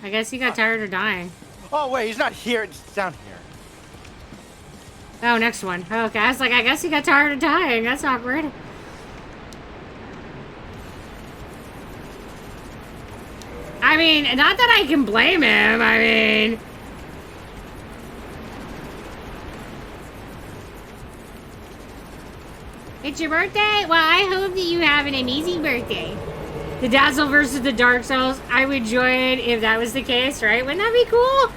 S1: I guess he got tired of dying.
S2: Oh, wait, he's not here. It's down here.
S1: Oh, next one. Okay, I was like, I guess he got tired of dying. That's awkward. I mean, not that I can blame him. I mean... It's your birthday? Well, I hope that you have an amazing birthday. The Dazzle versus the Dark Souls. I would enjoy it if that was the case, right? Wouldn't that be cool?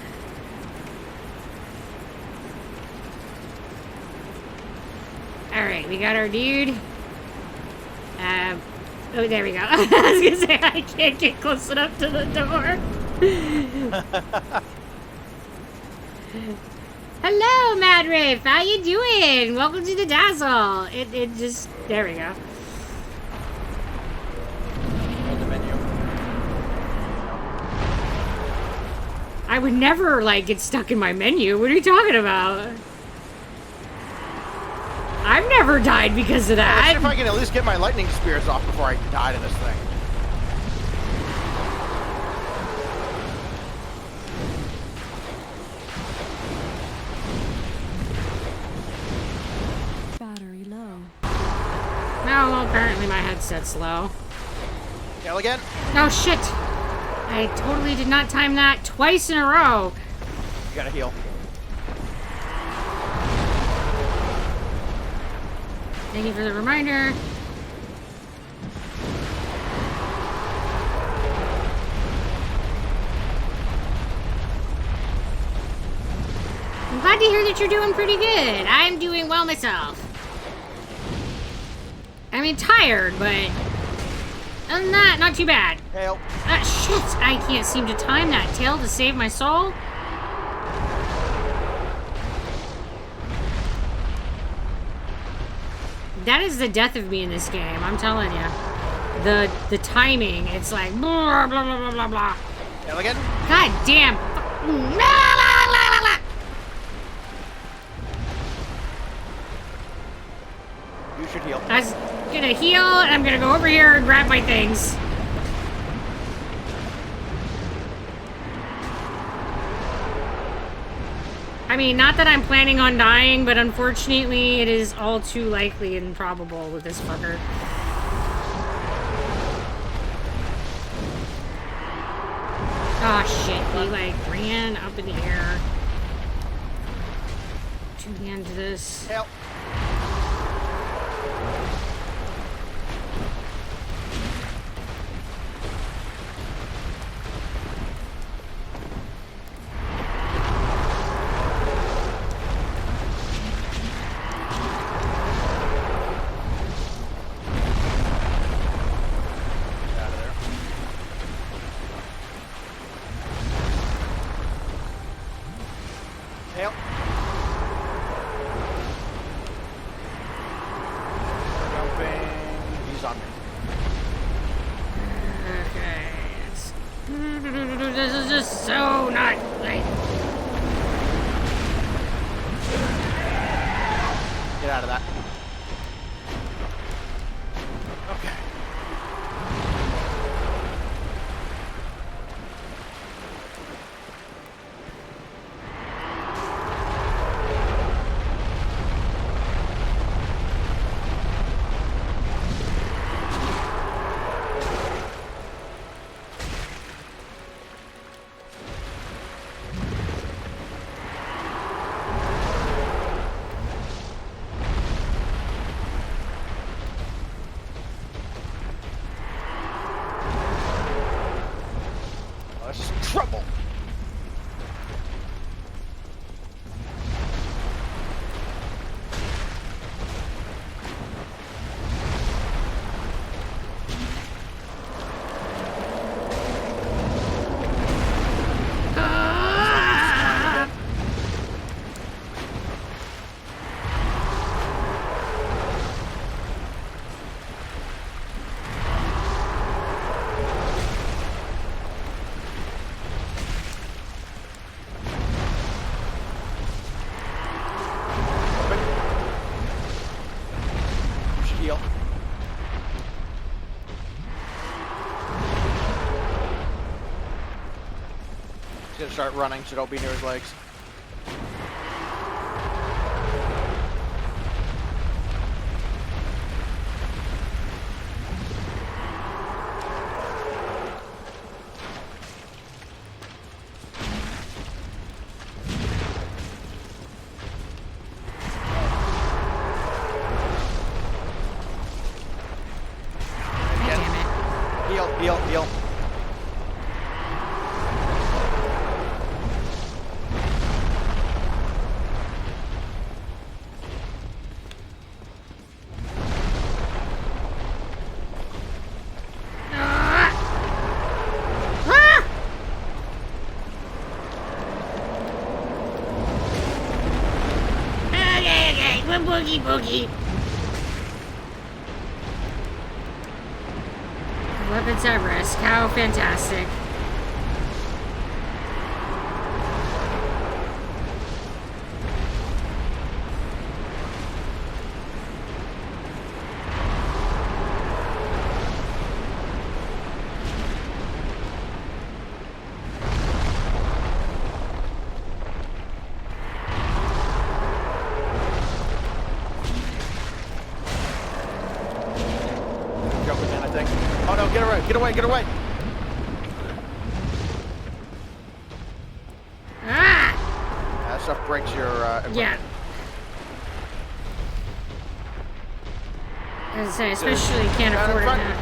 S1: Alright, we got our dude. Oh, there we go. I was gonna say, I can't get close enough to the door. Hello, Mad Riff. How you doing? Welcome to the Dazzle. It just... There we go.
S2: The menu.
S1: I would never, like, get stuck in my menu. What are you talking about? I've never died because of
S2: Let's see
S1: that.
S2: if I can at least get my lightning spears off before I die to this thing.
S7: Battery low.
S1: No, well, apparently my headset's low.
S2: Kill again?
S1: Oh, shit. I totally did not time that twice in a row.
S2: You gotta heal.
S1: Thank you for the reminder. I'm glad to hear that you're doing pretty good. I'm doing well myself. I mean, tired, but other than that, not too bad.
S2: Hail.
S1: Shit, I can't seem to time that tail to save my soul. That is the death of me in this game, I'm telling you. The timing, it's like blah, blah, blah, blah, blah, blah.
S2: Hail again?
S1: God damn. Blah, blah, blah, blah.
S2: You should heal.
S1: I was gonna heal, and I'm gonna go over here and grab my things. I mean, not that I'm planning on dying, but unfortunately, it is all too likely and probable with this fucker. Oh shit, he like ran up in the air. To the end of this.
S2: Hail. Hail. Jumping. He's on me.
S1: Okay. This is just so not like.
S2: Get out of that. Okay. gonna start running, so don't be near his legs. Heal.
S1: Okay. Boogie. Weapons at risk. How fantastic.
S2: Jumping in, I think. Oh no, get away!
S1: Ah!
S2: That stuff breaks your equipment.
S1: Yeah. As I say, especially can't
S2: Down in
S1: afford it
S2: front.
S1: now.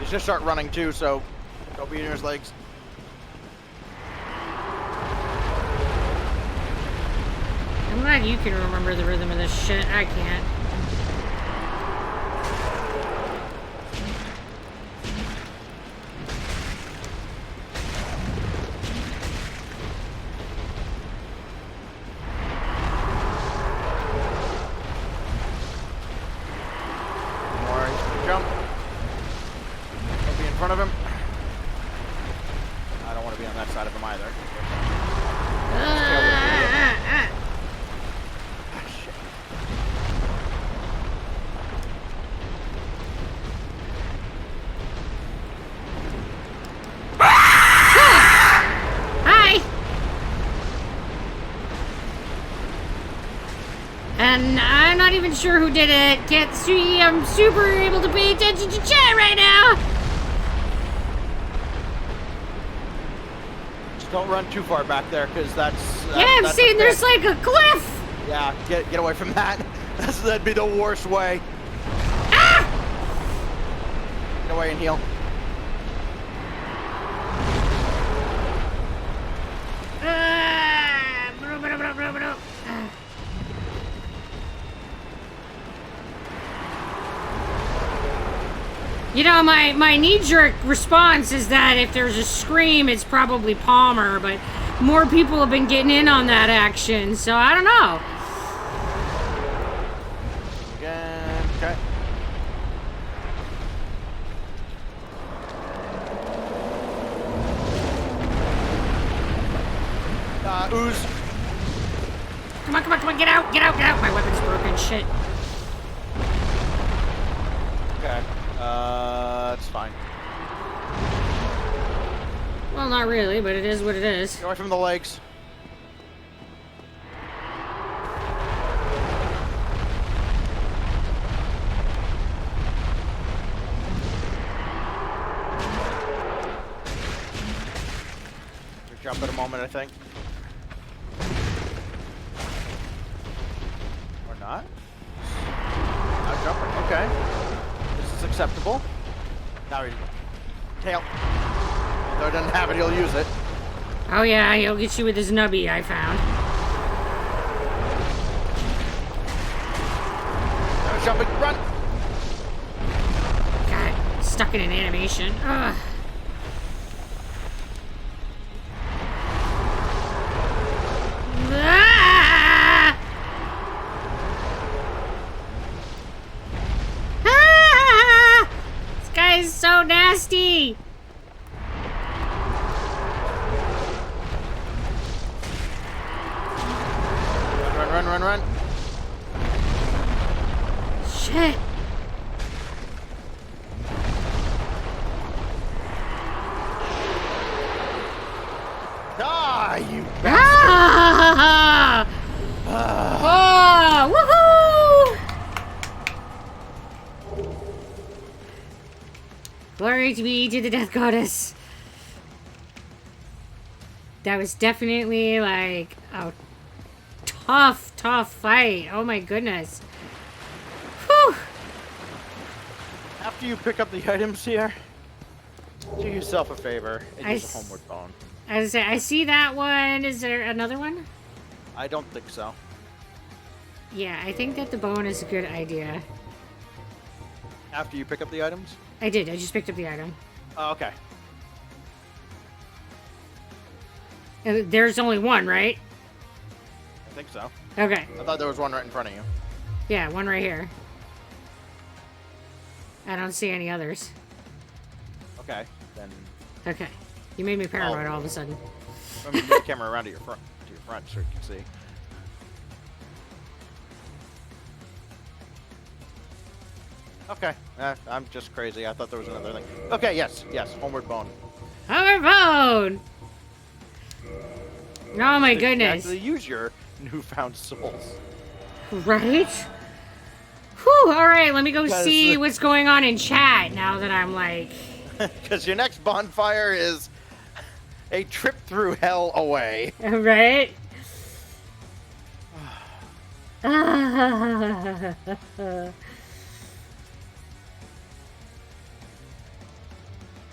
S2: He's just start running too, so don't be near his legs.
S1: I'm glad you can remember the rhythm of this shit. I can't.
S2: Jump. Don't be in front of him. I don't want to be on that side of him either. Ah, shit.
S1: Hi! And I'm not even sure who did it. Can't see. I'm super able to pay attention to chat right now.
S2: Just don't run too far back there, because that's...
S1: Yeah, I'm
S2: that's
S1: seeing
S2: a
S1: there's
S2: bit-
S1: like a cliff.
S2: Yeah, get away from that. That'd be the worst way.
S1: Ah!
S2: Get away and heal.
S1: You know, my knee-jerk response is that if there's a scream, it's probably Palmer, but more people have been getting in on that action, so I don't know.
S2: Again, okay. Ooze.
S1: Come on, get out. My weapon's broken, shit.
S2: Okay. It's fine.
S1: Well, not really, but it is what it is.
S2: Get away from the legs. Jump in a moment, I think. Or not? Not jumping. Okay. This is acceptable. Now he's tail. Though he doesn't have it, he'll use it.
S1: Oh yeah, he'll get you with his nubby, I found.
S2: Now jumping, run.
S1: God, stuck in an animation. Ugh. Ah! Ah! This guy is so nasty.
S2: Run.
S1: Shit.
S2: Die, you bastard!
S1: Ah! Oh, woohoo! Glory to be to the death goddess. That was definitely like a tough fight. Oh my goodness. Whew.
S2: After you pick up the items here, do yourself a favor and use a homeward bone.
S1: I see that one. Is there another one?
S2: I don't think so.
S1: Yeah, I think that the bone is a good idea.
S2: After you pick up the items?
S1: I did. I just picked up the item.
S2: Oh, okay.
S1: There's only one, right?
S2: I think so.
S1: Okay.
S2: I thought there was one right in front of you.
S1: Yeah, one right here. I don't see any others.
S2: Okay, then
S1: Okay. You made me paranoid all of a sudden.
S2: let me move the camera around to your front so you can see. Okay, I'm just crazy. I thought there was another thing. Okay, yes, homeward bone.
S1: Our phone! Oh my
S2: So you can
S1: goodness.
S2: actually use your newfound souls.
S1: Right? Whew, alright, let me go
S2: Because
S1: see
S2: the-
S1: what's going on in chat now that I'm like...
S2: Because your next bonfire is a trip through hell away.
S1: Right?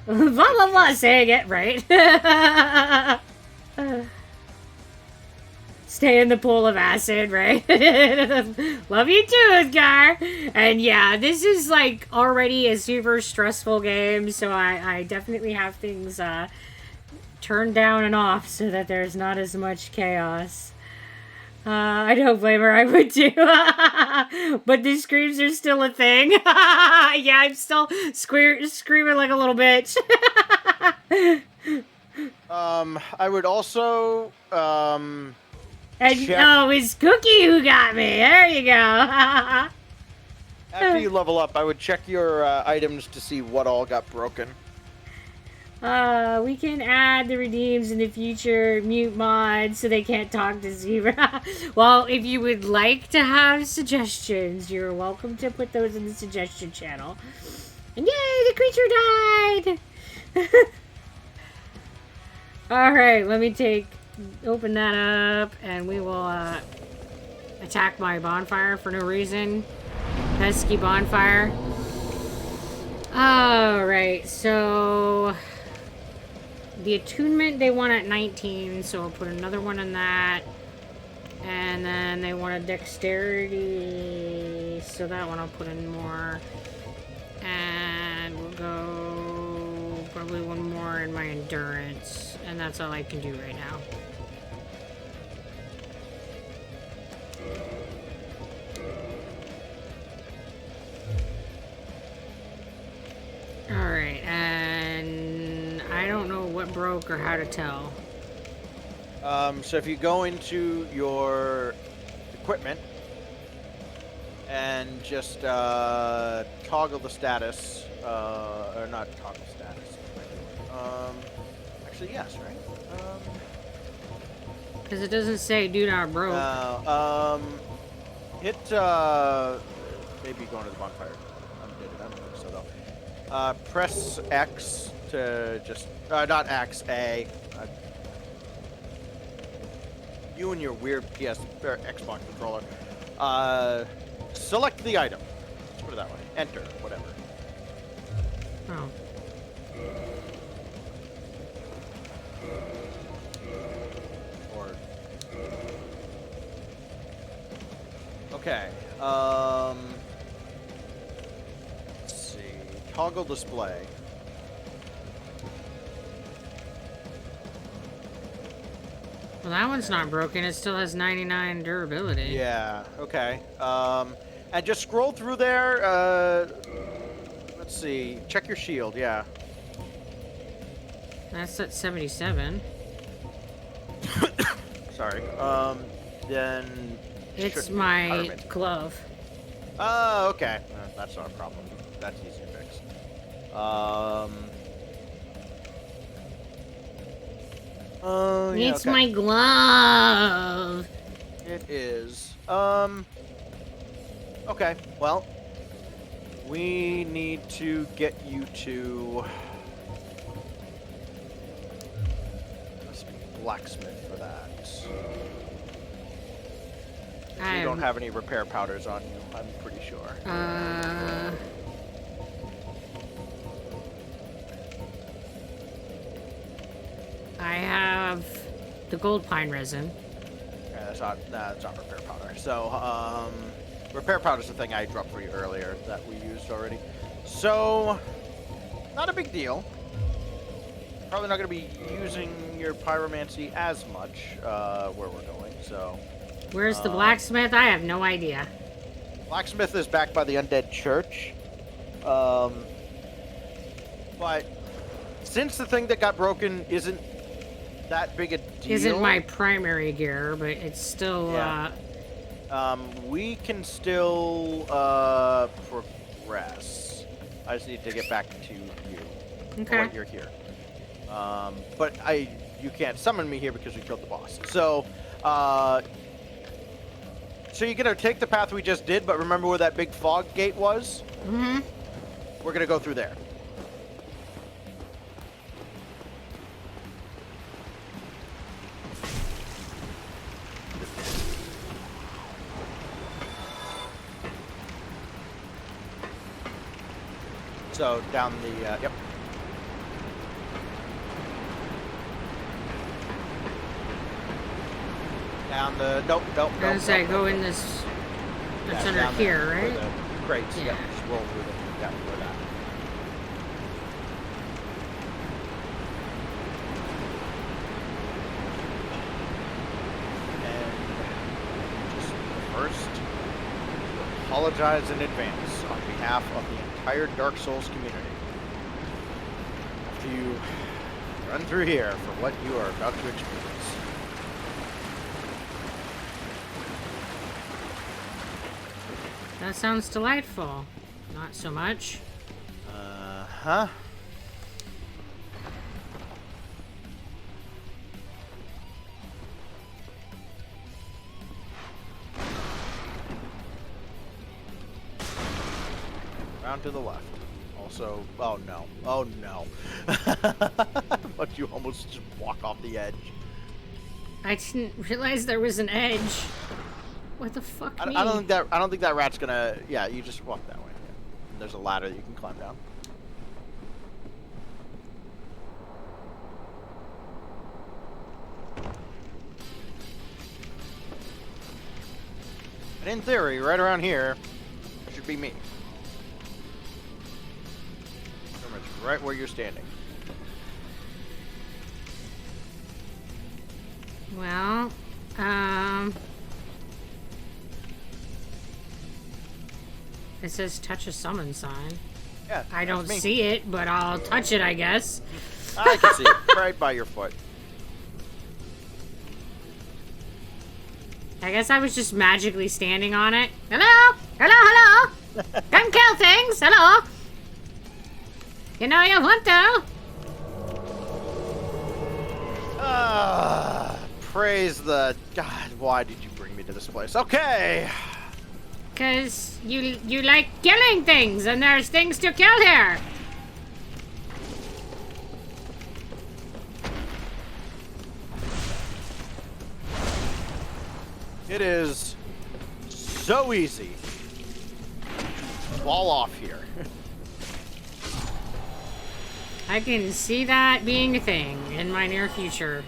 S1: Blah blah blah, saying it right. Stay in the pool of acid, right? Love you too, Edgar. And yeah, this is like already a super stressful game, so I definitely have things turned down and off so that there's not as much chaos. I don't blame her, I would too. But the screams are still a thing. Yeah, I'm still screaming like a little bitch.
S2: I would also,
S1: And
S2: check-
S1: oh, it's Cookie who got me. There you go.
S2: after you level up, I would check your items to see what all got broken.
S1: We can add the redeems in the future, mute mods so they can't talk to Zebra. Well, if you would like to have suggestions, you're welcome to put those in the suggestion channel. And yay, the creature died! Alright, let me open that up, and we will attack my bonfire for no reason. Pesky bonfire. Alright, so the attunement they want at 19, so I'll put another one in that. And then they want a dexterity, so that one I'll put in more. And we'll go probably one more in my endurance. And that's all I can do right now. Alright, and I don't know what broke or how to tell.
S2: So if you go into your equipment and just toggle the status, or not toggle status. Actually, yes, right?
S1: Because it doesn't say do not broke.
S2: Hit, maybe going to the bonfire. I don't think so though. Press X to just, not X, A. You and your weird PS or Xbox controller. Select the item. Let's put it that way. Enter, whatever.
S1: Oh.
S2: Or okay. Let's see. Toggle display.
S1: Well, that one's not broken. It still has 99 durability.
S2: Yeah. Okay. And just scroll through there. Let's see. Check your shield. Yeah.
S1: That's at 77.
S2: Sorry. Then.
S1: It's
S2: should-
S1: my
S2: Environment.
S1: glove.
S2: Oh, okay. That's not a problem. That's easy to fix. Oh, yeah,
S1: It's
S2: okay.
S1: my glove.
S2: It is. Okay, well, we need to get you to must be blacksmith for that. You don't have any repair powders on you, I'm pretty sure.
S1: I have the gold pine resin.
S2: Yeah, that's not repair powder. So, repair powder's the thing I dropped for you earlier that we used already. So, not a big deal. Probably not going to be using your pyromancy as much where we're going, so...
S1: Where's the blacksmith? I have no idea.
S2: Blacksmith is back by the undead church. But since the thing that got broken isn't that big a deal...
S1: Isn't my primary gear, but it's still,
S2: Yeah. We can still progress. I just need to get back to you.
S1: Okay.
S2: Or you're here. But you can't summon me here because we killed the boss. So, so you're gonna take the path we just did, but remember where that big fog gate was?
S1: Mm-hmm.
S2: We're gonna go through there. So down the, yep. Down the, nope.
S1: As I go in this, that's
S2: Yeah,
S1: under
S2: down
S1: here,
S2: there, where
S1: right?
S2: the crates,
S1: Yeah.
S2: yeah. Just roll through them. Yeah, where that. And just first, apologize in advance on behalf of the entire Dark Souls community. After you run through here for what you are about to experience.
S1: That sounds delightful. Not so much.
S2: Uh-huh. Round to the left. Also, oh no. Oh no. But you almost just walk off the edge.
S1: I didn't realize there was an edge. What the fuck?
S2: I don't think that rat's gonna. Yeah, you just walk that way. Yeah. And there's a ladder that you can climb down. And in theory, right around here, should be me. Remember, it's right where you're standing.
S1: Well, it says touch a summon sign.
S2: Yeah.
S1: I don't
S2: that's me.
S1: see it, but I'll touch it, I guess.
S2: I can see it right by your foot.
S1: I guess I was just magically standing on it. Hello? Hello? Come kill things. Hello? You know you want to.
S2: Praise the God. Why did you bring me to this place? Okay.
S1: Because you like killing things, and there's things to kill here.
S2: It is so easy to fall off here.
S1: I can see that being a thing in my near future.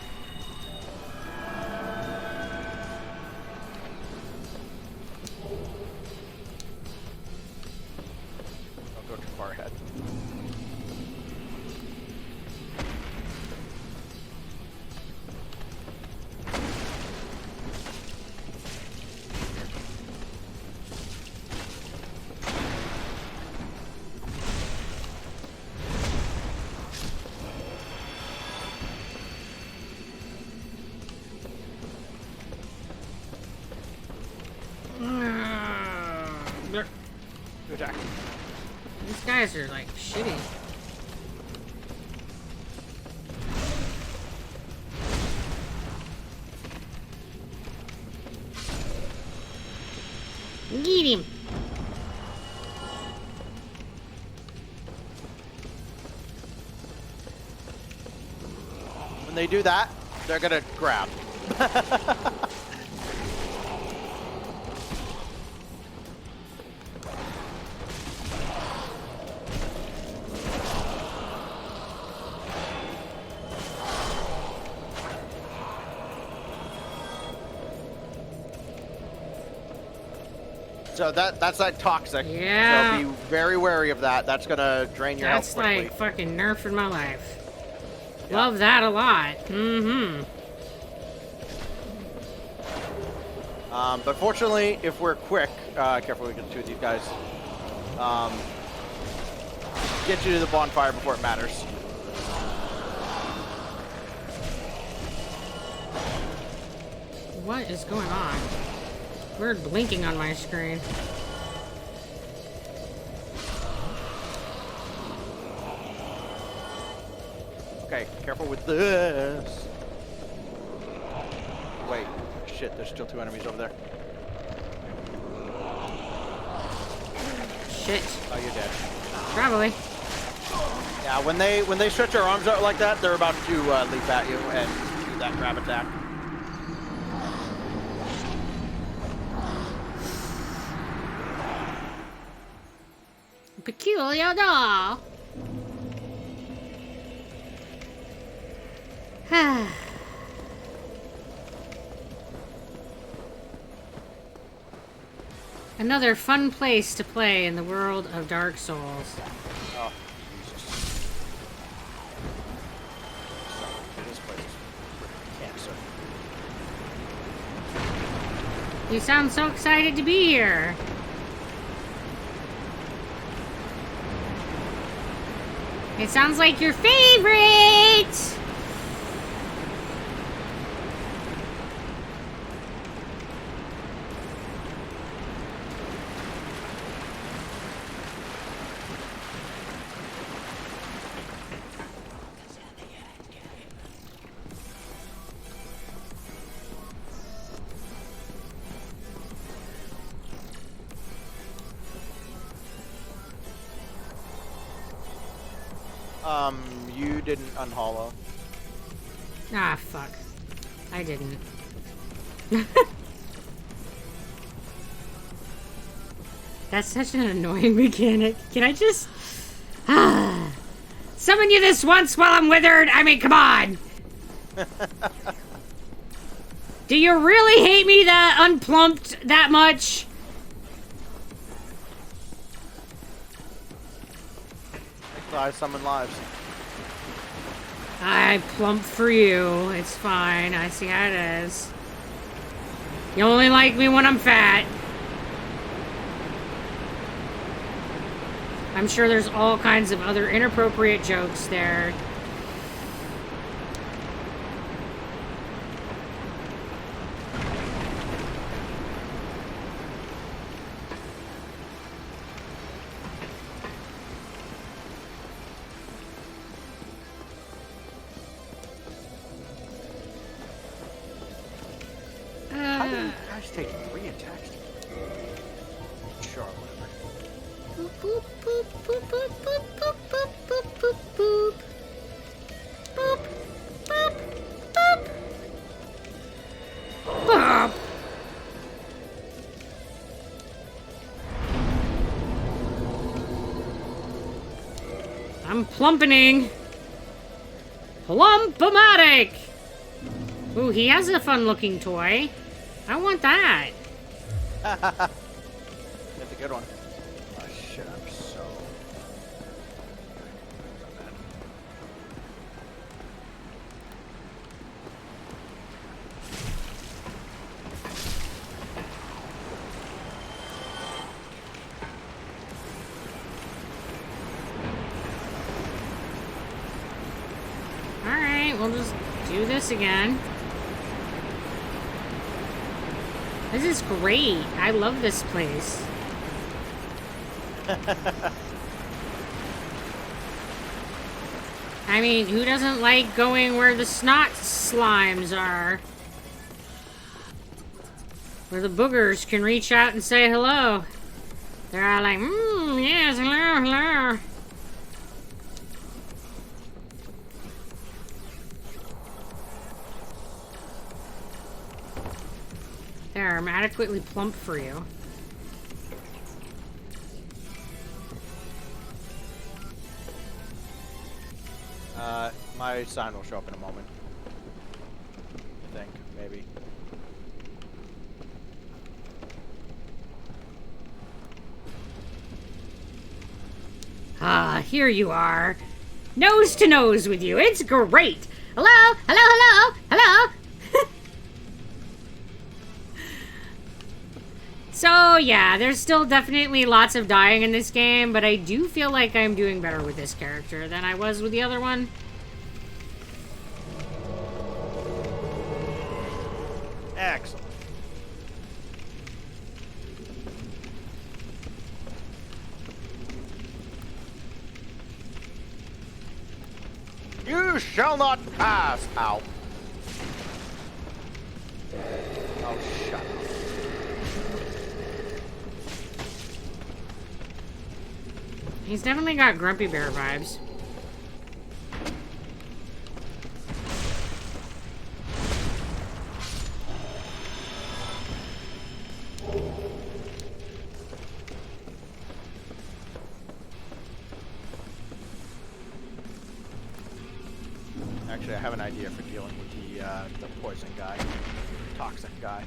S2: Don't go too far ahead. Good attack.
S1: These guys are like shitty. get him.
S2: When they do that, they're gonna grab. So that's that toxic.
S1: Yeah.
S2: So be very wary of that. That's gonna drain your health
S1: That's
S2: quickly.
S1: like fucking nerfing my life. Love that a lot. Mm-hmm.
S2: But fortunately, if we're quick, careful we get two of these guys. Get you to the bonfire before it matters.
S1: What is going on? Weird blinking on my screen.
S2: Okay, careful with this. Wait, shit, there's still two enemies over there.
S1: Shit.
S2: Oh, you're dead.
S1: Probably.
S2: Yeah, when they stretch their arms out like that, they're about to leap at you and do that grab attack.
S1: Peculiar doll. Another fun place to play in the world of Dark Souls.
S2: Oh, Jesus. This place is cancer.
S1: You sound so excited to be here. It sounds like your favorite!
S2: You didn't unhollow.
S1: Ah, fuck. I didn't. That's such an annoying mechanic. Can I just... summon you this once while I'm withered? I mean, come on! Do you really hate me that unplumped that much?
S2: I summon lives.
S1: I plump for you. It's fine. I see how it is. You only like me when I'm fat. I'm sure there's all kinds of other inappropriate jokes there.
S2: How do you guys take 3 attacks? Sure, whatever.
S1: Boop, boop, boop, boop, boop, boop, boop, boop, boop, boop, boop. Boop, boop, boop. Boop. I'm plumpening. Plump-o-matic. Ooh, he has a fun-looking toy. I want that.
S2: That's a good one. Oh shit, I'm so...
S1: Alright, we'll just do this again. This is great. I love this place. I mean, who doesn't like going where the snot slimes are? Where the boogers can reach out and say hello. They're all like, yes, hello, hello. There, I'm adequately plump for you.
S2: My sign will show up in a moment. I think, maybe.
S1: Ah, here you are. Nose to nose with you. It's great. Hello, hello, hello, hello. So, yeah, there's still definitely lots of dying in this game, but I do feel like I'm doing better with this character than I was with the other one.
S2: Excellent. You shall not pass out. Oh, shut up.
S1: He's definitely got Grumpy Bear vibes.
S2: Actually, I have an idea for dealing with the poison guy, toxic guy.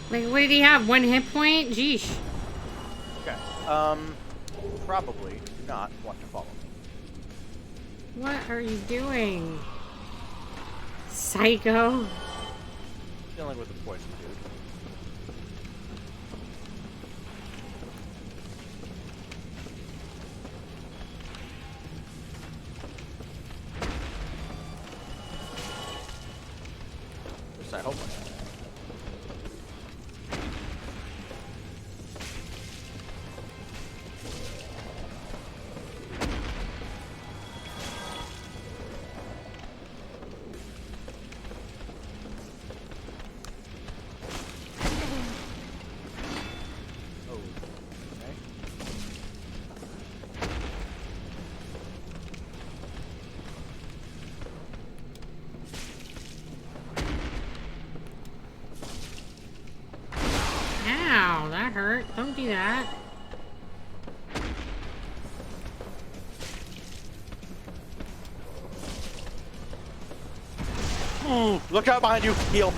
S1: Like, what did he have? 1 hit point? Jeesh.
S2: Okay. Probably do not want to follow me.
S1: What are you doing? Psycho.
S2: Dealing with the poison dude. At least I hope.
S1: Ow, that hurt. Don't do that.
S2: Look out behind you, heal.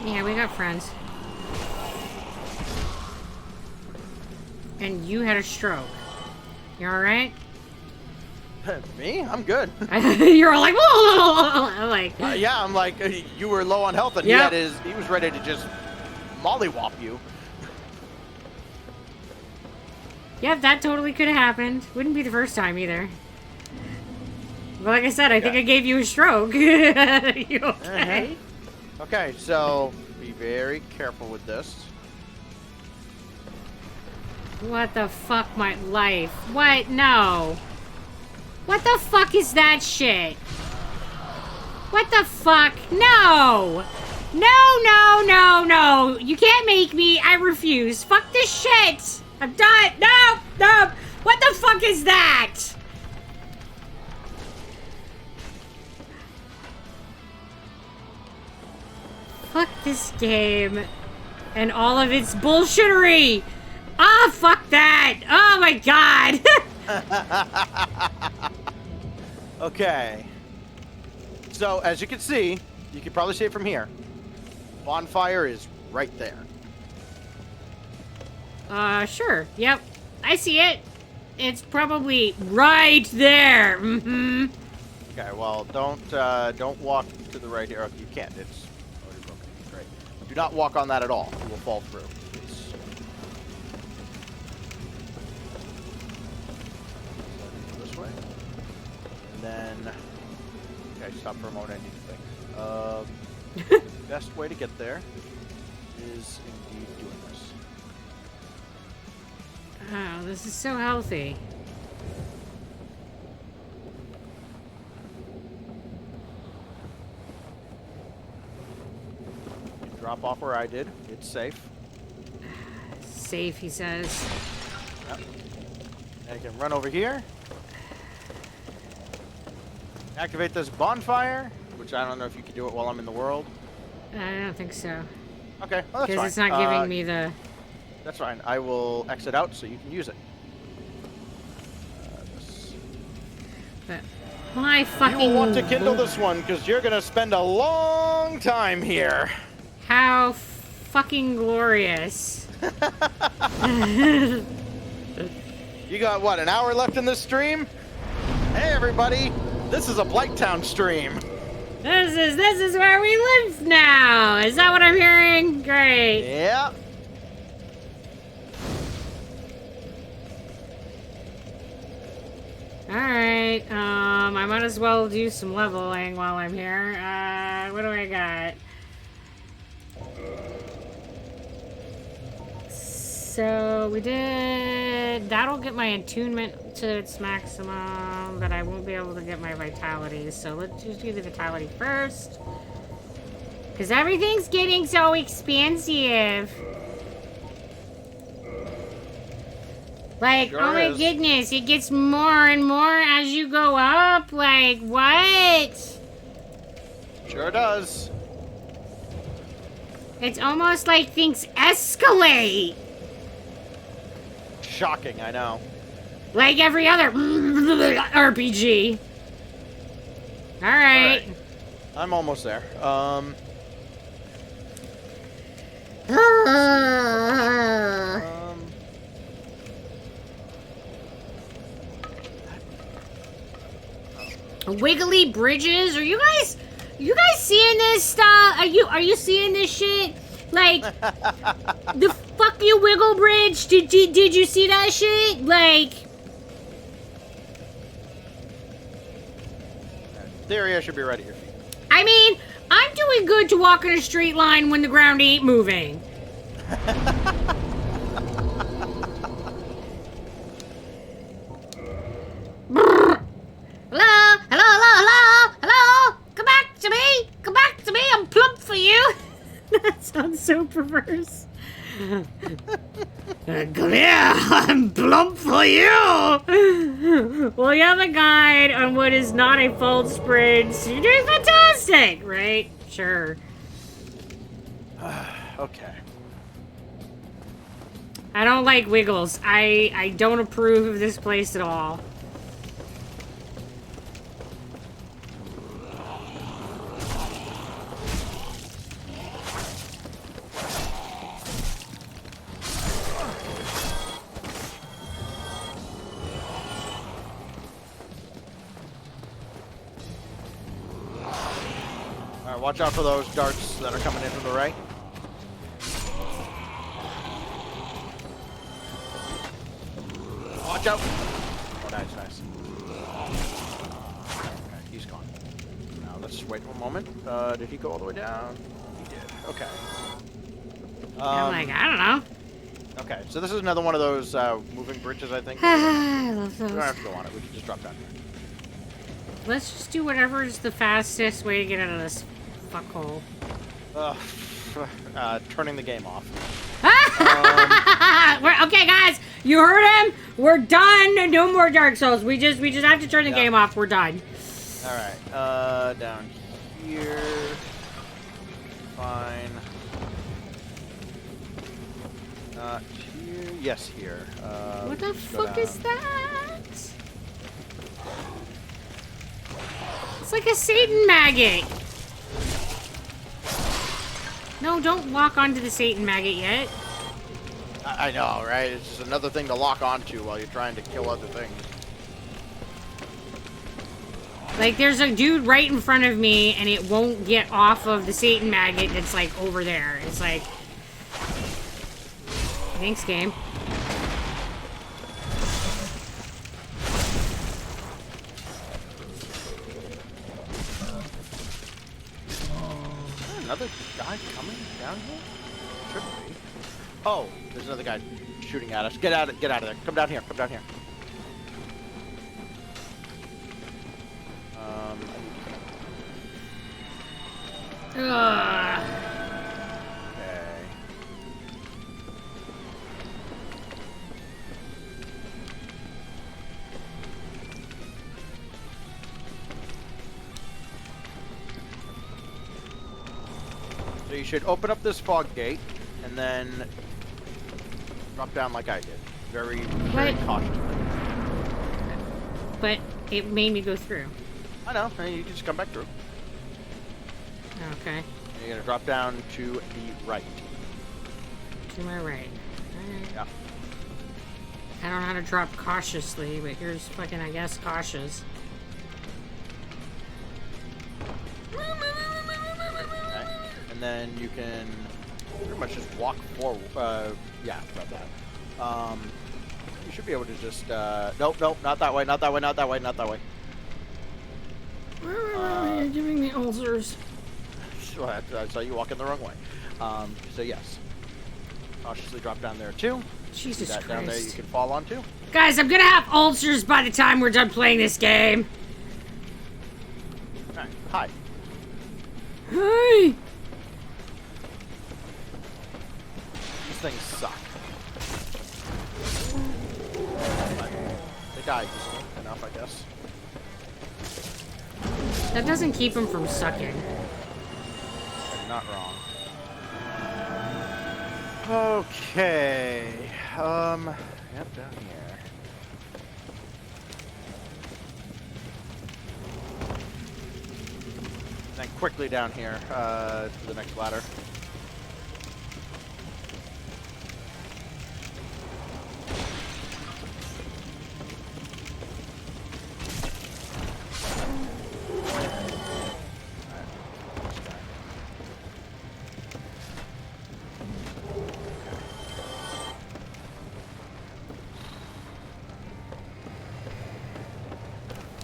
S1: Yeah, we got friends. And you had a stroke. You alright?
S2: Me? I'm good.
S1: You're all like, whoa! I'm like,
S2: Yeah, I'm like, you were low on health and
S1: Yep.
S2: he was ready to just mollywop you.
S1: yep, that totally could have happened. Wouldn't be the first time either. But like I said, I think I gave you a stroke. You okay?
S2: Okay, so be very careful with this.
S1: What the fuck, my life? What? No. What the fuck is that shit? What the fuck? No! No, no, no, no! You can't make me. I refuse. Fuck this shit! I'm done. No! No! What the fuck is that? Fuck this game. And all of its bullshittery! Ah, fuck that! Oh my god!
S2: Okay. So, as you can see, you can probably see it from here. Bonfire is right there.
S1: Sure. Yep. I see it. It's probably right there. Mm-hmm.
S2: Okay, well, don't walk to the right here. Oh, you can't. It's already broken. Great. Do not walk on that at all. You will fall through. Please. then... Okay, stop for a moment, I need to think. The best way to get there is indeed doing this.
S1: Oh, this is so healthy.
S2: You drop off where I did. It's safe.
S1: Safe, he says.
S2: Yep. And you can run over here. Activate this bonfire, which I don't know if you can do it while I'm in the world.
S1: I don't think so.
S2: Okay, well, that's
S1: Because
S2: fine.
S1: it's not giving me the...
S2: That's fine. I will exit out so you can use it.
S1: But my fucking...
S2: You will want to kindle this one because you're going to spend a long time here.
S1: How fucking glorious.
S2: You got, what, an hour left in this stream? Hey, everybody. This is a Blight Town stream.
S1: This is where we live now. Is that what I'm hearing? Great.
S2: Yeah.
S1: Alright, I might as well do some leveling while I'm here. What do I got? So, we did... That'll get my attunement to its maximum, but I won't be able to get my vitality. So, let's just do the vitality first. Because everything's getting so expansive. Like,
S2: Sure
S1: oh my
S2: is.
S1: goodness, it gets more and more as you go up. Like, what?
S2: Sure does.
S1: It's almost like things escalate.
S2: Shocking, I know.
S1: Like every other RPG. Alright.
S2: Alright. I'm almost there.
S1: Wiggly bridges? Are you guys seeing this stuff? Are you seeing this shit? Like the fuck you wiggle bridge? Did you see that shit? Like,
S2: In theory, I should be right at your feet.
S1: I mean, I'm doing good to walk in a straight line when the ground ain't moving. Hello? Hello? Come back to me! Come back to me! I'm plump for you! That sounds so perverse. Come here! I'm plump for you! Well, you have a guide on what is not a false bridge. You're doing fantastic, right? Sure.
S2: Okay.
S1: I don't like wiggles. I don't approve of this place at all.
S2: Alright, watch out for those darts that are coming in from the right. Watch out! Oh, nice. Okay, he's gone. Now, let's wait one moment. Did he go all the way down? He did. Okay.
S1: I'm like, I don't know.
S2: Okay, so this is another one of those moving bridges, I think.
S1: I love
S2: We don't
S1: those.
S2: have to go on it. We can just drop down here.
S1: Let's just do whatever is the fastest way to get out of this fuckhole.
S2: Turning the game off.
S1: Okay, guys, you heard him. We're done. No more Dark Souls. We just have to turn the game off. We're done.
S2: All right. Down here. Fine. Not here. Yes, here.
S1: What the
S2: let's go
S1: fuck
S2: down.
S1: is that? It's like a Satan maggot. No, don't lock onto the Satan maggot yet.
S2: I know, right? It's just another thing to lock onto while you're trying to kill other things.
S1: Like, there's a dude right in front of me, and it won't get off of the Satan maggot that's, like, over there. It's like... Thanks, game.
S2: another guy coming down here? Shouldn't be. Oh, there's another guy shooting at us. Get out of there. Come down here. Come down here.
S1: Ugh.
S2: Okay. So you should open up this fog gate and then drop down like I did. Very
S1: What?
S2: cautiously.
S1: But it made me go through.
S2: I know. And you can just come back through.
S1: Okay.
S2: And you're gonna drop down to the right.
S1: To my right. Alright.
S2: Yeah.
S1: I don't know how to drop cautiously, but here's fucking, I guess, cautious.
S2: Okay. And then you can pretty much just walk forward. Yeah, about that. You should be able to just. Nope, not that way, not that way, not that way, not that way.
S1: You're giving me ulcers.
S2: So I saw you walking the wrong way. So yes. Cautiously drop down there too.
S1: Jesus
S2: That
S1: Christ.
S2: down there you can fall onto.
S1: Guys, I'm gonna have ulcers by the time we're done playing this game.
S2: Alright, hi.
S1: Hey!
S2: These things suck. But they died easily enough, I guess.
S1: That doesn't keep them from sucking.
S2: You're not wrong. Okay. Yep, down here. Then quickly down here, to the next ladder.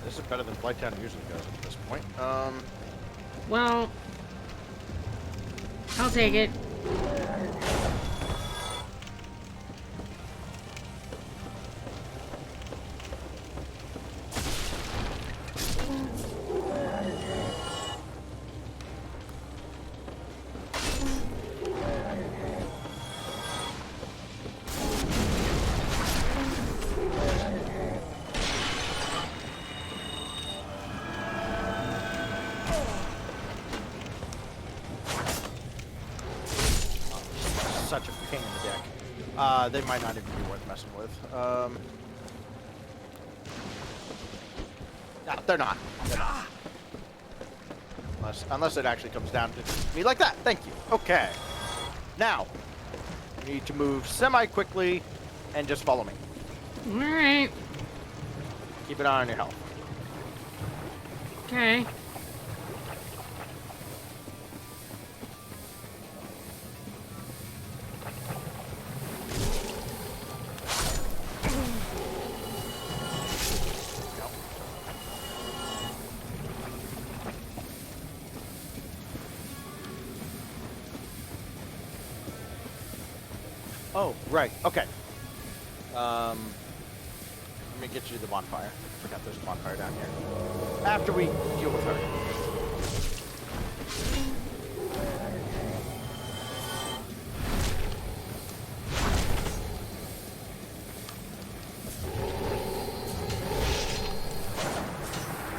S2: This is better than Blight usually goes at this point.
S1: Well, I'll take it.
S2: Such a pain in the dick. They might not even be worth messing with. No, they're not. They're not. Unless it actually comes down to me like that. Thank you. Okay. Now, you need to move semi-quickly and just follow me.
S1: Alright.
S2: Keep an eye on your health.
S1: Okay.
S2: Oh, right. Okay. Let me get you to the bonfire. Forgot there's a bonfire down here. After we deal with her.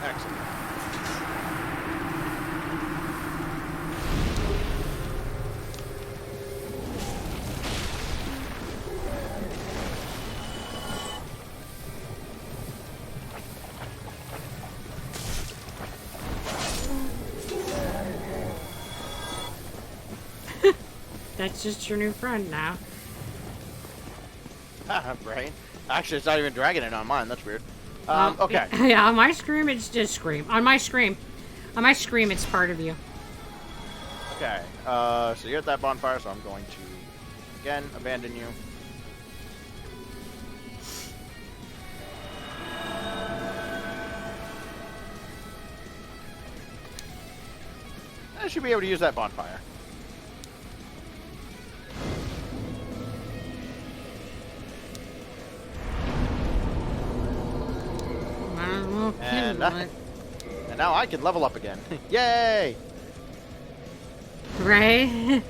S2: Excellent.
S1: That's just your new friend now.
S2: Right. Actually, it's not even dragging it on mine. That's weird. Okay.
S1: Yeah, on my scream, it's just scream. On my scream, it's part of you.
S2: Okay. So you're at that bonfire, so I'm going to, again, abandon you. I should be able to use that bonfire.
S1: Might as well
S2: And,
S1: kindle it.
S2: and now I can level up again. Yay!
S1: Right?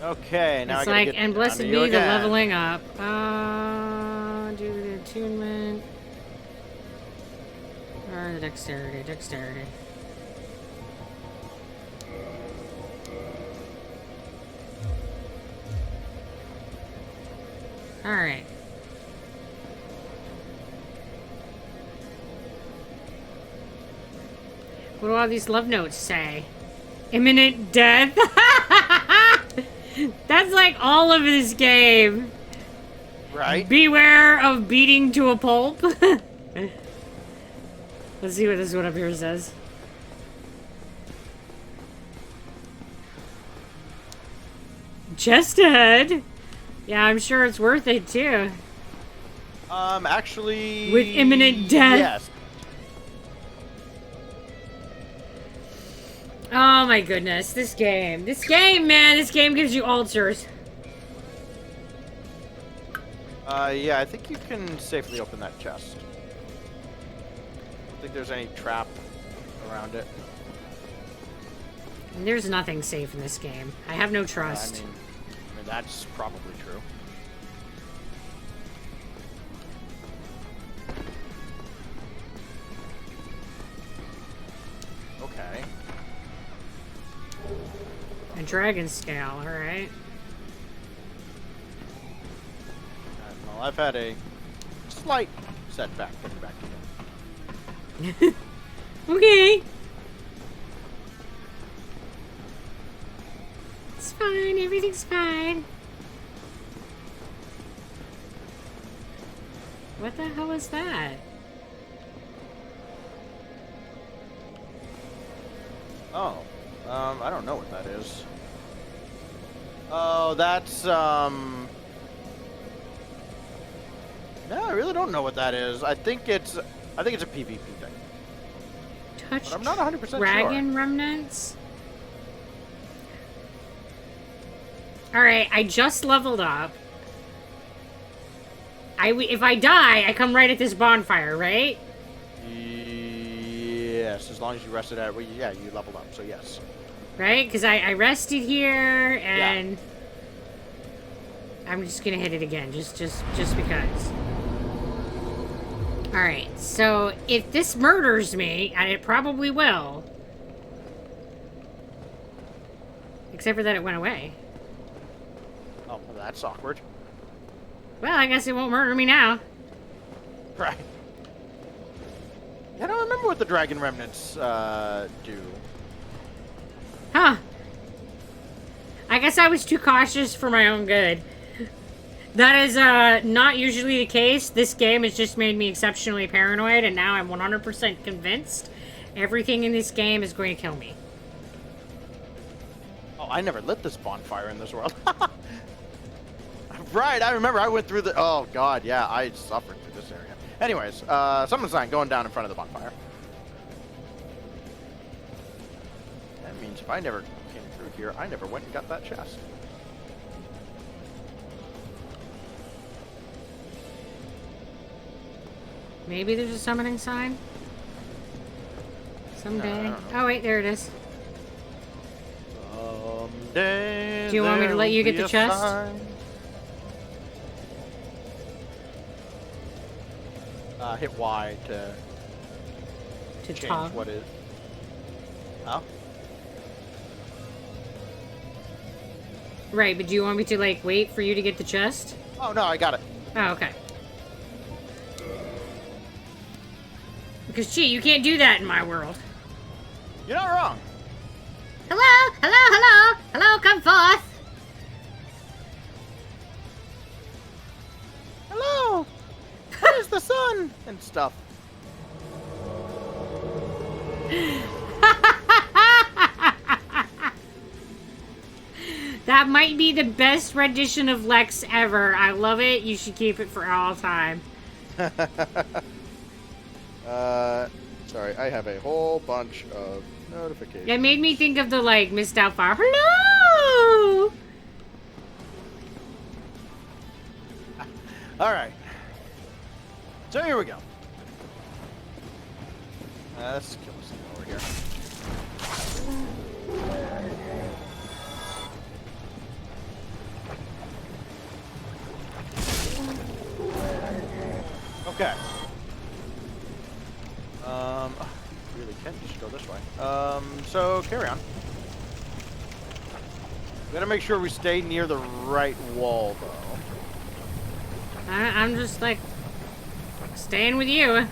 S2: Okay, now
S1: It's
S2: I gotta
S1: like,
S2: get
S1: and blessed
S2: down
S1: be
S2: to you
S1: the
S2: again.
S1: leveling up. Do the attunement. Or the dexterity, dexterity. Alright. What do all these love notes say? Imminent death? That's like all of this game.
S2: Right?
S1: Beware of beating to a pulp. Let's see what this one up here says. Just ahead. Yeah, I'm sure it's worth it too.
S2: Actually...
S1: With imminent death.
S2: Yes.
S1: Oh my goodness, this game. This game, man, this game gives you ulcers.
S2: Yeah, I think you can safely open that chest. I don't think there's any trap around it.
S1: And there's nothing safe in this game. I have no trust.
S2: I mean, that's probably true. Okay.
S1: A dragon scale, alright.
S2: Well, I've had a slight setback getting back to you.
S1: Okay. It's fine, everything's fine. What the hell is that?
S2: Oh, I don't know what that is. Oh, that's, No, I really don't know what that is. I think it's a PvP thing.
S1: Touch
S2: But I'm not 100% sure.
S1: dragon remnants? Alright, I just leveled up. If I die, I come right at this bonfire, right?
S2: Yes, as long as you rested at, well, yeah, you leveled up, so yes.
S1: Right? Because I rested here, and... I'm just gonna hit it again, just because. Alright, so if this murders me, and it probably will... Except for that it went away.
S2: Oh, well, that's awkward.
S1: Well, I guess it won't murder me now.
S2: Right. I don't remember what the dragon remnants do.
S1: Huh. I guess I was too cautious for my own good. That is not usually the case. This game has just made me exceptionally paranoid, and now I'm 100% convinced everything in this game is going to kill me.
S2: Oh, I never lit this bonfire in this world. Right, I remember I went through the... Oh, God, yeah, I suffered through this area. Anyways, summon sign going down in front of the bonfire. That means if I never came through here, I never went and got that chest.
S1: Maybe there's a summoning sign? Someday.
S2: I don't know.
S1: Oh, wait, there it is.
S2: Someday
S1: Do you want me to let you get the chest?
S2: sign. Hit Y to change
S1: talk.
S2: what is. Oh?
S1: Right, but do you want me to, like, wait for you to get the chest?
S2: Oh, no, I got it.
S1: Oh, okay. Because, gee, you can't do that in my world.
S2: You're not wrong.
S1: Hello? Hello? Hello? Hello, come forth.
S2: Hello! Where's the sun? And stuff.
S1: That might be the best rendition of Lex ever. I love it. You should keep it for all time.
S2: Sorry, I have a whole bunch of Notification.
S1: It made me think of the, like, Miss Doubtfire. Hello!
S2: All right. So here we go. Let's kill this thing over here. Okay. Really can just go this way. So carry on. Gotta make sure we stay near the right wall, though.
S1: I'm just, like, staying with you.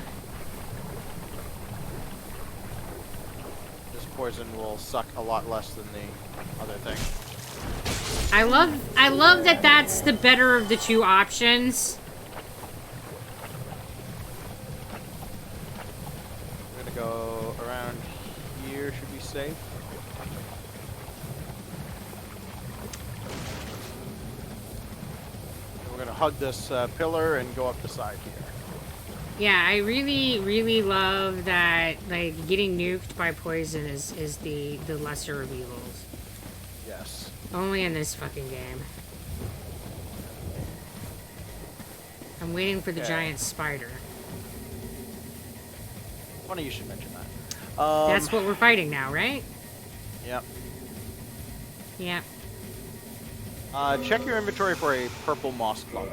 S2: This poison will suck a lot less than the other thing.
S1: I love that that's the better of the two options.
S2: We're gonna go around here, should be safe. We're gonna hug this pillar and go up the side here.
S1: Yeah, I really, really love that, like, getting nuked by poison is the lesser of evils.
S2: Yes.
S1: Only in this fucking game. I'm waiting for the
S2: Okay.
S1: giant spider.
S2: Funny you should mention that.
S1: That's what we're fighting now, right?
S2: Yep.
S1: Yeah.
S2: Check your inventory for a purple moss clump.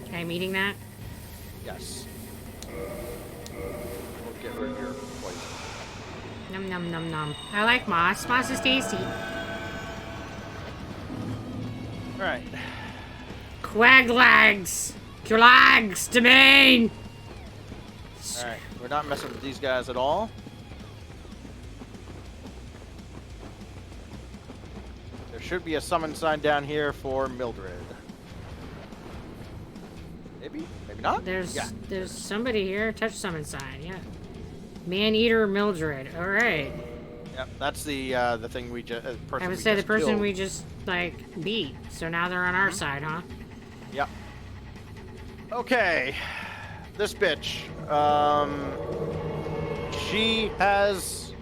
S1: Okay, I'm eating that.
S2: Yes. We'll get rid of your poison.
S1: Num num num num. I like moss. Moss is tasty.
S2: Alright.
S1: Quelaag's! Quelaag's domain!
S2: Alright. We're not messing with these guys at all. There should be a summon sign down here for Mildred. Maybe? Maybe not?
S1: There's
S2: Yeah.
S1: there's somebody here. Touch summon sign, yeah. Man-eater Mildred. Alright.
S2: Yep, that's the thing we just person
S1: I would
S2: we
S1: say the
S2: just
S1: person
S2: killed.
S1: we just, like, beat. So now they're on our side, huh?
S2: Yep. Okay. This bitch. She has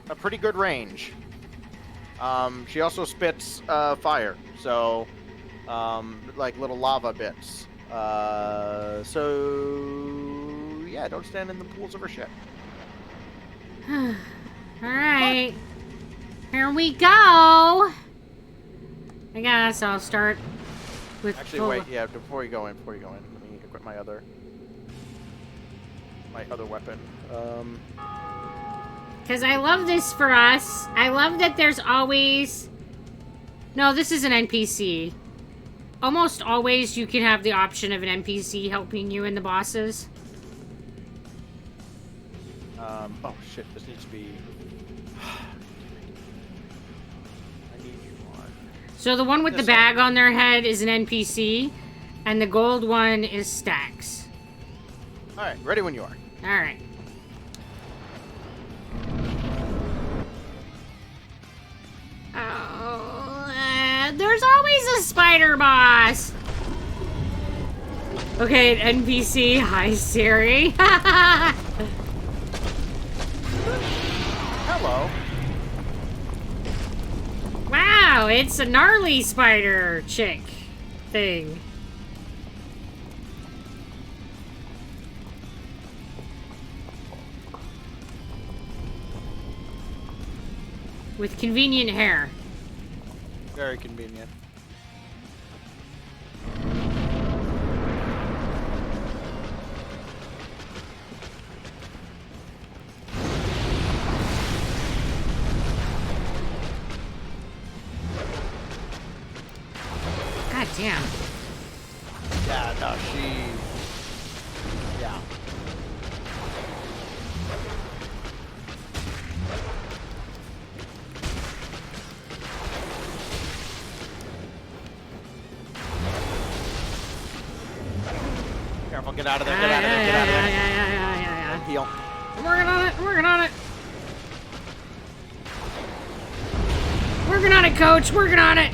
S2: a pretty good range. She also spits fire, so like little lava bits. So yeah, don't stand in the pools of her shit.
S1: Alright. Here we go! I guess I'll start with
S2: Actually,
S1: full-
S2: wait. Yeah, before you go in, let me equip my other weapon.
S1: Because I love this for us. I love that there's always... No, this is an NPC. Almost always you can have the option of an NPC helping you in the bosses.
S2: Oh shit, this needs to be... I need you on.
S1: So the one with the
S2: This
S1: bag on their head is an NPC, and the gold one is Stacks.
S2: Alright, ready when you are.
S1: Alright. Oh, there's always a spider boss! Okay, an NPC. Hi, Siri.
S2: Hello.
S1: Wow, it's a gnarly spider chick thing. With convenient hair.
S2: Very convenient.
S1: God damn.
S2: Yeah, no, yeah. Careful, get out of there, get out of there, get out of there.
S1: Yeah.
S2: Heal.
S1: I'm working on it, I'm working on it. Working on it, coach, working on it.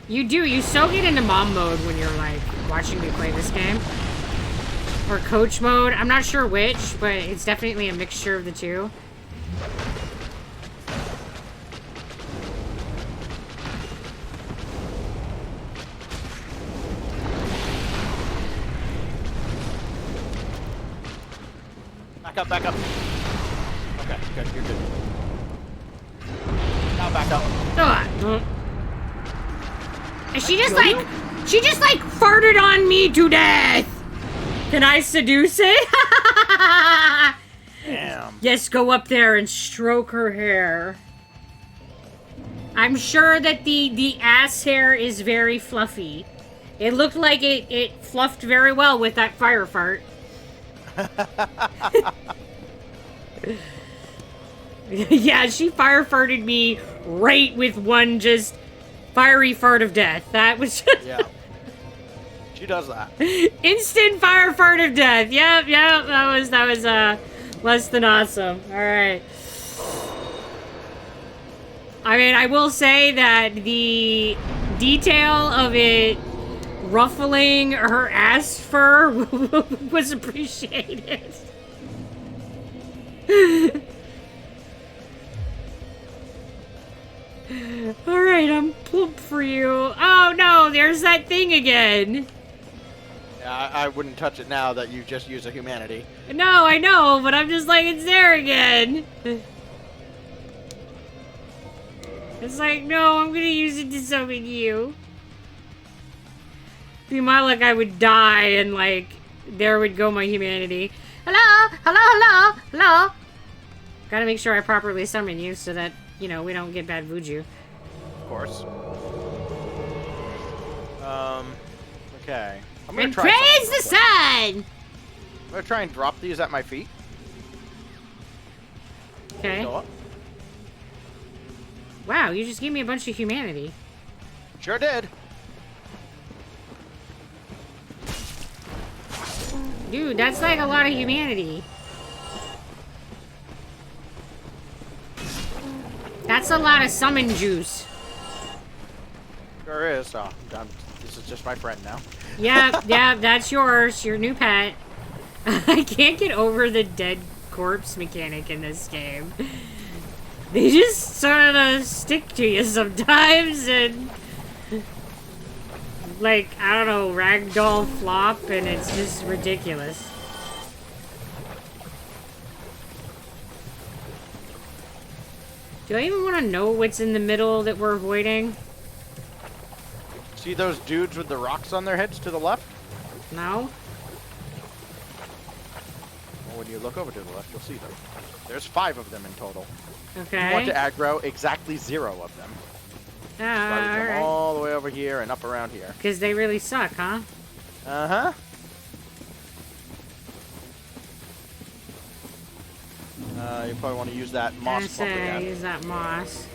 S1: You so get into mom mode when you're, like, watching me play this game. or coach mode. I'm not sure which, but it's definitely a mixture of the two.
S2: Back up. Okay, good, you're good. Now back up.
S1: And she just like farted on me to death. Can I seduce it?
S2: Damn.
S1: Yes, go up there and stroke her hair. I'm sure that the ass hair is very fluffy. It looked like it fluffed very well with that fire fart. Yeah, she fire farted me right with one just fiery fart of death. That was just
S2: Yeah. She does that.
S1: instant fire fart of death. Yep, that was less than awesome. All right. I mean, I will say that the detail of it ruffling her ass fur was appreciated. Alright, I'm plump for you. Oh no, there's that thing again.
S2: Yeah, I wouldn't touch it now that you just used a humanity.
S1: No, I know, but I'm just like, it's there again. It's like, no, I'm gonna use it to summon you. Be my luck, I would die and like, there would go my humanity. Hello? Hello? Hello? Hello? Gotta make sure I properly summon you so that, you know, we don't get bad voodoo.
S2: Of course. Okay. I'm gonna
S1: And
S2: try
S1: praise
S2: something
S1: the
S2: real quick.
S1: sun!
S2: I'm gonna try and drop these at my feet.
S1: Okay.
S2: Go up.
S1: Wow, you just gave me a bunch of humanity.
S2: Sure did.
S1: Dude, that's like a lot of humanity. That's a lot of summon juice.
S2: Sure is. Oh, this is just my friend now.
S1: Yeah, that's yours. Your new pet. I can't get over the dead corpse mechanic in this game. They just sort of stick to you sometimes and... like, I don't know, ragdoll flop, and it's just ridiculous. Do I even want to know what's in the middle that we're avoiding?
S2: See those dudes with the rocks on their heads to the left?
S1: No?
S2: Well, when you look over to the left, you'll see them. There's 5 of them in total.
S1: Okay.
S2: You want to aggro exactly 0 of them. So I would come
S1: Alright.
S2: all the way over here and up around here.
S1: Because they really suck, huh?
S2: Uh-huh. You probably want to use that
S1: I
S2: moss bump
S1: say,
S2: again.
S1: use that moss.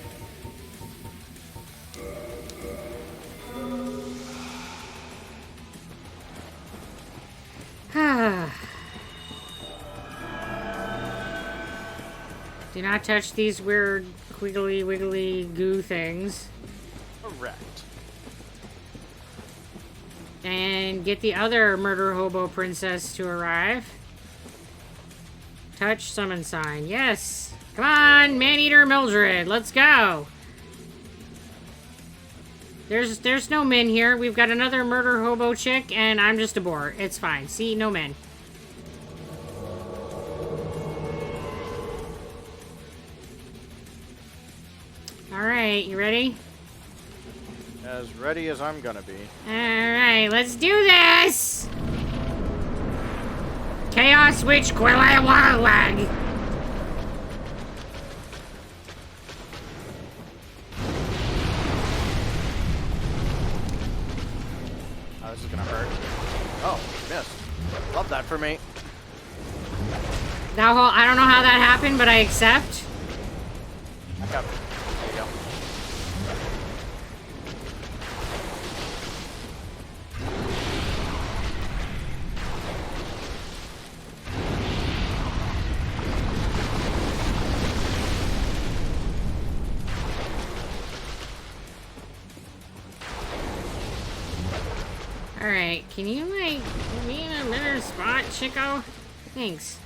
S1: Do not touch these weird wiggly wiggly goo things.
S2: Correct.
S1: And get the other murder hobo princess to arrive. Touch summon sign. Yes. Come on, man-eater Mildred. Let's go. There's no men here. We've got another murder hobo chick, and I'm just a bore. It's fine. See, no men. Alright, you ready?
S2: As ready as I'm gonna be.
S1: Alright, let's do this! Chaos Witch Quelaag.
S2: Oh, this is gonna hurt. Oh, missed. Love that for me.
S1: Now, I don't know how that happened, but I accept.
S2: Back up. There you go.
S1: Alright, can you, like, be in a better spot, Chico? Thanks.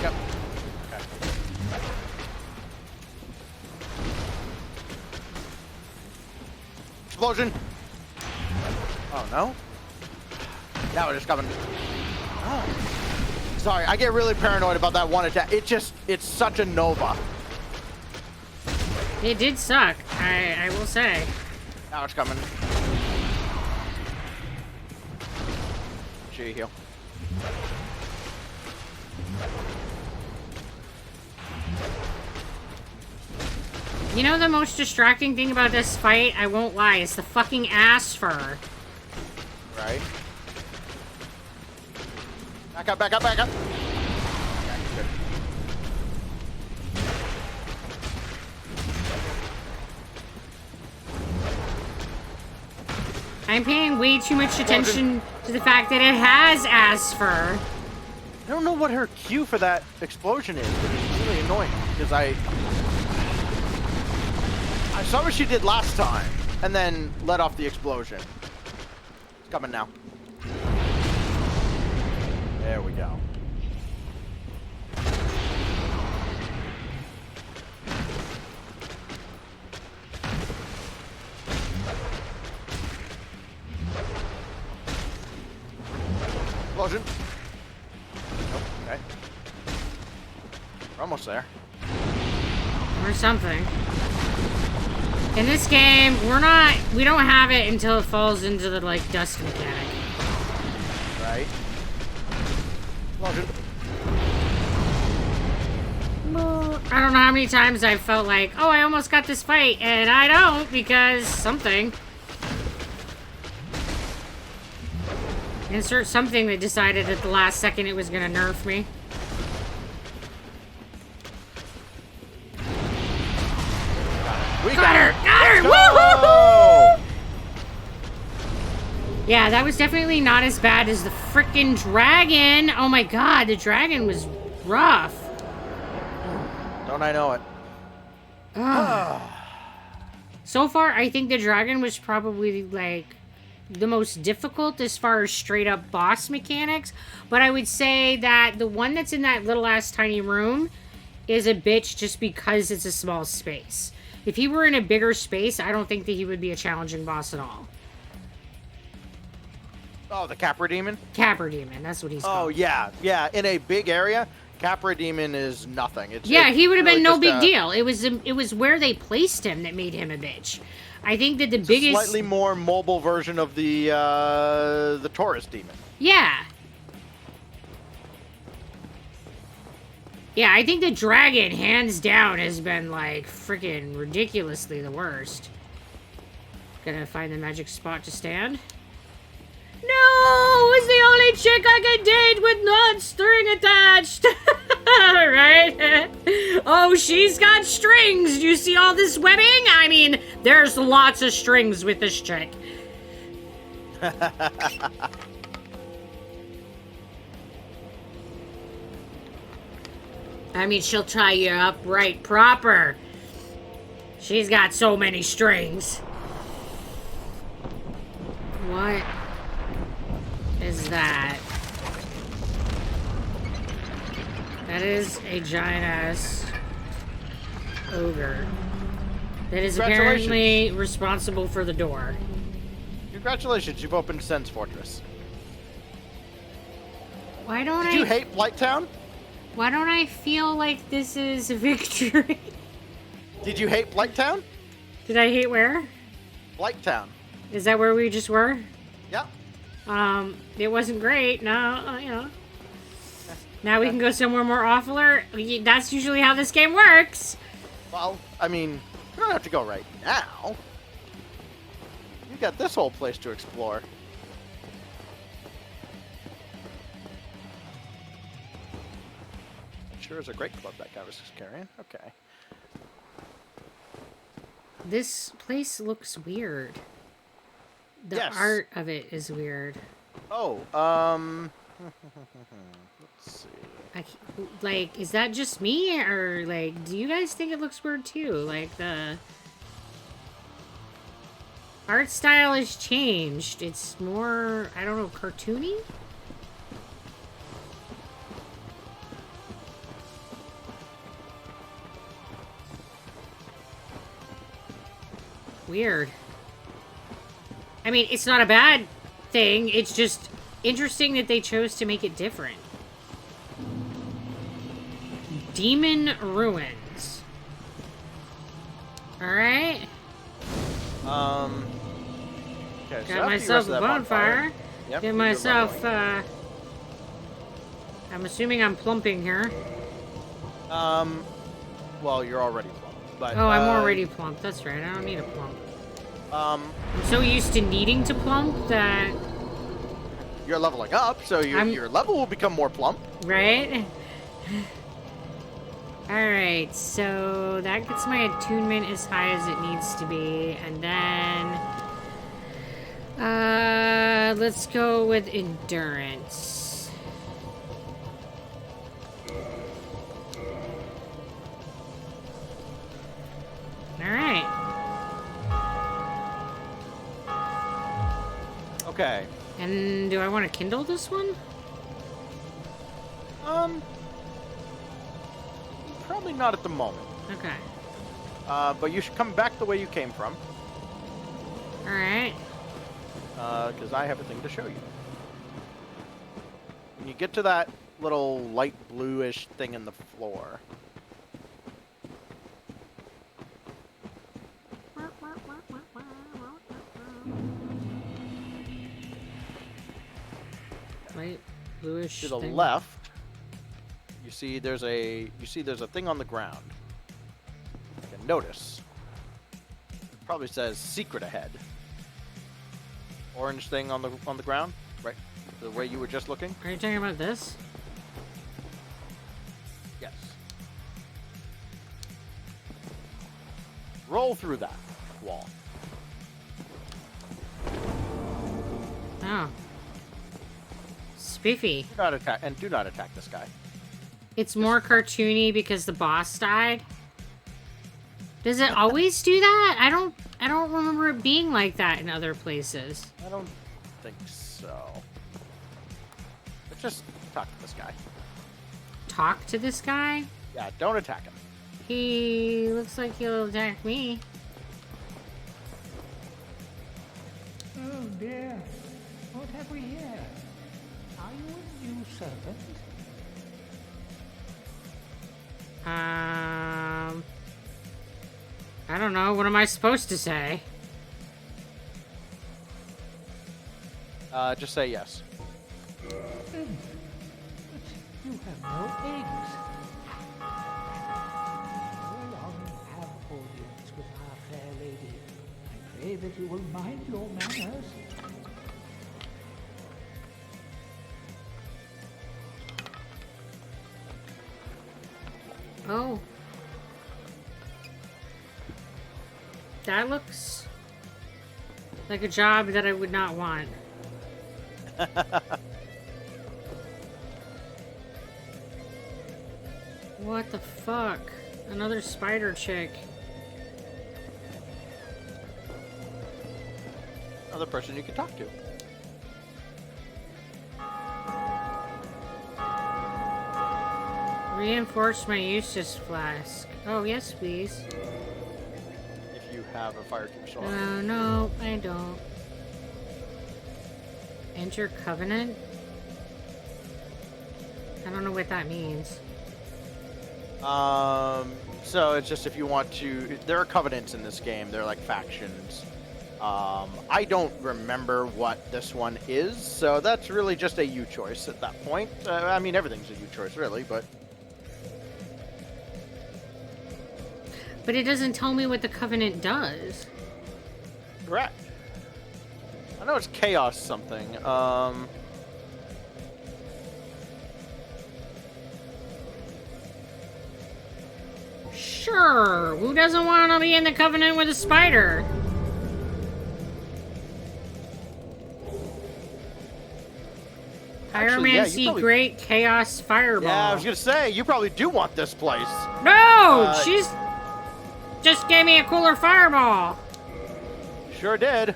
S2: Yep. Okay. Explosion! Oh, no? Now we're just coming. Oh. Sorry, I get really paranoid about that one attack. It's such a Nova.
S1: It did suck, I will say.
S2: Now it's coming. Gee, heal.
S1: You know the most distracting thing about this fight, I won't lie, is the fucking ass fur.
S2: Right. Back up, back up, back up. Okay, good.
S1: I'm paying way too much attention to the fact that it has ass fur.
S2: I don't know what her cue for that explosion is, but it's really annoying because I saw what she did last time and then let off the explosion. It's coming now. There we go. Explosion. Oh, okay. We're almost there.
S1: Or something. In this game, we don't have it until it falls into the, like, dust mechanic.
S2: Right. Explosion.
S1: I don't know how many times I've felt like, oh, I almost got this fight, and I don't because something. Insert something that decided at the last second it was gonna nerf me.
S2: We got her!
S1: Got her!
S2: Woo!
S1: Woo! Yeah, that was definitely not as bad as the frickin' dragon. Oh my god, the dragon was rough.
S2: Don't I know it?
S1: So far, I think the dragon was probably, like, the most difficult as far as straight up boss mechanics. But I would say that the one that's in that little ass tiny room is a bitch just because it's a small space. If he were in a bigger space, I don't think that he would be a challenging boss at all.
S2: Oh, the Cappra demon?
S1: Cappra demon, that's what he's called.
S2: Oh, yeah. Yeah, in a big area, Cappra demon is nothing.
S1: Yeah, he would have
S2: really
S1: been no
S2: just
S1: big deal. It was where they placed him that made him a bitch. I think that the biggest...
S2: a slightly more mobile version of the Taurus demon.
S1: Yeah. Yeah, I think the dragon, hands down, has been, like, freaking ridiculously the worst. Gonna find the magic spot to stand. No! It's the only chick I can date with non-string attached! Right? Oh, she's got strings! Do you see all this webbing? I mean, there's lots of strings with this chick. I mean, she'll tie you up right proper. She's got so many strings. What is that? That is a giant-ass ogre. That is apparently responsible for the door.
S2: Congratulations, you've opened Sen's Fortress.
S1: Why don't
S2: Did you hate Blight Town?
S1: Why don't I feel like this is a victory?
S2: Did you hate Blight Town?
S1: Did I hate where?
S2: Blight Town.
S1: Is that where we just were?
S2: Yeah.
S1: It wasn't great. No, you know. Now we can go somewhere more awfuler. That's usually how this game works.
S2: Well, I mean, we don't have to go right now. You got this whole place to explore. Sure is a great club that guy was just carrying. Okay.
S1: This place looks weird. The
S2: Yes.
S1: art of it is weird.
S2: Oh, Let's see.
S1: Like, is that just me, or like, do you guys think it looks weird too? Like the art style has changed. It's more, I don't know, cartoony? Weird. I mean, it's not a bad thing. It's just interesting that they chose to make it different. Demon Ruins. Alright.
S2: Okay, so
S1: Got
S2: after you
S1: myself
S2: rest
S1: a
S2: that
S1: bonfire.
S2: Yep,
S1: Get
S2: you do
S1: myself,
S2: leveling.
S1: I'm assuming I'm plumping here.
S2: Well, you're already plump, but
S1: Oh, I'm already plump. That's right. I don't need a plump.
S2: I'm
S1: I'm so used to needing to plump that...
S2: you're leveling up, so your level will become more plump.
S1: Right? Alright, so that gets my attunement as high as it needs to be. And then... let's go with endurance. Alright.
S2: Okay.
S1: And do I want to kindle this one?
S2: Probably not at the moment.
S1: Okay.
S2: But you should come back the way you came from,
S1: Alright.
S2: because I have a thing to show you. When you get to that little light bluish thing in the floor,
S1: Light bluish
S2: to the
S1: thing.
S2: left, you see there's a thing on the ground. You can notice. It probably says secret ahead. Orange thing on the ground, right? The way you were just looking.
S1: Are you talking about this?
S2: Yes. Roll through that wall.
S1: Oh. Spiffy.
S2: Do not attack this guy.
S1: It's more cartoony because the boss died. Does it always do that? I don't remember it being like that in other places.
S2: I don't think so. But just talk to this guy.
S1: Talk to this guy?
S2: Yeah, don't attack him.
S1: He looks like he'll attack me.
S6: Oh dear. What have we here? Are you a new servant?
S1: I don't know. What am I supposed to say?
S2: Just say yes.
S6: But you have no eggs. Well, I'll have audience with our fair lady. I pray that you will mind your manners.
S1: Oh. That looks like a job that I would not want. What the fuck? Another spider chick.
S2: Another person you can talk to.
S1: Reinforce my Eustace flask. Oh, yes, please.
S2: If you have a fire keep sword.
S1: No, I don't. Enter Covenant? I don't know what that means.
S2: So it's just if you want to, there are covenants in this game. They're like factions. I don't remember what this one is, so that's really just a you choice at that point. I mean, everything's a you choice, really, but
S1: But it doesn't tell me what the Covenant does.
S2: correct. I know it's chaos something.
S1: Sure, who doesn't want to be in the Covenant with a spider? Pyromancy,
S2: probably...
S1: great chaos fireball.
S2: Yeah, I was gonna say, you probably do want this place.
S1: No! She's just gave me a cooler fireball.
S2: Sure did.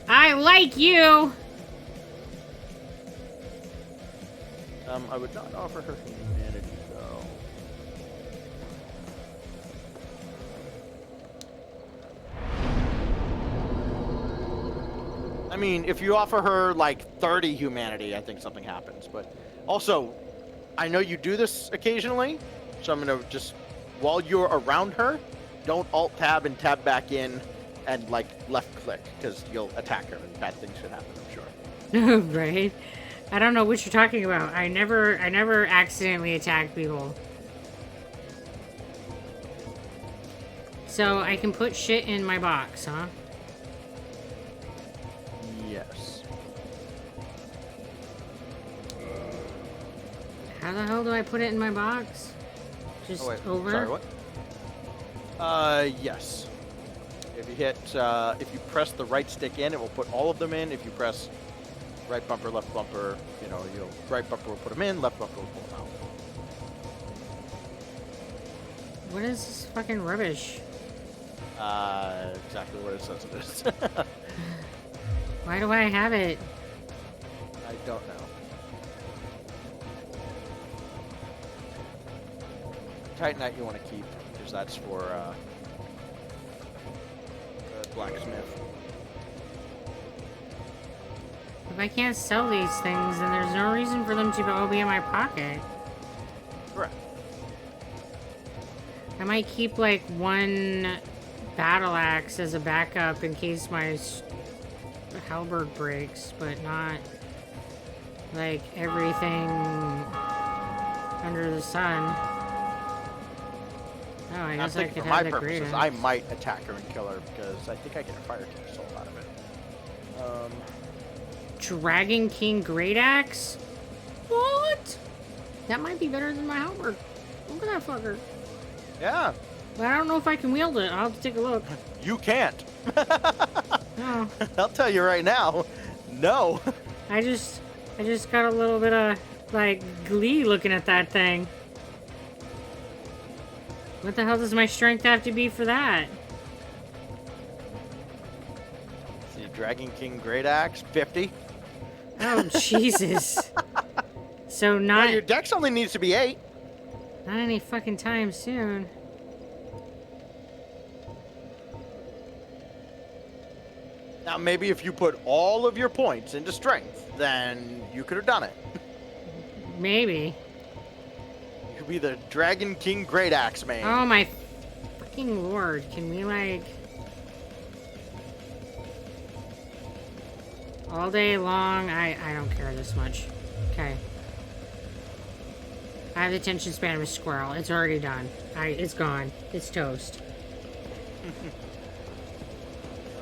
S1: I like you.
S2: I would not offer her humanity, though. I mean, if you offer her, like, 30 humanity, I think something happens. But also, I know you do this occasionally, so I'm going to just, while you're around her, don't Alt-Tab and tab back in and, like, left-click, because you'll attack her and bad things should happen, I'm sure.
S1: Right? I don't know what you're talking about. I never accidentally attack people. So I can put shit in my box, huh?
S2: Yes.
S1: How the hell do I put it in my box? Just over?
S2: Sorry, what? Yes. If you hit, if you press the right stick in, it will put all of them in. If you press right bumper, left bumper, you know, right bumper will put them in, left bumper will pull them out.
S1: What is this fucking rubbish?
S2: Exactly what it says it is.
S1: Why do I have it?
S2: I don't know. Titanite you want to keep, because that's for, the blacksmith.
S1: If I can't sell these things, then there's no reason for them to all be in my pocket.
S2: Correct.
S1: I might keep, like, one battle axe as a backup in case my halberd breaks, but not, like, everything under the sun. Oh, I guess I could
S2: for
S1: have
S2: my
S1: the great
S2: purposes,
S1: axe.
S2: I might attack her and kill her, because I think I get a fire king soul out of it.
S1: Dragon King Great Axe? What? That might be better than my halberd. Look at that fucker.
S2: Yeah.
S1: But I don't know if I can wield it. I'll have to take a look.
S2: You can't.
S1: Oh.
S2: I'll tell you right now. No.
S1: I just got a little bit of, like, glee looking at that thing. What the hell does my strength have to be for that?
S2: See, Dragon King Great Axe, 50.
S1: Oh, Jesus. So
S2: Well,
S1: not,
S2: your dex only needs to be 8.
S1: not any fucking time soon.
S2: Now, maybe if you put all of your points into strength, then you could have done it.
S1: Maybe.
S2: You could be the Dragon King Great Axe man.
S1: Oh my fucking lord. Can we, like... all day long? I don't care this much. Okay. I have the attention span of a squirrel. It's already done. It's gone. It's toast.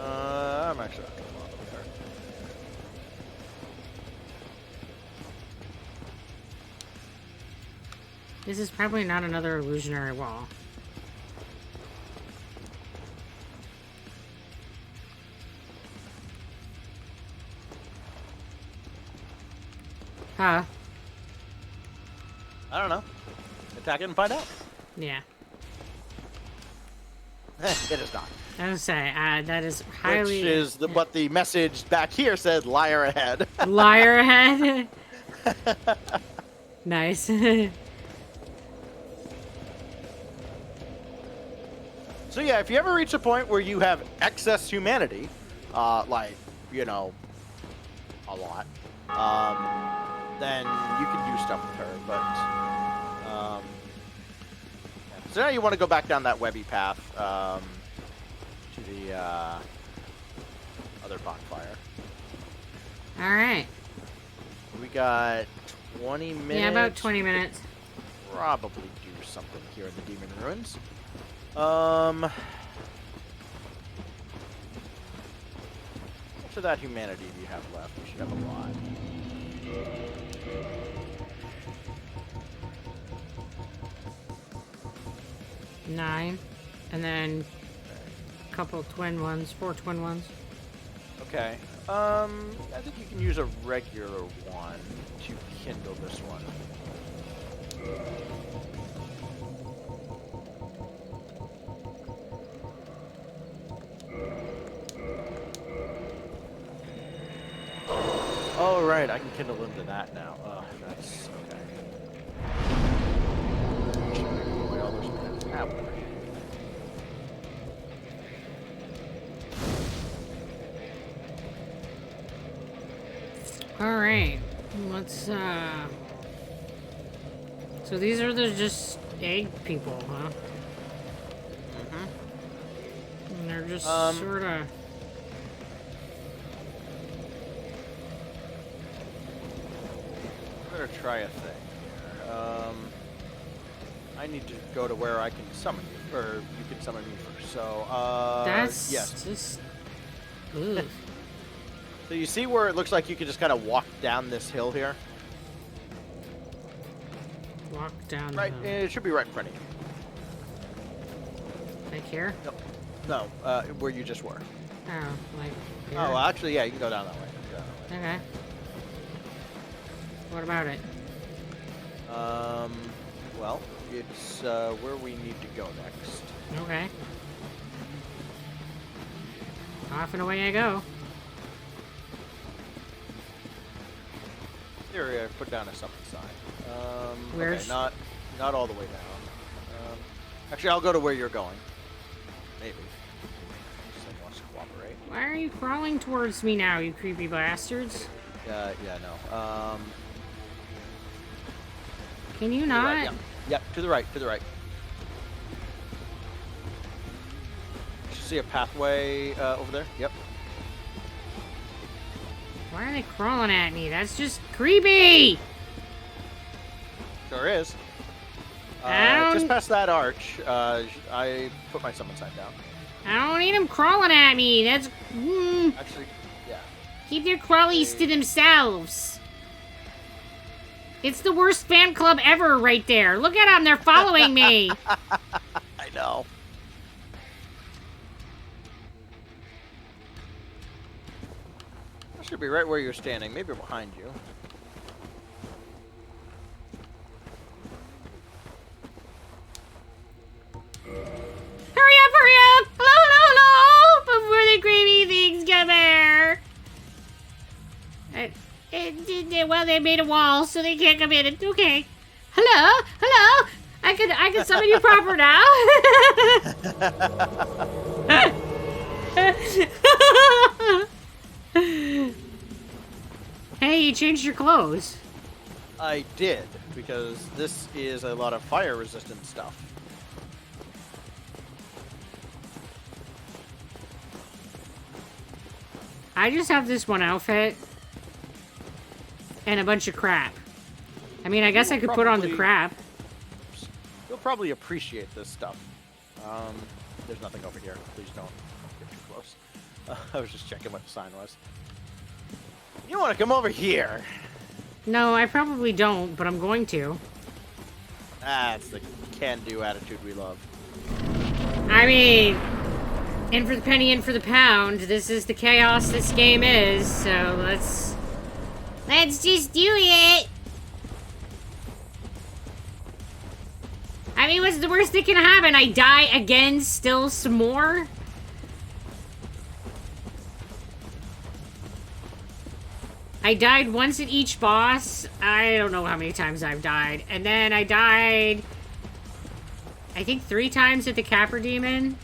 S2: I'm actually not gonna bother with her.
S1: This is probably not another illusionary wall. Huh?
S2: I don't know. Attack it and find out.
S1: Yeah.
S2: It is not.
S1: I was gonna say, that is highly...
S2: Which is what the message back here said, liar ahead.
S1: Liar ahead. Nice.
S2: So yeah, if you ever reach a point where you have excess humanity, like, you know, a lot, then you can do stuff with her, but, yeah. So now you want to go back down that webby path, to the, other bonfire.
S1: Alright.
S2: We got 20 minutes.
S1: Yeah, about 20 minutes.
S2: Probably do something here in the Demon Ruins. Much of that humanity do you have left? You should have a lot.
S1: Nine. And then a couple twin ones. 4 twin ones.
S2: Okay. I think you can use a regular one to kindle this one. Oh, right, I can kindle into that now. That's okay. Should I give away all those minutes? Ah, whatever.
S1: All right. Let's So these are the just egg people, huh? And they're just sort of.
S2: Better try a thing here. I need to go to where I can summon you, or you can summon me first. So,
S1: That's
S2: yes.
S1: just. Ugh.
S2: So you see where it looks like you can just kind of walk down this hill here?
S1: Walk down.
S2: Right,
S1: the
S2: it should be right in front of you.
S1: Like here?
S2: No, where you just were.
S1: Oh, like. Here?
S2: Oh, well, actually, yeah, you can go down that way.
S1: Okay. What about it?
S2: Well, it's where we need to go next.
S1: Okay. Off and away I go.
S2: Here, put down a summon sign.
S1: Where's-
S2: Okay, not all the way down. Actually, I'll go to where you're going. Maybe. Someone wants to cooperate.
S1: Why are you crawling towards me now, you creepy bastards?
S2: Yeah, no.
S1: Can you
S2: To the
S1: not?
S2: right, yep, to the right. You should see a pathway over there. Yep.
S1: Why are they crawling at me? That's just creepy!
S2: Sure is.
S1: I
S2: Just
S1: don't-
S2: past that arch, I put my summon sign down.
S1: I don't need them crawling at me. That's...
S2: Actually, yeah.
S1: keep their crawlies to themselves. It's the worst fan club ever right there. Look at them. They're following me.
S2: I know. I should be right where you're standing, maybe behind you.
S1: Hurry up, hurry up! Hello! Before the creepy things get there. Well, they made a wall, so they can't come in. Okay. Hello? I could summon you proper now. Hey, you changed your clothes.
S2: I did, because this is a lot of fire-resistant stuff.
S1: I just have this one outfit and a bunch of crap. I mean, I guess I could put on the
S2: Probably-
S1: crap.
S2: You'll probably appreciate this stuff. There's nothing over here. Please don't get too close. I was just checking what the sign was. You want to come over here?
S1: No, I probably don't, but I'm going to.
S2: That's the can-do attitude we love.
S1: I mean, in for the penny, in for the pound. This is the chaos this game is, so let's just do it. I mean, what's the worst that can happen? I die again, still some more? I died once at each boss. I don't know how many times I've died. And then I died, I think 3 times at the Cappra demon.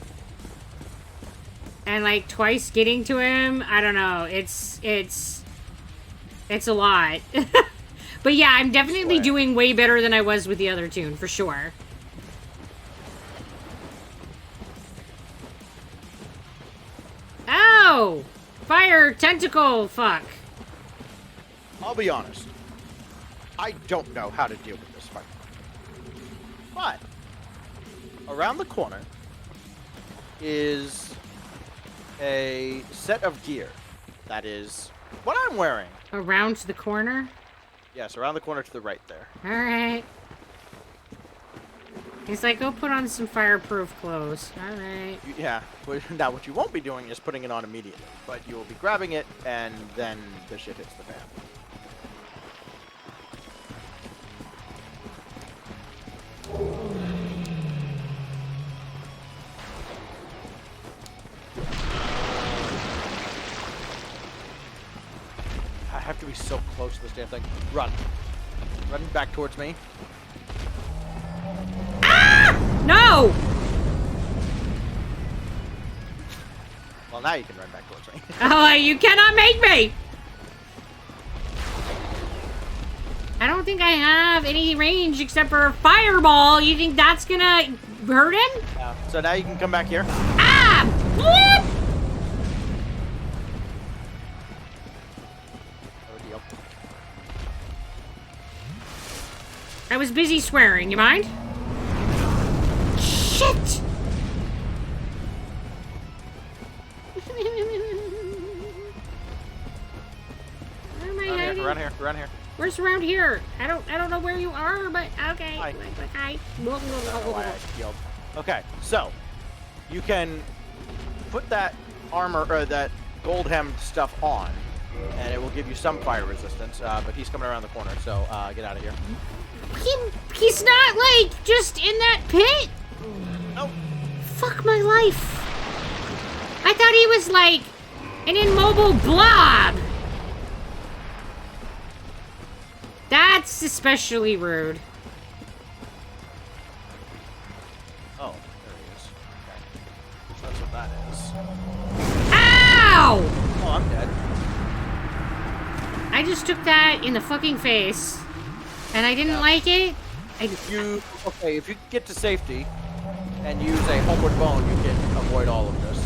S1: And like twice getting to him. I don't know. It's a lot. But yeah, I'm definitely doing way better than I was with the other tune, for sure. Ow! Fire tentacle fuck.
S2: I'll be honest. I don't know how to deal with this fight. But around the corner is a set of gear. That is what I'm wearing.
S1: Around the corner?
S2: Yes, around the corner to the right there.
S1: Alright. He's like, go put on some fireproof clothes. All right.
S2: Yeah. Now, what you won't be doing is putting it on immediately, but you will be grabbing it, and then the shit hits the fan. I have to be so close to this damn thing. Run. Run back towards me.
S1: No!
S2: Well, now you can run back towards me.
S1: Oh, you cannot make me! I don't think I have any range except for a fireball. You think that's gonna hurt him?
S2: Yeah. So now you can come back here.
S1: Ah! What?
S2: Oh, deal.
S1: I was busy swearing. You mind? Shit! Where am I hiding?
S2: Around here. Around here.
S1: Where's around here? I don't know where you are, but okay.
S2: Hi.
S1: Hi.
S2: I don't know why I yelled. Okay, so you can put that armor or that gold hemmed stuff on, and it will give you some fire resistance. But he's coming around the corner, so get out of here.
S1: He's not like just in that pit.
S2: Nope.
S1: Fuck my life. I thought he was like an immobile blob. That's especially rude.
S2: Oh, there he is. Okay. So that's what that is.
S1: Ow!
S2: Oh, I'm dead.
S1: I just took that in the fucking face, and I didn't like it.
S2: If you get to safety and use a homeward bone, you can avoid all of this.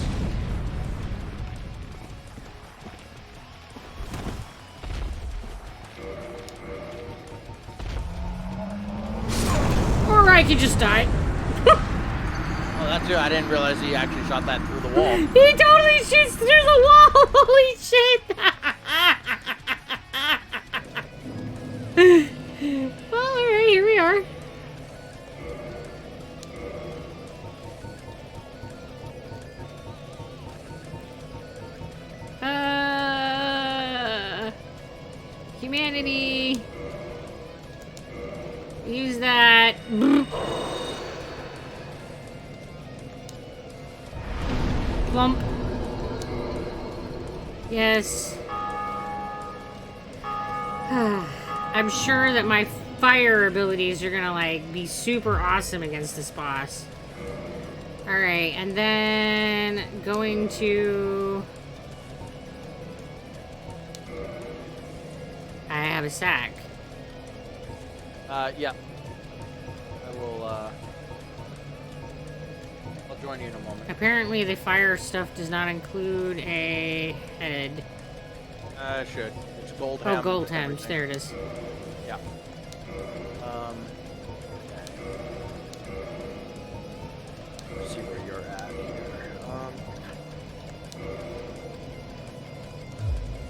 S1: Or I could just die.
S2: Oh, that's it. I didn't realize he actually shot that through the wall.
S1: He totally shoots through the wall. Holy shit. Well, alright, here we are. Humanity. Use that. Plump. Yes. I'm sure that my fire abilities are gonna like be super awesome against this boss. Alright, and then going to... I have a sack.
S2: Yeah. I will, I'll join you in a moment.
S1: Apparently the fire stuff does not include a head.
S2: It should. It's gold
S1: Oh,
S2: hem.
S1: gold hems. There it is.
S2: Yeah. Okay. Let's see where you're at here.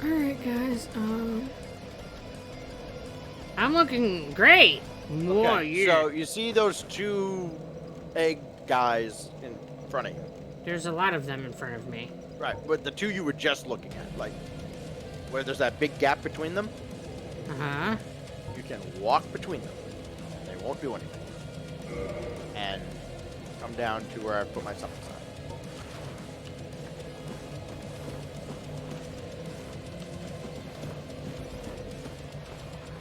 S1: Alright, guys. I'm looking great. Whoa,
S2: Okay,
S1: yeah.
S2: so you see those two egg guys in front of you?
S1: There's a lot of them in front of me.
S2: Right, but the two you were just looking at, like, where there's that big gap between them,
S1: Uh-huh.
S2: you can walk between them, and they won't do anything. And come down to where I put my summon sign.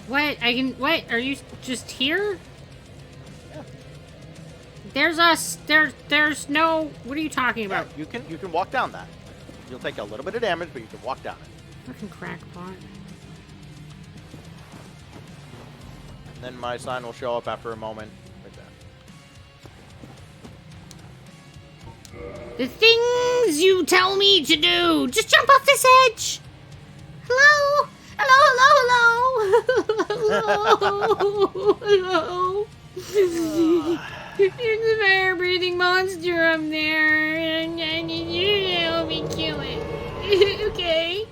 S1: What? What? Are you just here?
S2: Yeah.
S1: There's us. There's no... What are you talking about?
S2: You can walk down that. You'll take a little bit of damage, but you can walk down it.
S1: Fucking crackpot.
S2: And then my sign will show up after a moment. Like that.
S1: The things you tell me to do. Just jump off this edge. Hello? Hello? There's a fire-breathing monster up there, and I need you to help me kill it. Okay?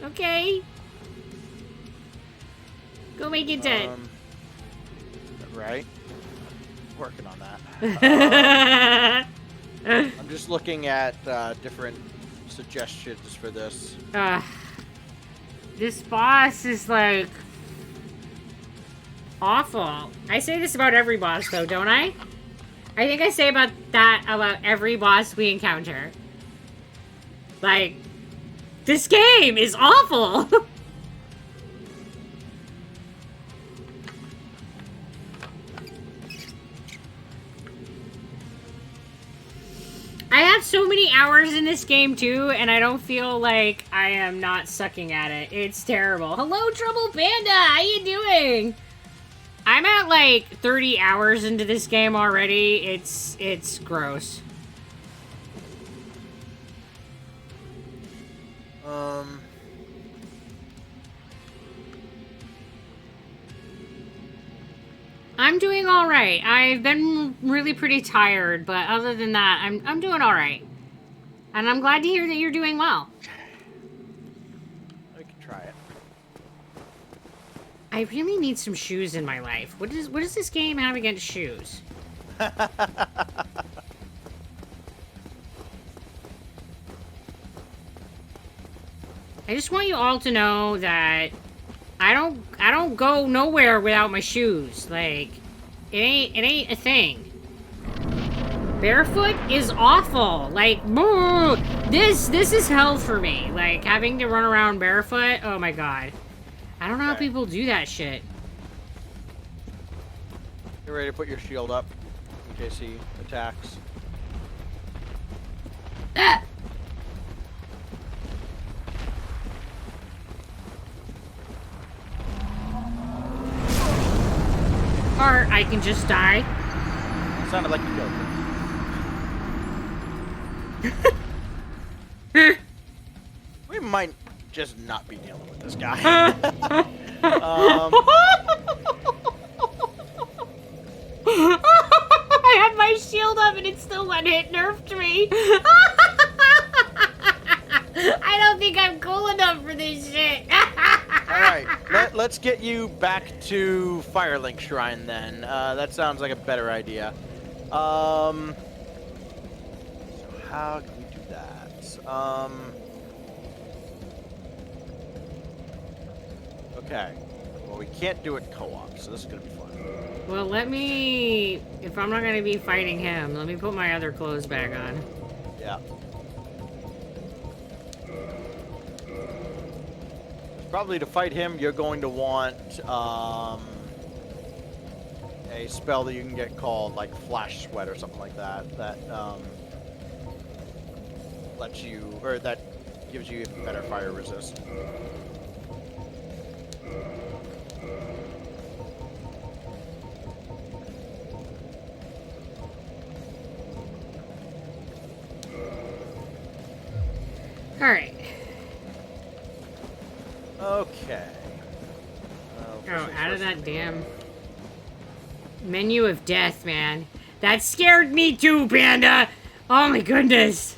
S1: Okay? Go make it dead.
S2: Right. Working on that. I'm just looking at different suggestions for this.
S1: This boss is like awful. I say this about every boss though, don't I? I think I say about every boss we encounter. Like, this game is awful. I have so many hours in this game too, and I don't feel like I am not sucking at it. It's terrible. Hello, Trouble Panda! How you doing? I'm at like 30 hours into this game already. It's gross. I'm doing all right. I've been really pretty tired, but other than that, I'm doing all right. And I'm glad to hear that you're doing well.
S2: We can try it.
S1: I really need some shoes in my life. What does this game have against shoes? I just want you all to know that I don't go nowhere without my shoes. Like, it ain't a thing. Barefoot is awful. Like, this is hell for me. Like, having to run around barefoot. Oh my god. I don't know how people do that shit.
S2: Get ready to put your shield up in case he attacks.
S1: Ah! Or I can just die.
S2: Sounded like a joke. We might just not be dealing with this guy.
S1: I had my shield up and it still went hit nerfed me. I don't think I'm cool enough for this shit.
S2: Alright, let's get you back to Firelink Shrine then. That sounds like a better idea. So how can we do that? Okay. Well, we can't do it co-op, so this is gonna be fun.
S1: Well, if I'm not gonna be fighting him, let me put my other clothes back on.
S2: Yeah. Probably to fight him, you're going to want a spell that you can get called like Flash Sweat or something like that. That lets you, or that gives you even better fire resist.
S1: All right.
S2: Okay.
S1: Oh, out of that damn menu of death, man. That scared me too, Panda. Oh my goodness.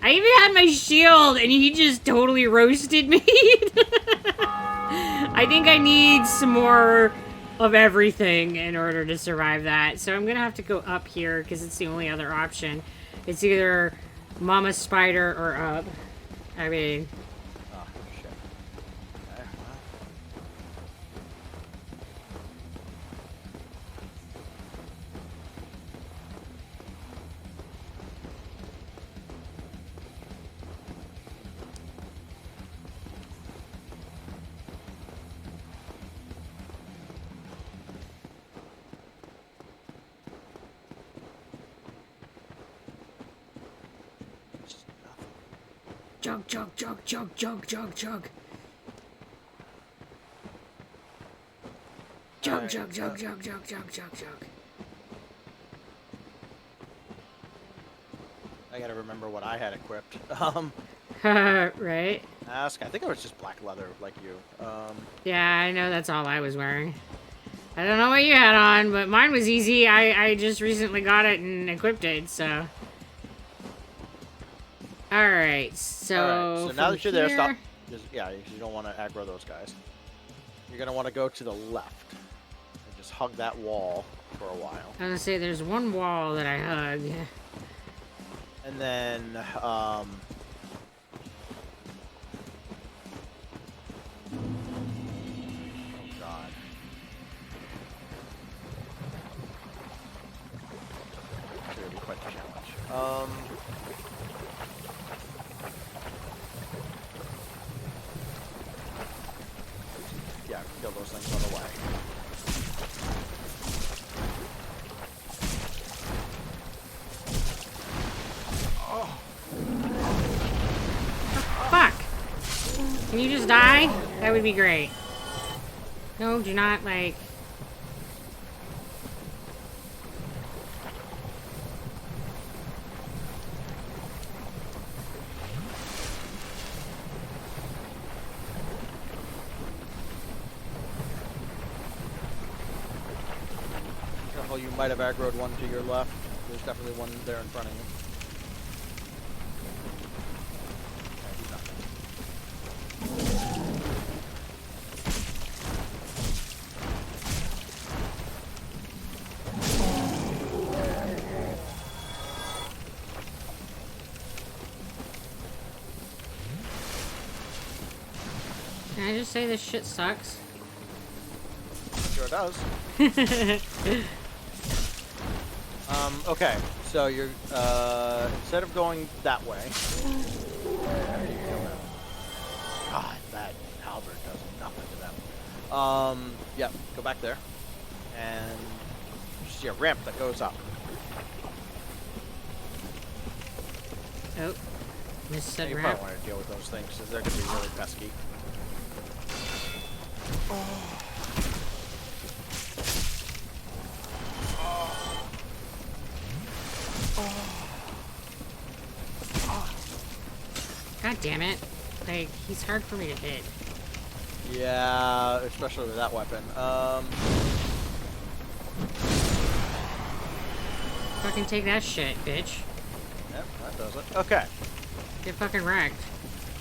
S1: I even had my shield and he just totally roasted me. I think I need some more of everything in order to survive that. So I'm gonna have to go up here because it's the only other option. It's either Mama Spider or up. I mean...
S2: Oh, shit. Okay, well.
S1: Jug, jug, jug, jug, jug, jug, jug. Jug, jug, jug, jug, jug, jug, jug, jug.
S2: I gotta remember what I had equipped.
S1: Right?
S2: Mask. I think it was just black leather, like you.
S1: Yeah, I know that's all I was wearing. I don't know what you had on, but mine was easy. I just recently got it and equipped it, so... Alright, so...
S2: Alright, so now that you're there,
S1: here...
S2: stop. Yeah, you don't want to aggro those guys. you're gonna want to go to the left and just hug that wall for a while.
S1: I was gonna say there's one wall that I hug.
S2: And then, oh god. It's gonna be quite the challenge. Yeah, kill those things on the way.
S1: Fuck! Can you just die? That would be great. No, do not, like...
S2: Careful, you might have aggroed one to your left. There's definitely one there in front of you. Okay, he's not.
S1: Can I just say this shit sucks?
S2: Sure does. Okay, so you're, instead of going that way... God, that halberd does nothing to them. Yeah, go back there. And you see a ramp that goes up.
S1: Oh. Missed
S2: Yeah,
S1: said
S2: you
S1: ramp.
S2: probably want to deal with those things, because they're going to be really pesky.
S1: God damn it. Like, he's hard for me to hit.
S2: Yeah, especially with that weapon.
S1: Fucking take that shit, bitch.
S2: Yep, that does it. Okay,
S1: Get fucking wrecked.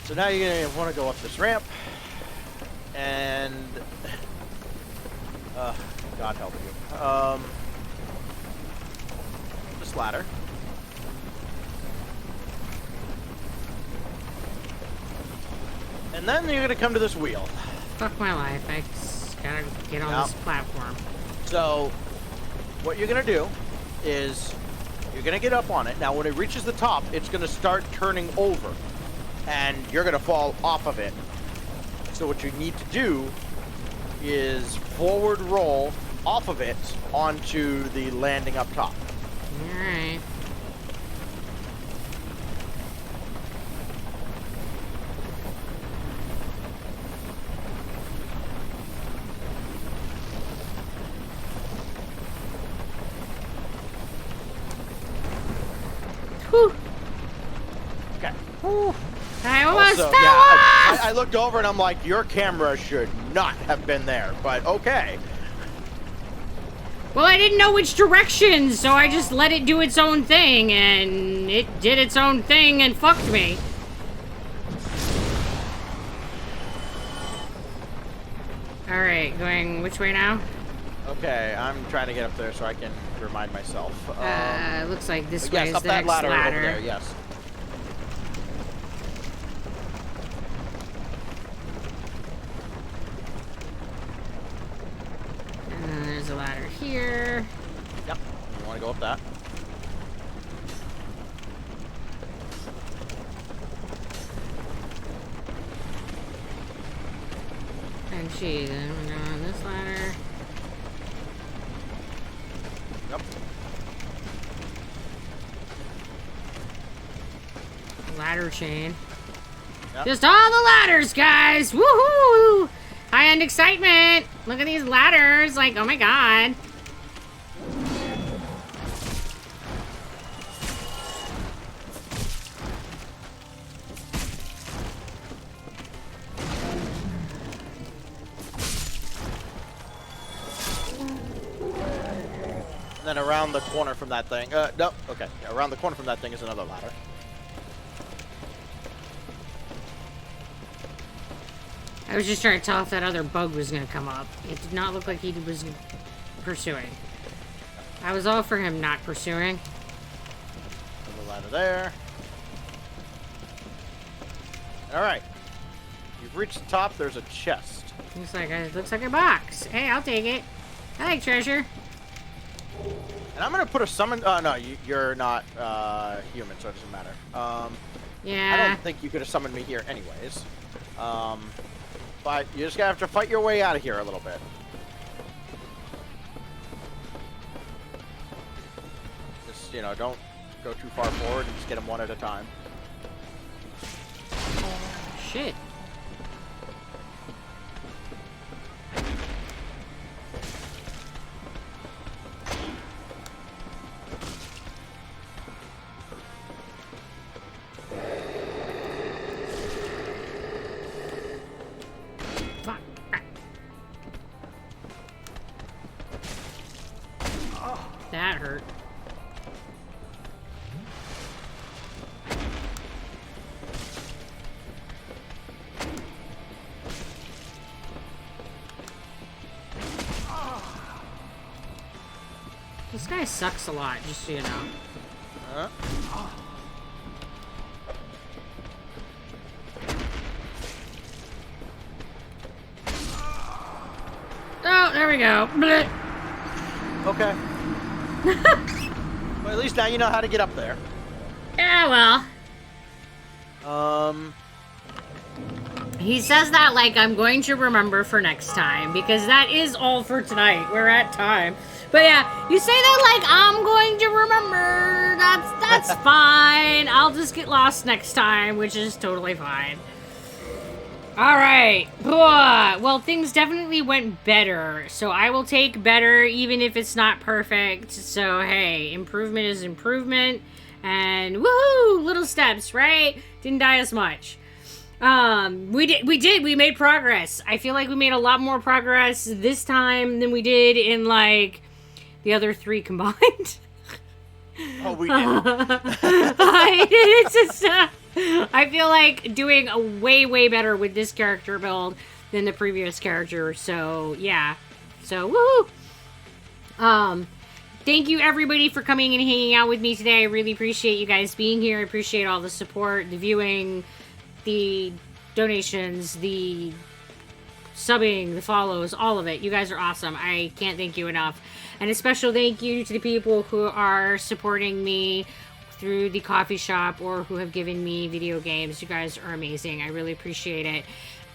S2: so now you're going to want to go up this ramp. And... God help you. This ladder. And then you're going to come to this wheel.
S1: Fuck my life. I just gotta get on
S2: Yep.
S1: this platform.
S2: So, what you're going to do is you're going to get up on it. Now, when it reaches the top, it's going to start turning over. And you're going to fall off of it. So what you need to do is forward roll off of it onto the landing up top.
S1: Alright. Whew.
S2: Okay.
S1: Whew. I almost
S2: Also,
S1: fell
S2: yeah,
S1: off!
S2: I looked over and I'm like, your camera should not have been there, but okay.
S1: Well, I didn't know which direction, so I just let it do its own thing, and it did its own thing and fucked me. Alright, going which way now?
S2: Okay, I'm trying to get up there so I can remind myself.
S1: Looks like this
S2: But
S1: way
S2: yes,
S1: is
S2: up
S1: the
S2: that
S1: next
S2: ladder,
S1: ladder.
S2: over there, yes.
S1: And then there's a ladder here.
S2: Yep, you want to go up that.
S1: And gee, then we're going on this ladder.
S2: Yep.
S1: Ladder chain.
S2: Yep.
S1: Just all the ladders, guys! Woohoo! High-end excitement! Look at these ladders, like, oh my god.
S2: And then around the corner from that thing, no, okay. Yeah, around the corner from that thing is another ladder.
S1: I was just trying to tell if that other bug was gonna come up. It did not look like he was pursuing. I was all for him not pursuing.
S2: Put the ladder there. Alright. You've reached the top, there's a chest.
S1: Looks like a box. Hey, I'll take it. I like treasure.
S2: And I'm gonna put a summon. No, you're not human, so it doesn't matter.
S1: Yeah.
S2: I don't think you could have summoned me here, anyways. But you just gotta have to fight your way out of here a little bit. Just don't go too far forward and just get them one at a time.
S1: Shit. That hurt. This guy sucks a lot, just so you know.
S2: Huh?
S1: Oh, there we go. Blech.
S2: Okay. Well, at least now you know how to get up there.
S1: Yeah, well. He says that like I'm going to remember for next time, because that is all for tonight. We're at time. But yeah, you say that like I'm going to remember. That's fine. I'll just get lost next time, which is totally fine. Alright. Well, things definitely went better. So I will take better even if it's not perfect. So hey, improvement is improvement. And woohoo! Little steps, right? Didn't die as much. We made progress. I feel like we made a lot more progress this time than we did in like the other 3 combined.
S2: Oh, we did.
S1: It's just, I feel like doing a way better with this character build than the previous character. So yeah. So woohoo! Thank you everybody for coming and hanging out with me today. I really appreciate you guys being here. I appreciate all the support, the viewing, the donations, the subbing, the follows, all of it. You guys are awesome. I can't thank you enough. And a special thank you to the people who are supporting me through the coffee shop or who have given me video games. You guys are amazing. I really appreciate it.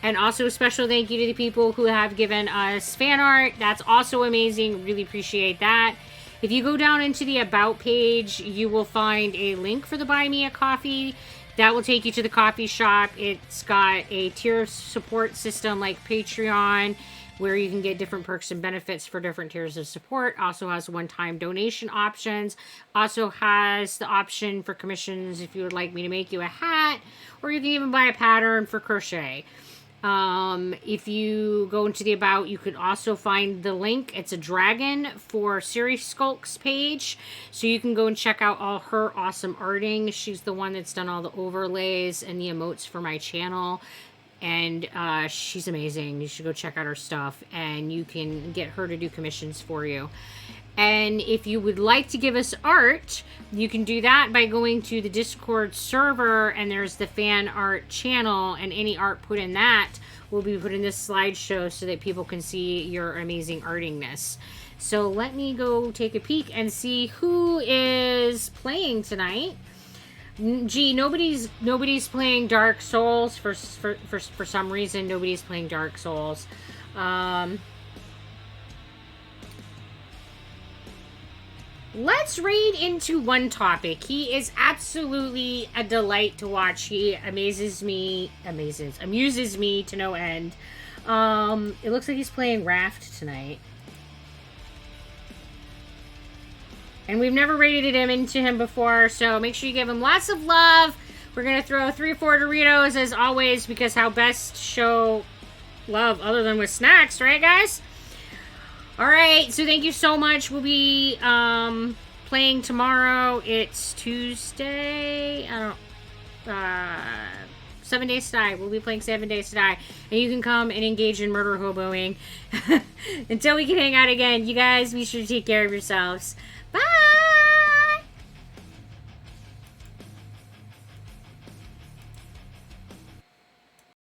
S1: And also a special thank you to the people who have given us fan art. That's also amazing. Really appreciate that. If you go down into the About page, you will find a link for the Buy Me a Coffee. That will take you to the coffee shop. It's got a tier support system like Patreon, where you can get different perks and benefits for different tiers of support. Also has one-time donation options. Also has the option for commissions if you would like me to make you a hat, or you can even buy a pattern for crochet. If you go into the About, you could also find the link. It's a dragon for Siri Skulk's page. So you can go and check out all her awesome arting. She's the one that's done all the overlays and the emotes for my channel. And she's amazing. You should go check out her stuff. And you can get her to do commissions for you. And if you would like to give us art, you can do that by going to the Discord server, and there's the fan art channel, and any art put in that will be put in this slideshow so that people can see your amazing artingness. So let me go take a peek and see who is playing tonight. Gee, nobody's playing Dark Souls for some reason. Nobody's playing Dark Souls. Let's raid into one topic. He is absolutely a delight to watch. He amuses me to no end. It looks like he's playing Raft tonight. And we've never raided him into him before, so make sure you give him lots of love. We're going to throw 3 or 4 Doritos as always, because how best show love other than with snacks, right guys? Alright, so thank you so much. We'll be playing tomorrow. It's Tuesday. 7 Days to Die. We'll be playing 7 Days to Die. And you can come and engage in murder hoboing. Until we can hang out again, you guys be sure to take care of yourselves. Bye!